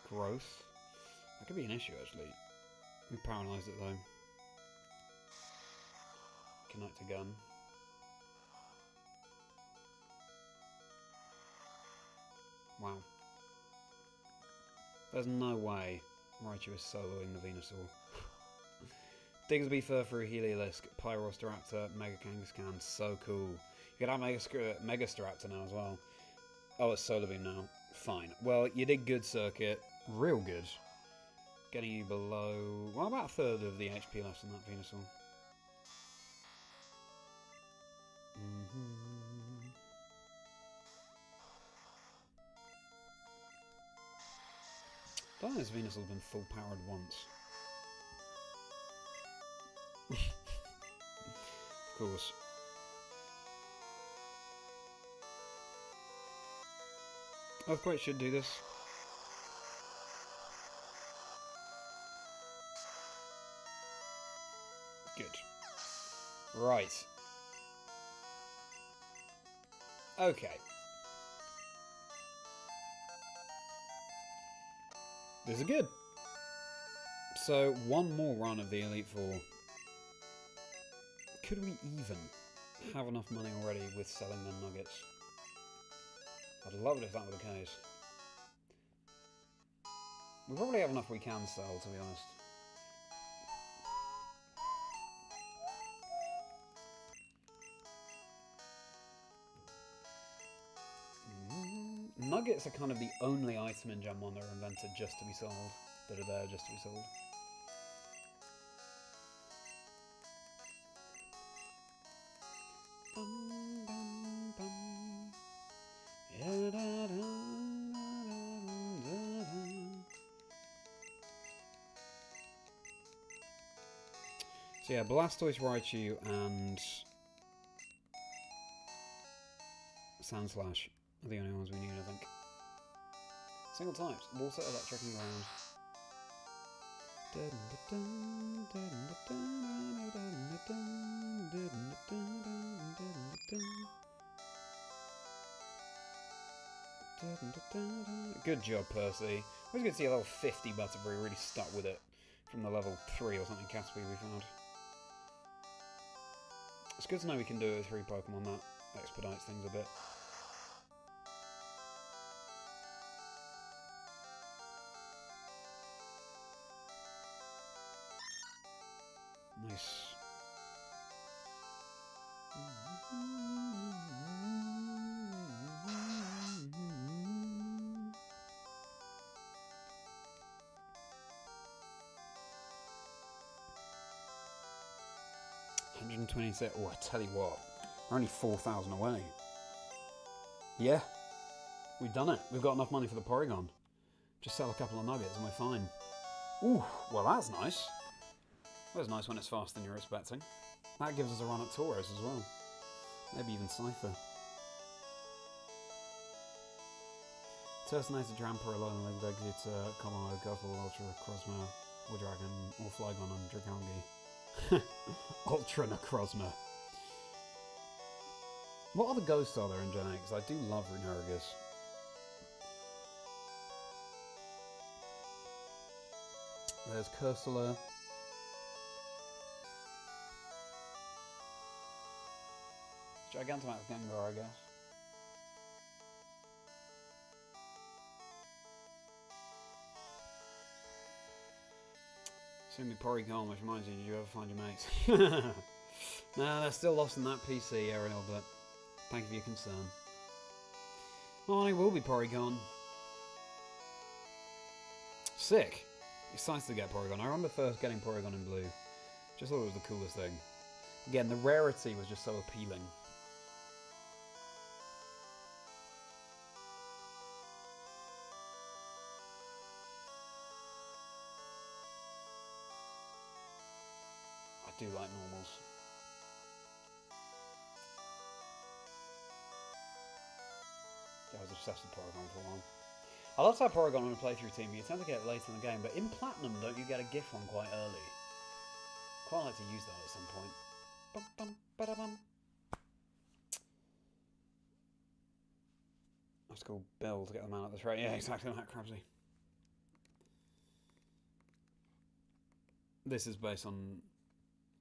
Growth. That could be an issue, actually. We paralysed it, though. Connect a gun. Wow. There's no way Raichu is soloing the Venusaur. Digsby, Furfrou, Heliolisk, Pyroraptor, Mega Kangaskhan. So cool. You could have Megastaraptor now as well. Oh, it's Solar Beam now. Fine. Well, you did good, Circuit. Real good. Getting you below... Well, about a third of the HP left in that Venusaur. I don't think this Venusaur's been full powered once. Of course. Earthquake should do this. Good. Right. Okay. This is good. So, one more run of the Elite Four. Could we even? have enough money already with selling them nuggets. I'd love it if that were the case. We probably have enough we can sell, to be honest. Nuggets are kind of the only item in Gen 1 that are invented just to be sold. That are there just to be sold. So yeah, Blastoise, Raichu, and Sandslash are the only ones we need, I think. Single types, water, electric, and ground. Good job, Percy. I was going to see a level 50 Butterfree really stuck with it from the level 3 or something Caterpie we found. It's good to know we can do it with 3 Pokemon, that expedites things a bit. Nice. $126. Oh, I tell you what, we're only 4,000 away. Yeah, we've done it. We've got enough money for the Porygon. Just sell a couple of nuggets and we're fine. Ooh, well that's nice. That's nice when it's faster than you're expecting. That gives us a run at Tauros as well. Maybe even Cypher. Turtonator, Dramper, Alolan League Executor, Commo, Guffle, Ultra, Crozma, Wooddragon, or Flygon and Dragongi. Ultra Necrozma. What other ghosts are there in Gen 8? Because I do love Runerigus. There's Cursula. Gigantamax Gengar, I guess. Soon be Porygon, which reminds you, did you ever find your mates? Nah, they're still lost in that PC, Ariel, but thank you for your concern. Oh, it will be Porygon. Sick. Excited to get Porygon. I remember first getting Porygon in Blue. Just thought it was the coolest thing. Again, the rarity was just so appealing. I do like normals. I was obsessed with Porygon for a while. I love how Porygon on a playthrough team, you tend to get it late in the game, but in Platinum, don't you get a gift one quite early? Quite like to use that at some point. Bum, bum, ba-da-bum. Let's call Bill to get them out at this rate. Yeah, exactly like Crabsy. This is based on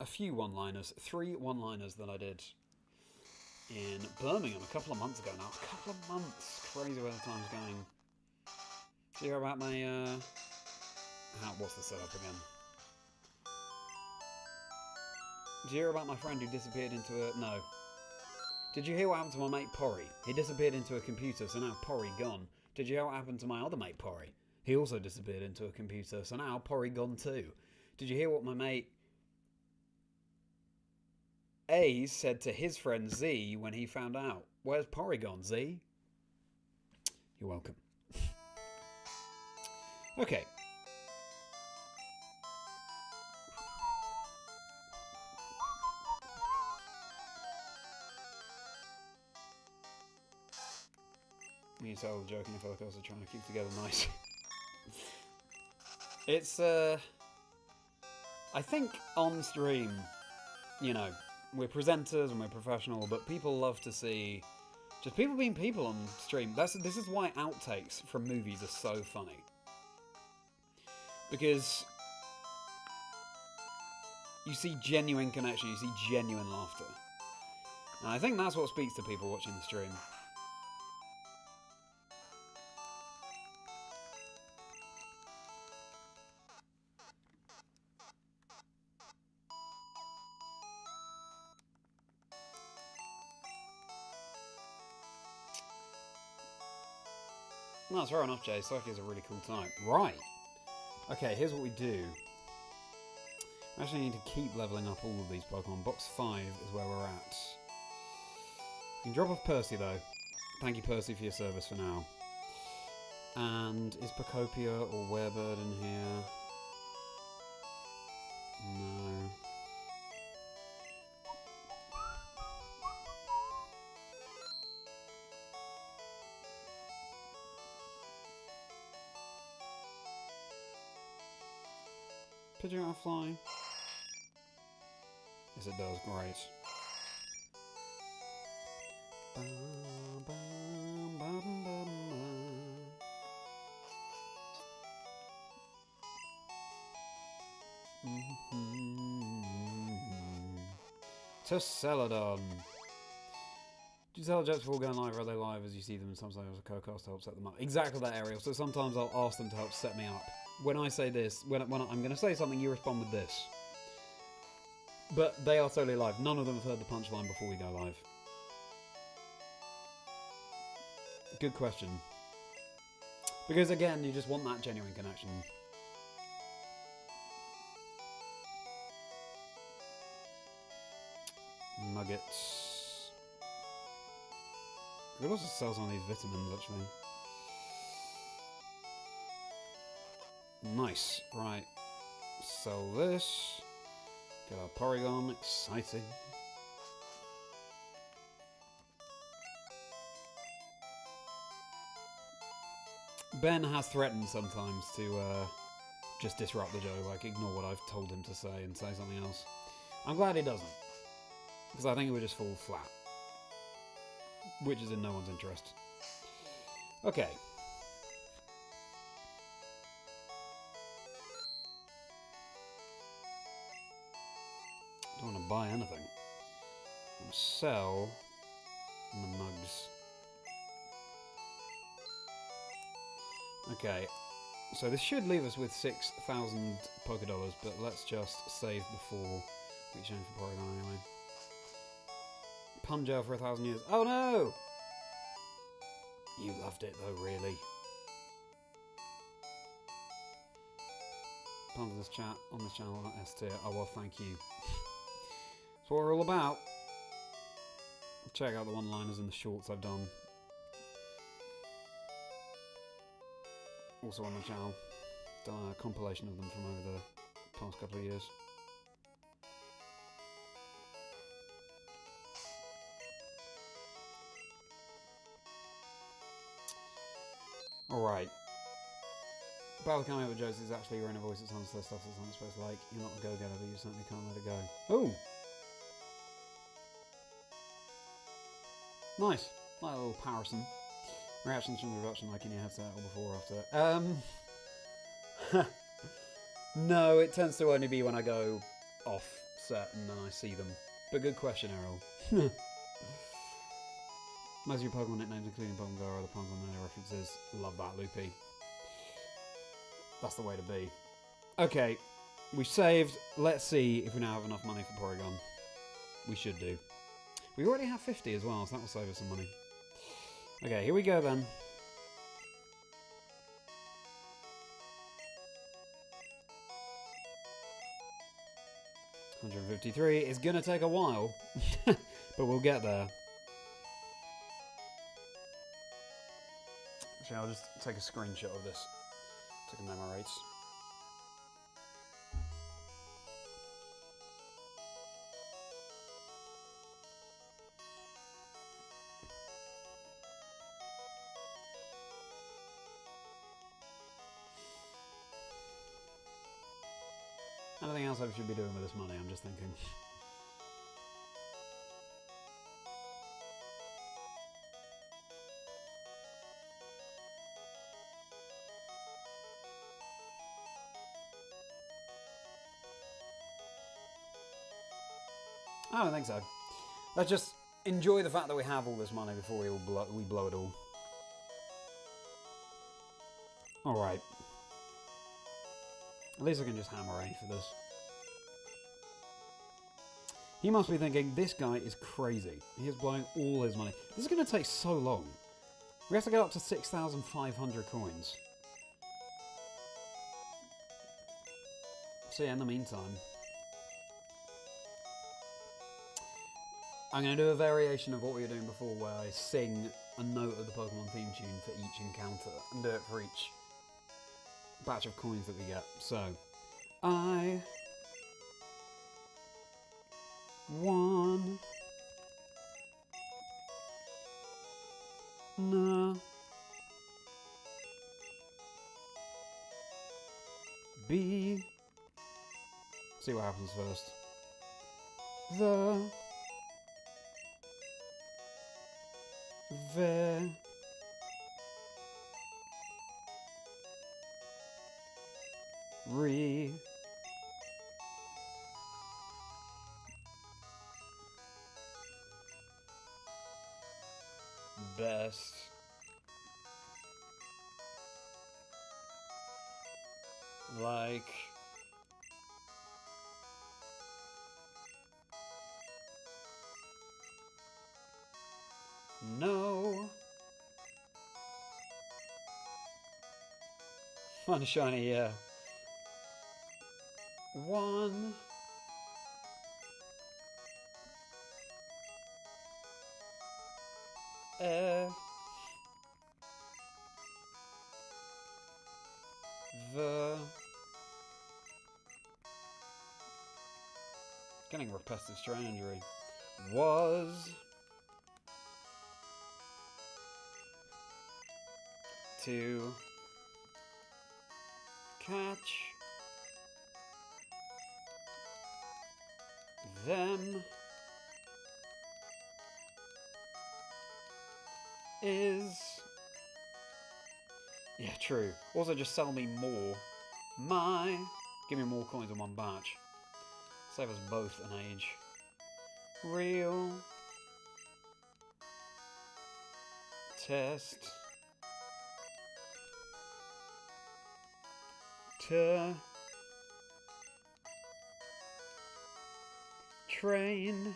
a few one-liners, 3 one-liners that I did in Birmingham a couple of months ago now. A couple of months. Crazy where the time's going. Did you hear about my, what's the setup again? Did you hear about my friend who disappeared into a... No. Did you hear what happened to my mate Pory? He disappeared into a computer, so now Pory gone. Did you hear what happened to my other mate Pory? He also disappeared into a computer, so now Pory gone too. Did you hear what my mate A said to his friend Z when he found out? Where's Porygon, Z? You're welcome. Okay. Me and Sal were joking, I feel like I was trying to keep together nice. It's, I think on stream, you know, we're presenters and we're professional, but people love to see just people being people on stream. This is why outtakes from movies are so funny. Because you see genuine connection, you see genuine laughter. And I think that's what speaks to people watching the stream. No, that's fair enough, Jay. Psyche is a really cool type. Right. Okay, here's what we do. We actually need to keep leveling up all of these Pokemon. Box 5 is where we're at. You can drop off Percy, though. Thank you, Percy, for your service for now. And is Pocopia or Werebird in here? No. Pidgeot fly? Yes, it does. Great. To Celadon. Do you tell jets before going live? Are they live as you see them? And sometimes a co-cast to help set them up. Exactly that, Ariel. So sometimes I'll ask them to help set me up. When I say this, when I'm going to say something, you respond with this. But they are solely live. None of them have heard the punchline before we go live. Good question. Because again, you just want that genuine connection. Nuggets. We could also sell some of these vitamins, actually. Nice. Right. Sell this. Get our Porygon. Exciting. Ben has threatened sometimes to just disrupt the joke, like ignore what I've told him to say and say something else. I'm glad he doesn't. Because I think it would just fall flat. Which is in no one's interest. Okay. Don't want to buy anything. I'm going to sell my nugs. Okay. So this should leave us with 6,000 Pokédollars, but let's just save before we change for Porygon anyway. Punjel for 1,000 years. Oh no! You loved it though, really. Puns in this chat, on this channel, not S tier. Oh well, thank you. That's what we're all about. Check out the one-liners in the shorts I've done. Also on the channel. Done a compilation of them from over the past couple of years. Alright. Battle coming up with jokes is actually your inner voice at times, so stuff that's not supposed to like. You're not a go-getter, but you certainly can't let it go. Ooh! Nice. Like a little Parison. Reactions from the reduction, like in your headset or before or after. No, it tends to only be when I go off set and then I see them. But good question, Errol. Most of your Pokemon nicknames, including Pokemon Go, are the puns on their references. Love that, Loopy. That's the way to be. Okay, we saved. Let's see if we now have enough money for Porygon. We should do. We already have 50 as well, so that will save us some money. Okay, here we go then. $153 is gonna take a while, but we'll get there. Actually, I'll just take a screenshot of this to commemorate. Anything else I should be doing with this money, I'm just thinking. I don't think so. Let's just enjoy the fact that we have all this money before we blow it all. Alright. At least I can just hammer A for this. He must be thinking, this guy is crazy. He is blowing all his money. This is going to take so long. We have to get up to 6,500 coins. So yeah, in the meantime, I'm going to do a variation of what we were doing before, where I sing a note of the Pokemon theme tune for each encounter, and do it for each batch of coins that we get. So, I won na be. See what happens first. The very best like no fun shiny, yeah. One ever getting repetitive strain injury was to catch them is... Yeah, true. Also just sell me more. Give me more coins in one batch. Save us both an age. Real test to train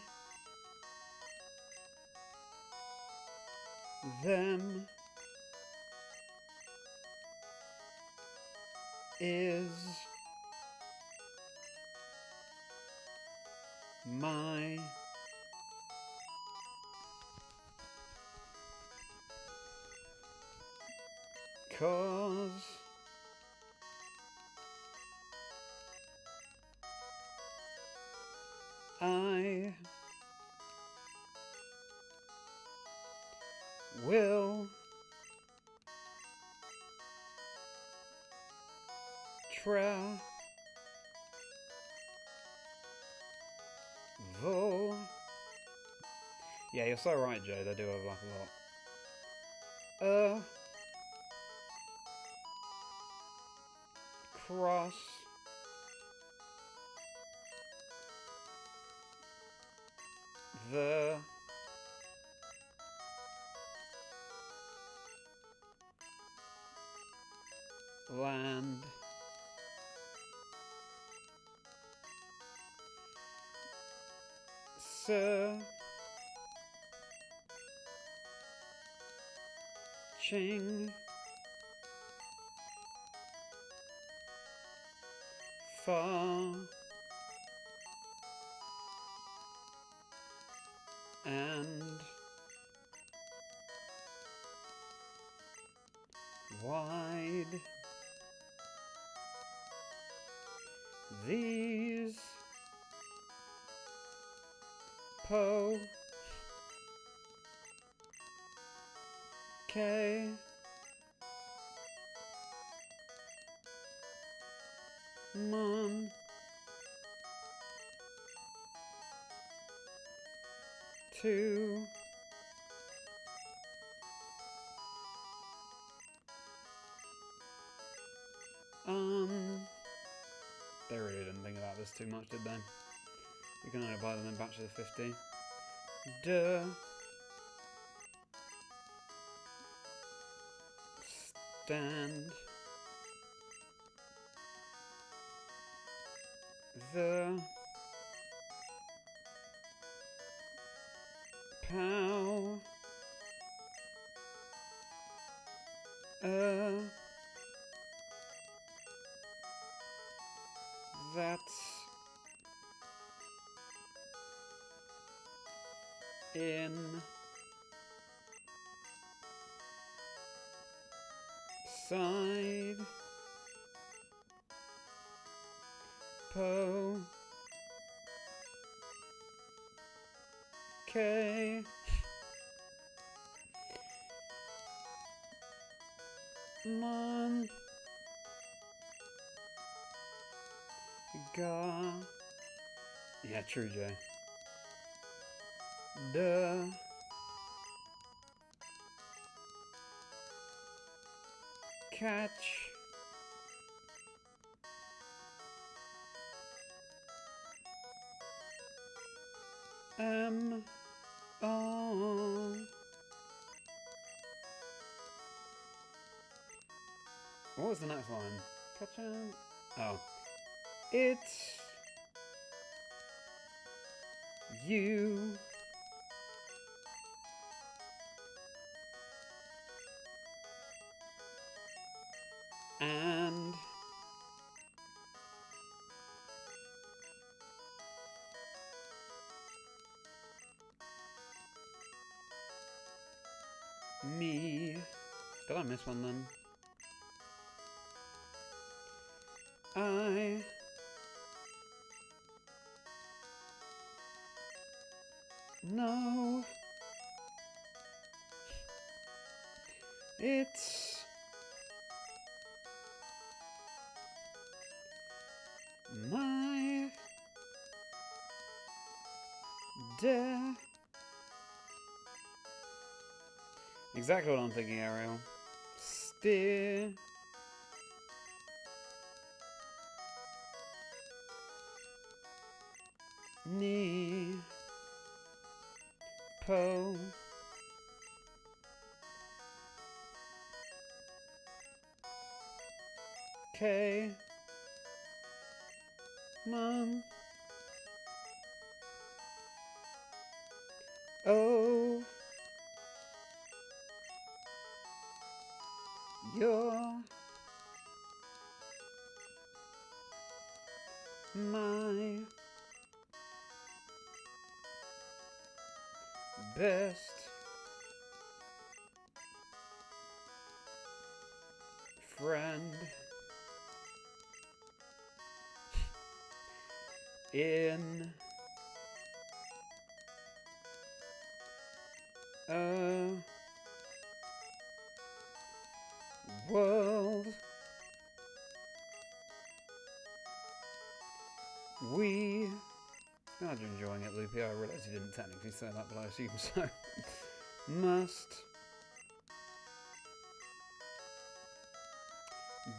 them is my cause I will travel. Yeah, you're so right, Joe. They do overlap a lot. Cross the land searching far and wide. These Pokémon to they really didn't think about this too much, did they? You can only buy them in batches of 50. Duh. Stand. The. Pow. That's in side po K mon ga. Yeah, true, Jay. Duh. Catch. Oh. What was the next line? Catch him. Oh. It's you. And me. Did I miss one then? I know it's my death. Exactly what I'm thinking, Ariel. Steer. Knee. Po. K. Mon. Oh. You're my best friend in a world we. Glad you're enjoying it, Loopy. I realise you didn't technically say that, but I assume so. Must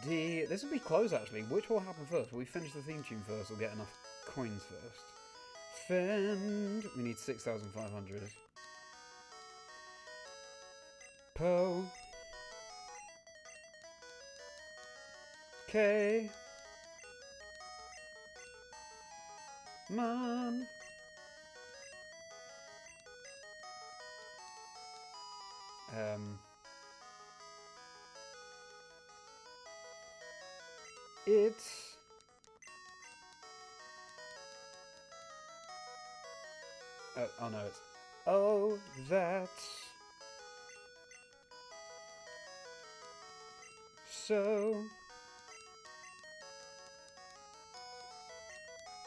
D. This would be close actually. Which will happen first? Will we finish the theme tune first or get enough coins first? Fend. We need 6,500. Po. K. Man. It's oh no, it's oh that's so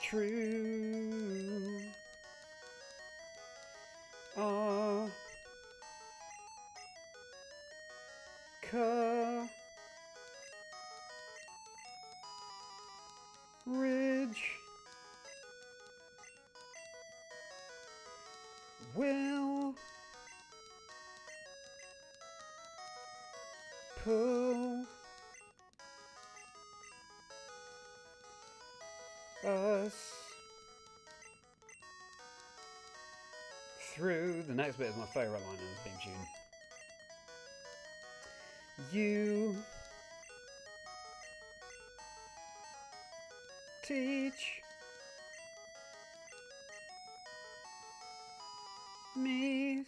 true. Courage will pull us through. The next bit is my favourite line in the theme tune. You teach me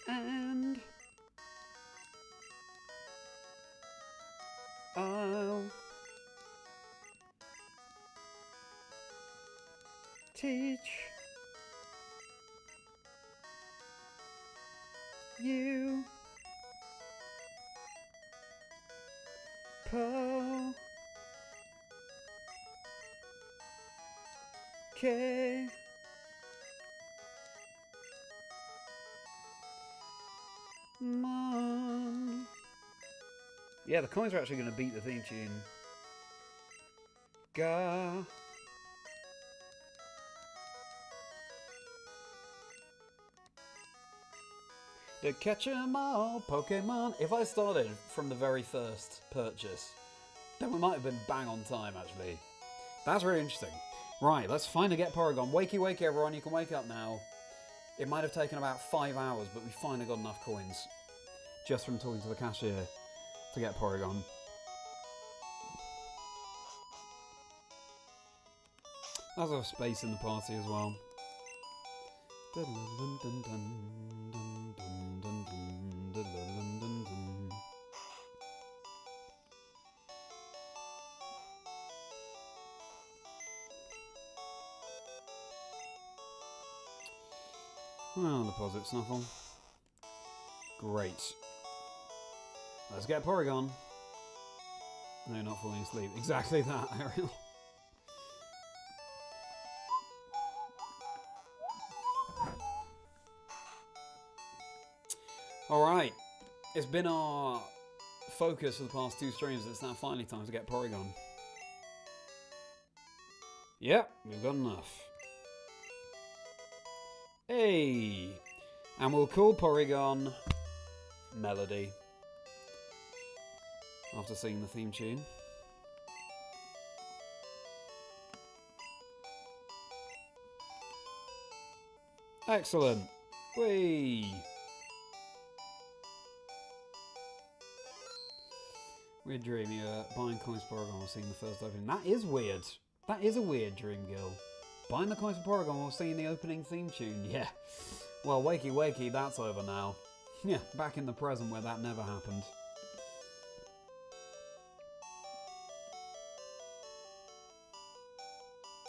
and I'll teach you Pokémon. Yeah, the coins are actually going to beat the theme tune. Ga. To catch 'em all, Pokemon. If I started from the very first purchase, then we might have been bang on time, actually. That's really interesting. Right, let's finally get Porygon. Wakey, wakey, everyone. You can wake up now. It might have taken about 5 hours, but we finally got enough coins. Just from talking to the cashier to get Porygon. There's a space in the party as well. Well, deposit Snuffle. Great. Let's get Porygon. No, not falling asleep. Exactly that, Ariel. Alright. It's been our focus for the past 2 streams. It's now finally time to get Porygon. Yep, we've got enough. Hey! And we'll call Porygon Melody. After singing the theme tune. Excellent! Whee! Weird dream, you're buying coins for Porygon while singing the first opening. That is weird. That is a weird dream, girl. Buying the coins for Porygon while singing the opening theme tune. Yeah. Well, wakey wakey, that's over now. Yeah, back in the present where that never happened.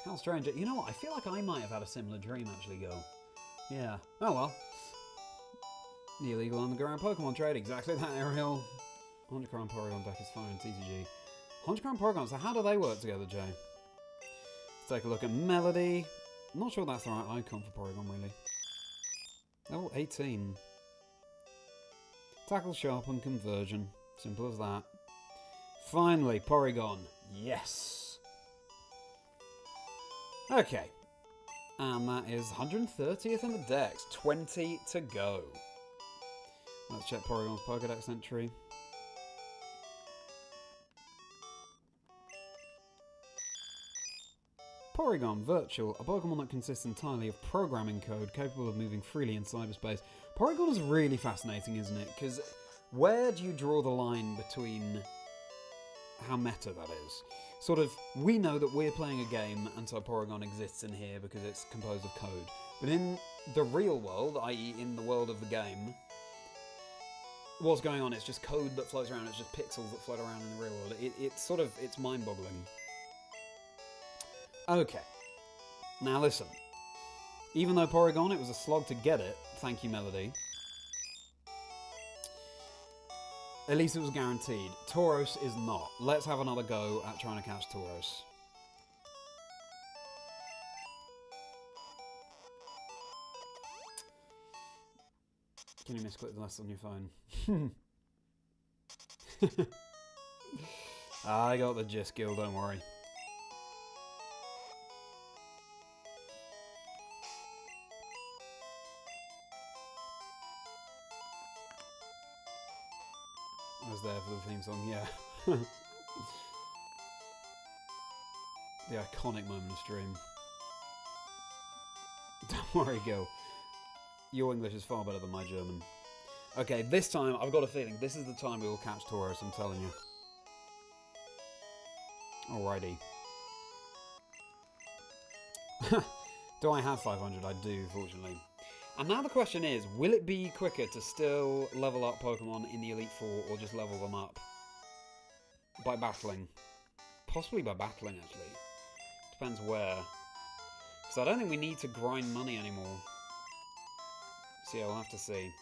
How strange. You know what? I feel like I might have had a similar dream, actually, girl. Yeah. Oh well. The illegal underground Pokemon trade. Exactly that, Ariel. 100 crown Porygon deck is fine, TCG. 100 crown Porygon, so how do they work together, Jay? Let's take a look at Melody. I'm not sure that's the right icon for Porygon, really. Level 18. Tackle, Sharpen, Conversion. Simple as that. Finally, Porygon. Yes! Okay. And that is 130th in the dex. 20 to go. Let's check Porygon's Pokédex entry. Porygon Virtual, a Pokemon that consists entirely of programming code capable of moving freely in cyberspace. Porygon is really fascinating, isn't it? Because where do you draw the line between how meta that is? Sort of, we know that we're playing a game, and so Porygon exists in here because it's composed of code. But in the real world, i.e. in the world of the game, what's going on? It's just code that floats around, it's just pixels that float around in the real world. It's mind-boggling. Okay, now listen. Even though Porygon, it was a slog to get it, thank you, Melody. At least it was guaranteed. Tauros is not. Let's have another go at trying to catch Tauros. Can you misclick the less on your phone? I got the gist, Gil, don't worry. I was there for the theme song, yeah. The iconic moment of stream. Don't worry, Gil. Your English is far better than my German. Okay, this time, I've got a feeling this is the time we will catch Tauros, I'm telling you. Alrighty. Do I have 500? I do, fortunately. And now the question is, will it be quicker to still level up Pokemon in the Elite Four, or just level them up by battling? Possibly by battling, actually. Depends where. Because I don't think we need to grind money anymore. So yeah, we'll have to see.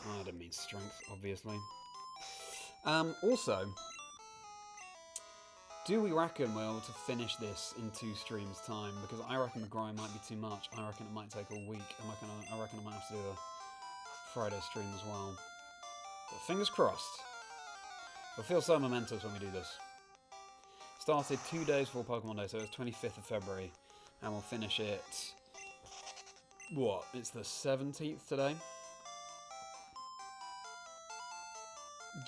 Oh, I didn't mean strength, obviously. Also, do we reckon we're able to finish this in 2 streams' time? Because I reckon the grind might be too much. I reckon it might take a week. I reckon I might have to do a Friday stream as well. But fingers crossed. It'll feel so momentous when we do this. Started 2 days before Pokemon Day, so it's 25th of February. And we'll finish it... What? It's the 17th today?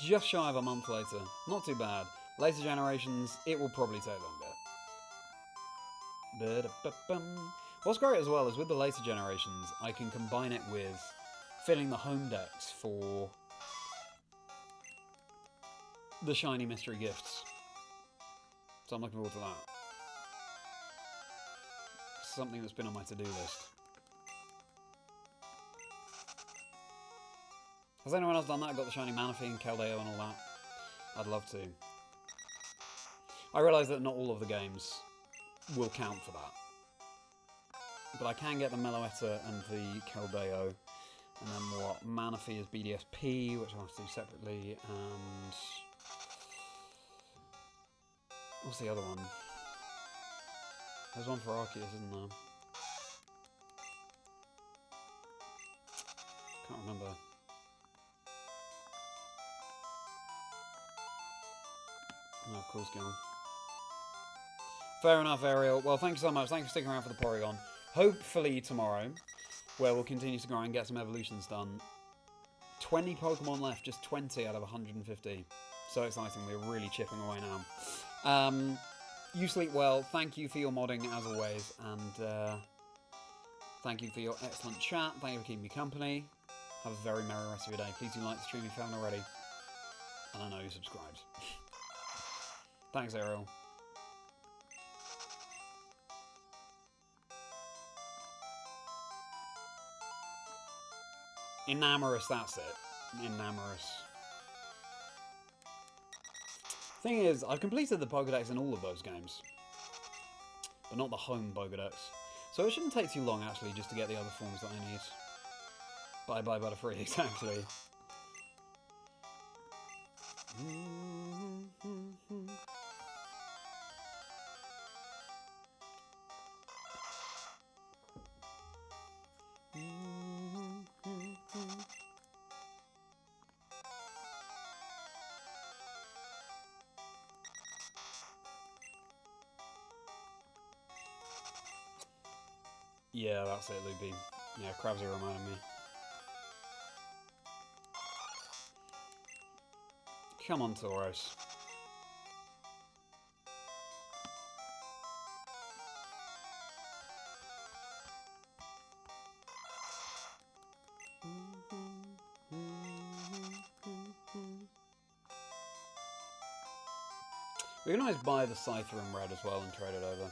Just shy of a month later. Not too bad. Later generations, it will probably take longer. What's great as well is with the later generations, I can combine it with filling the home decks for the shiny mystery gifts. So I'm looking forward to that. Something that's been on my to-do list. Has anyone else done that? Got the shiny Manaphy and Keldeo and all that? I'd love to. I realise that not all of the games will count for that. But I can get the Meloetta and the Keldeo. And then what? Manaphy is BDSP, which I'll have to do separately. And... what's the other one? There's one for Arceus, isn't there? Can't remember. No, of course, Gil. Fair enough, Ariel. Well, thank you so much. Thank you for sticking around for the Porygon. Hopefully tomorrow, where we'll continue to grind and get some evolutions done. 20 Pokemon left, just 20 out of 150. So exciting. We're really chipping away now. You sleep well. Thank you for your modding, as always. And thank you for your excellent chat. Thank you for keeping me company. Have a very merry rest of your day. Please do like the stream if you haven't already. And I know you subscribed. Thanks, Ariel. Enamorous, that's it. Enamorous. Thing is, I've completed the Pokédex in all of those games. But not the home Pokédex. So it shouldn't take too long, actually, just to get the other forms that I need. Bye-bye, Butterfree, exactly. Yeah, that's it, Loopy. Yeah, Krabsy reminded me. Come on, Tauros. We can always buy the Scyther in red as well and trade it over.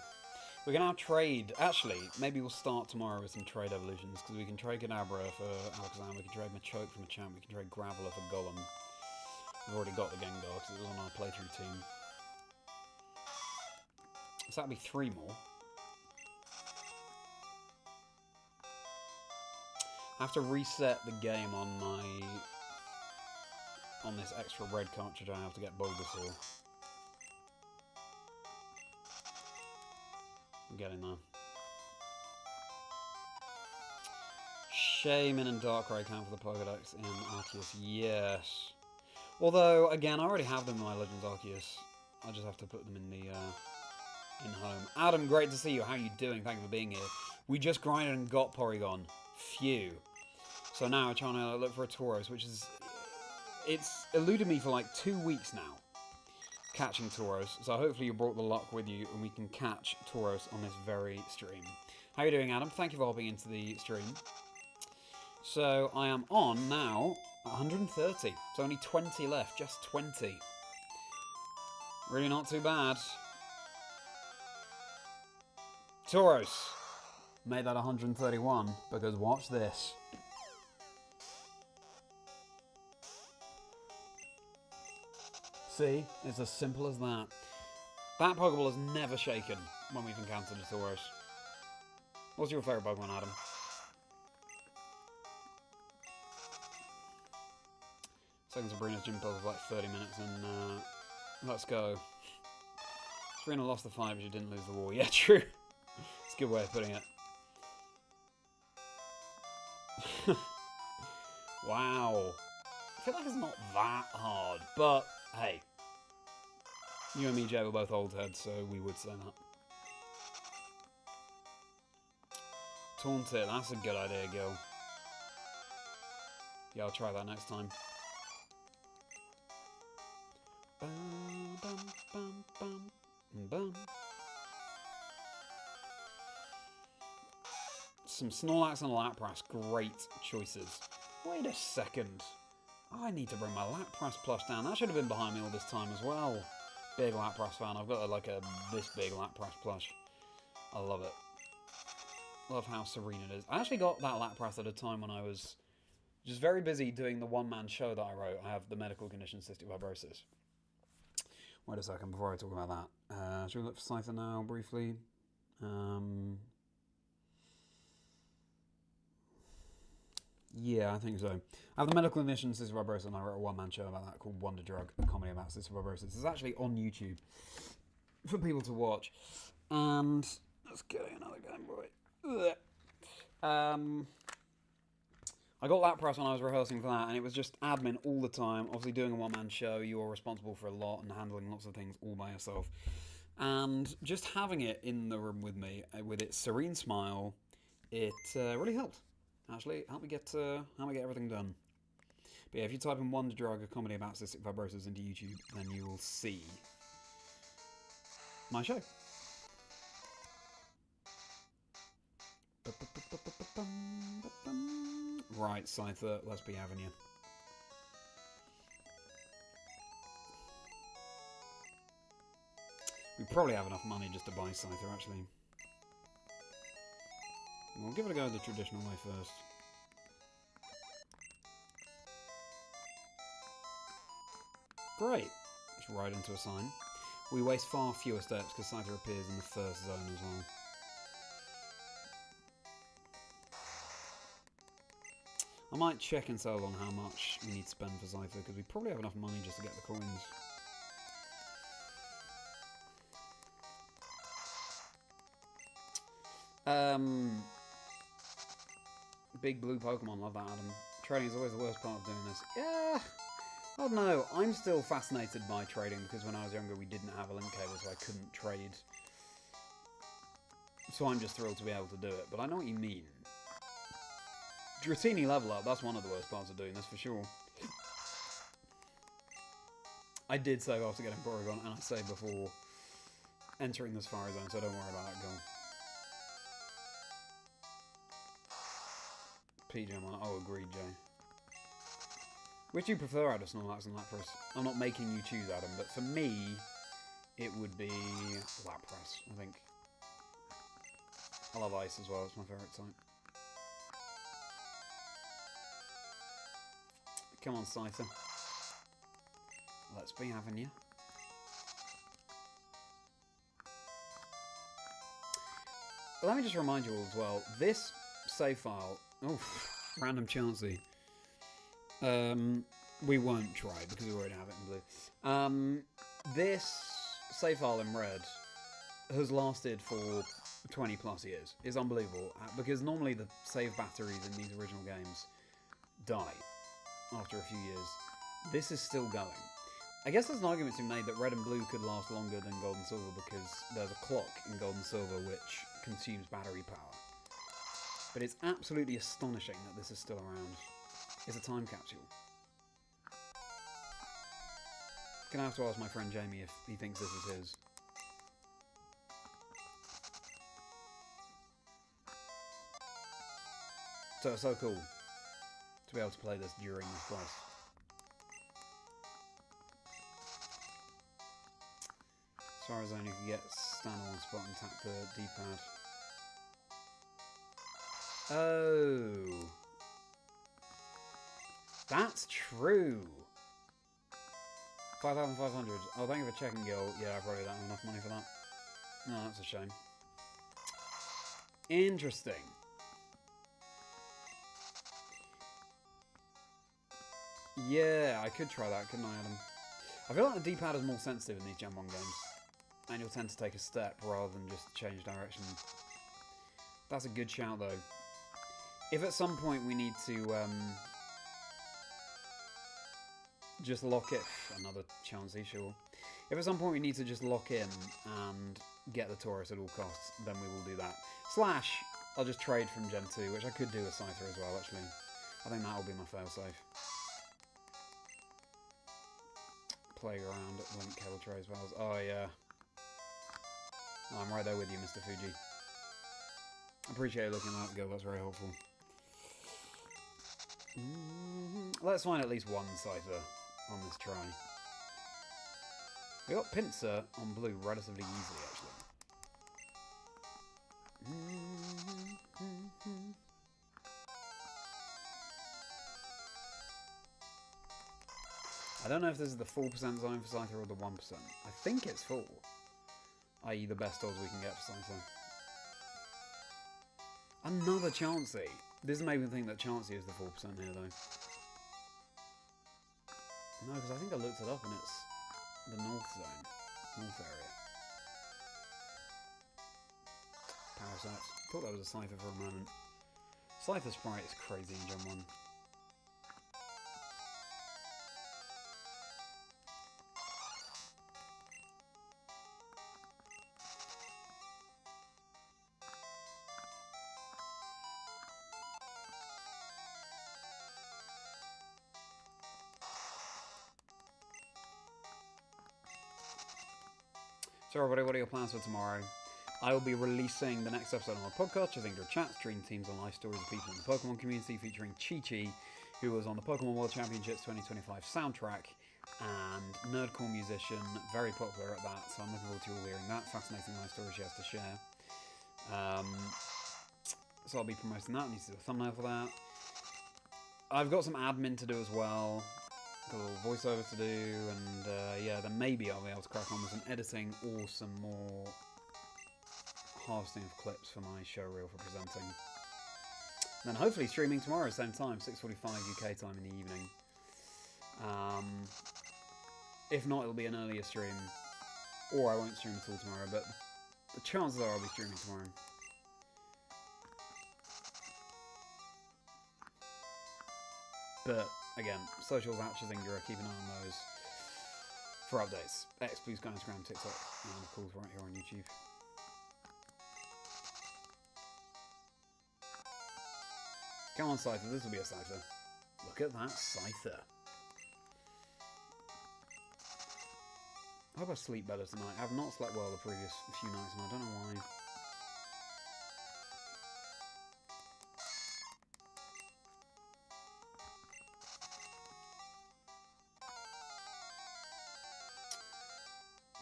We can now trade... Actually, maybe we'll start tomorrow with some trade evolutions, because we can trade Kadabra for Alakazam, we can trade Machoke for Machamp, we can trade Graveler for Golem. We've already got the Gengar, because it was on our playthrough team. So that'll be 3 more. I have to reset the game on my... on this extra red cartridge I have to get Bulbasaur. I'm getting there. Shaman and Darkrai count for the Pokédex in Arceus, yes. Although, again, I already have them in my Legends Arceus. I just have to put them in the, in home. Adam, great to see you. How are you doing? Thank you for being here. We just grinded and got Porygon. Phew. So now we're trying to look for a Tauros, which is... it's eluded me for like 2 weeks now. catching Tauros. So hopefully you brought the luck with you and we can catch Tauros on this very stream. How are you doing, Adam? Thank you for hopping into the stream. So I am on now 130. There's only 20 left, just 20. Really not too bad. Tauros made that 131 because watch this. See, it's as simple as that. That Pokeball has never shaken when we've encountered a Tauros. What's your favourite Pokemon, Adam? Second Sabrina's gym puzzle for like 30 minutes and let's go. Sabrina lost the fight, but she didn't lose the war. Yeah, true. It's a good way of putting it. Wow. I feel like it's not that hard, but hey. You and me, Jay, were both old heads, so we would say that. Taunt it, that's a good idea, Gil. Yeah, I'll try that next time. Bum, bum, bum, bum, bum. Some Snorlax and Lapras, great choices. Wait a second. I need to bring my Lapras plush down. That should have been behind me all this time as well. Big Lapras fan. I've got this big Lapras plush. I love it. Love how serene it is. I actually got that Lapras at a time when I was just very busy doing the one-man show that I wrote. I have the medical condition cystic fibrosis. Wait a second before I talk about that. Should we look for Scyther now, briefly? Yeah, I think so. I have the medical condition cystic fibrosis, and I wrote a one-man show about that called Wonder Drug, a comedy about cystic fibrosis. It's actually on YouTube for people to watch. And let's get another Game Boy. I got Lapras when I was rehearsing for that, and it was just admin all the time. Obviously, doing a one-man show, you're responsible for a lot and handling lots of things all by yourself. And just having it in the room with me, with its serene smile, it really helped. Actually, help me get everything done. But yeah, if you type in Wonder Drug, a comedy about cystic fibrosis into YouTube, then you will see my show. Right, Scyther, let's be having you. We probably have enough money just to buy Scyther, actually. We'll give it a go the traditional way first. Great. Just right into a sign. We waste far fewer steps because Scyther appears in the first zone as well. I might check and sell on how much we need to spend for Scyther because we probably have enough money just to get the coins. Big blue Pokemon, love that, Adam. Trading is always the worst part of doing this. Yeah, I don't know. I'm still fascinated by trading because when I was younger we didn't have a link cable, so I couldn't trade. So I'm just thrilled to be able to do it. But I know what you mean. Dratini level up, that's one of the worst parts of doing this for sure. I did save after getting Porygon, and I saved before entering this fire zone, so don't worry about that goal. Pidgeymon, oh agreed, Jay. Which do you prefer out of Snorlax and Lapras? I'm not making you choose, Adam, but for me, it would be Lapras, I think. I love Ice as well, it's my favourite type. Come on, Scyther. Let's be having you. Let me just remind you all as well, this save file... Oh, random Chansey. We won't try because we already have it in blue. This save file in red has lasted for 20 plus years. It's unbelievable because normally the save batteries in these original games die after a few years. This is still going. I guess there's an argument to be made that red and blue could last longer than gold and silver because there's a clock in gold and silver which consumes battery power. But it's absolutely astonishing that this is still around. It's a time capsule. Gonna have to ask my friend Jamie if he thinks this is his. So it's so cool to be able to play this during this quest. As far as I know, you can get stand on one spot and tap the D-pad. Oh, that's true. 5,500. Oh, thank you for checking, Gil. Yeah, I probably don't have enough money for that. No, that's a shame. Interesting. Yeah, I could try that, couldn't I, Adam? I feel like the D-pad is more sensitive in these Gen 1 games. And you'll tend to take a step rather than just change direction. That's a good shout, though. If at some point we need to just lock it... Another Chansey, sure. If at some point we need to just lock in and get the Taurus at all costs, then we will do that. Slash, I'll just trade from Gen 2, which I could do with Scyther as well, actually. I think that'll be my failsafe. Playing around at Link Cable Tray as well. Oh, yeah. Oh, I'm right there with you, Mr. Fuji. I appreciate you looking that up, Gil. That's very helpful. Let's find at least one Scyther on this try. We got Pinsir on blue relatively easily, actually. I don't know if this is the full percent zone for Scyther or the 1%. I think it's full. I.e. the best odds we can get for Scyther. Another Chansey. This made me think that Chansey is the 4% here, though. No, because I think I looked it up and it's the north zone. North area. Parasites. Thought that was a Scyther for a moment. Scyther sprite is crazy in Gen 1. So everybody, what are your plans for tomorrow? I will be releasing the next episode of my podcast, Chazingdra Chats, stream teams and life stories of people in the Pokemon community, featuring Chi-Chi, who was on the Pokemon World Championships 2025 soundtrack, and nerdcore musician, very popular at that, so I'm looking forward to you all hearing that fascinating life story she has to share. So I'll be promoting that, I need to do a thumbnail for that. I've got some admin to do as well. Got a little voiceover to do, and yeah, then maybe I'll be able to crack on with some editing or some more harvesting of clips for my show reel for presenting. And then hopefully streaming tomorrow, same time, 6:45 UK time in the evening. If not, it'll be an earlier stream, or I won't stream at all tomorrow, but the chances are I'll be streaming tomorrow. But again, socials at Chazingdra, keep an eye on those for updates. X, Blue Sky, Instagram, TikTok, and of course right here on YouTube. Come on, Scyther, this will be a Scyther. Look at that Scyther. I hope I sleep better tonight. I have not slept well the previous few nights, and I don't know why.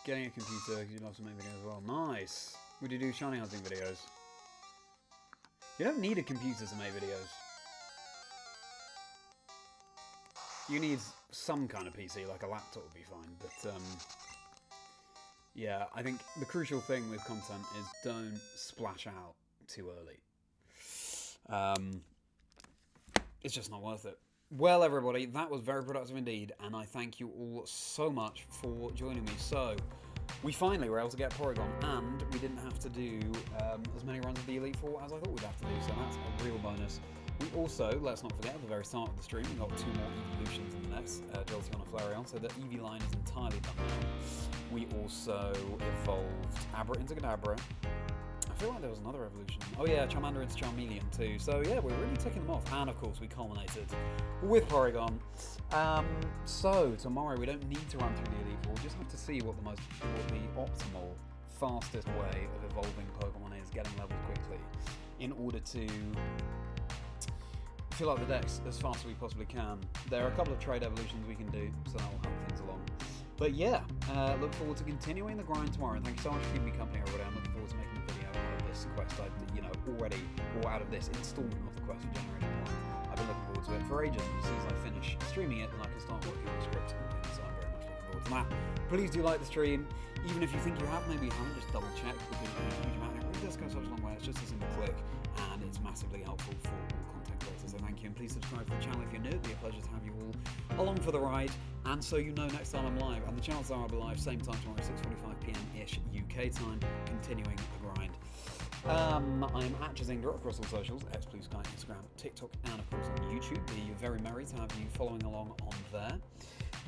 Getting a computer because you love to make videos as well. Nice! Would you do shiny hunting videos? You don't need a computer to make videos. You need some kind of PC, like a laptop would be fine, but yeah, I think the crucial thing with content is don't splash out too early. It's just not worth it. Well, everybody, that was very productive indeed, and I thank you all so much for joining me. So, we finally were able to get Porygon, and we didn't have to do as many runs of the Elite Four as I thought we'd have to do, so that's a real bonus. We also, let's not forget, at the very start of the stream, we got 2 more evolutions in the next, Jolteon and Flareon, so the Eevee line is entirely done now. We also evolved Abra into Kadabra, feel like there was another evolution. Oh yeah, Charmander into Charmeleon too. So yeah, we're really ticking them off. And of course, we culminated with Porygon. So tomorrow we don't need to run through the Elite Four. We just have to see what the optimal, fastest way of evolving Pokemon is, getting levels quickly, in order to fill up the decks as fast as we possibly can. There are a couple of trade evolutions we can do, so that'll help things along. But yeah, look forward to continuing the grind tomorrow, and thank you so much for keeping me company everybody. I'm looking forward to making a video out of this quest or out of this installment of the quest for Generation 1. I've been looking forward to it for ages, and as soon as I finish streaming it, then I can start working on the script, so I'm very much looking forward to that. Please do like the stream, even if you think you have, maybe you haven't, just double check, because it huge amount. It really does go such a long way. It's just a simple click, and it's massively helpful for all content creators. So thank you, and please subscribe to the channel if you're new. It'd be a pleasure to have you all along for the ride, and so you know next time I'm live. And the chances are I'll be live same time tomorrow, 6:45 PM-ish UK time, continuing the grind. I'm at Chazingdra across all socials, X, Blue Sky, Instagram, TikTok, and of course on YouTube. Be very merry to have you following along on there.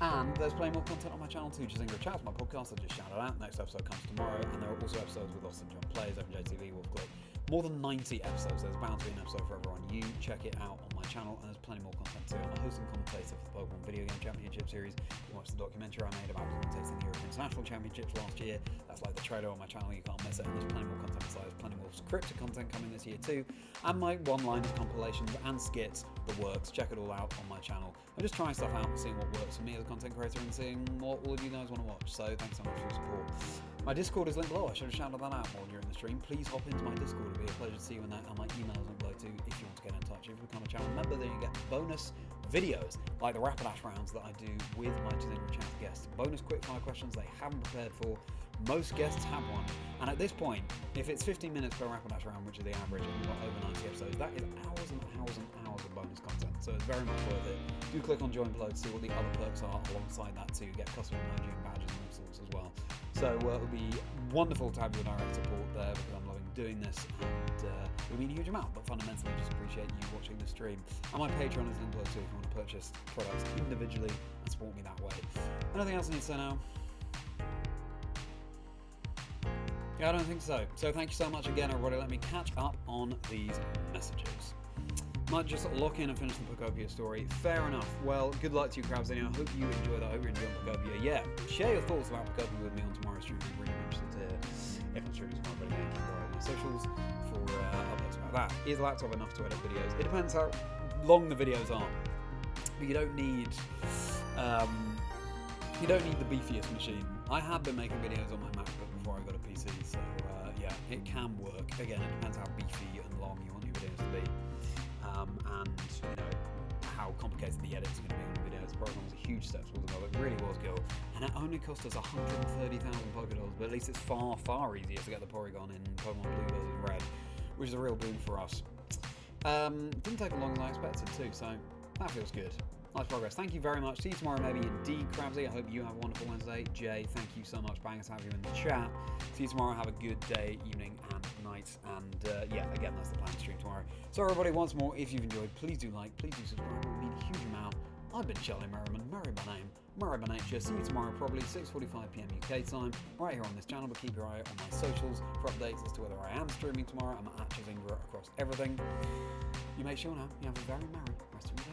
And there's plenty more content on my channel too. Chazingdra Chats, my podcast I just shouted out. Next episode comes tomorrow, and there are also episodes with Austin John Plays, FJTV, Wolf Click. More than 90 episodes. There's bound to be an episode for everyone. You check it out on my channel, and there's plenty more content too. I'm a host and commentator for the Pokémon Video Game Championship Series. You watched the documentary I made about commentating the European International Championships last year. That's like the trailer on my channel. You can't miss it. And there's plenty more content besides. Plenty more scripted content coming this year too. And my one-liners, compilations, and skits, the works. Check it all out on my channel. I'm just trying stuff out and seeing what works for me as a content creator and seeing what all of you guys want to watch. So thanks so much for your support. My Discord is linked below. I should have shouted that out more during the stream. Please hop into my Discord. It'll be a pleasure to see you in that. And my email is linked below too if you want to get in touch. If you become a channel member, then you get bonus videos like the Rapidash rounds that I do with my Chazingdra Chat guests. Bonus quickfire questions they haven't prepared for. Most guests have one. And at this point, if it's 15 minutes per Rapidash round, which is the average, and we've got over 90 episodes, that is hours and hours and hours of bonus content. So it's very much worth it. Do click on join below to see what the other perks are alongside that too. Get custom emoji and badges and all sorts as well. So it would be wonderful to have your direct support there, because I'm loving doing this, and it would mean a huge amount, but fundamentally just appreciate you watching the stream. And my Patreon is linked below too if you want to purchase products individually and support me that way. Anything else I need to say now? Yeah, I don't think so. So thank you so much again, everybody. Let me catch up on these messages. Might just lock in and finish the Pokopia story. Fair enough. Well, good luck to you, Crabs. Anyway, I hope you enjoy that. I hope you're enjoying Pokopia. Yeah, share your thoughts about Pokopia with me on tomorrow's stream. I'm really interested to hear. If I'm streaming tomorrow, but again, keep on my socials for updates about that. Is the laptop enough to edit videos? It depends how long the videos are. But you don't need the beefiest machine. I have been making videos on my MacBook before I got a PC, so yeah, it can work. Again, it depends how beefy and long you want your videos to be. And you know how complicated the edits are going to be on the videos. The Porygon was a huge step towards the goal. It really was good, and it only cost us 130,000 Pokédollars. But at least it's far, far easier to get the Porygon in Pokémon Blue versus Red, which is a real boon for us. Didn't take as long as I expected too, so that feels good. Nice progress. Thank you very much. See you tomorrow, maybe indeed, Crabsy. I hope you have a wonderful Wednesday. Jay, thank you so much. Bangers to have you in the chat. See you tomorrow. Have a good day, evening, and night. And yeah, again, that's the plan to stream tomorrow. So everybody, once more, if you've enjoyed, please do like, please do subscribe. It would mean a huge amount. I've been Charlie Merriman, Merry by name, Merry by nature. See you tomorrow, probably 6:45 PM UK time, right here on this channel. But keep your eye on my socials for updates as to whether I am streaming tomorrow. I'm at Chazingdra across everything. You make sure now you have a very merry rest of your day.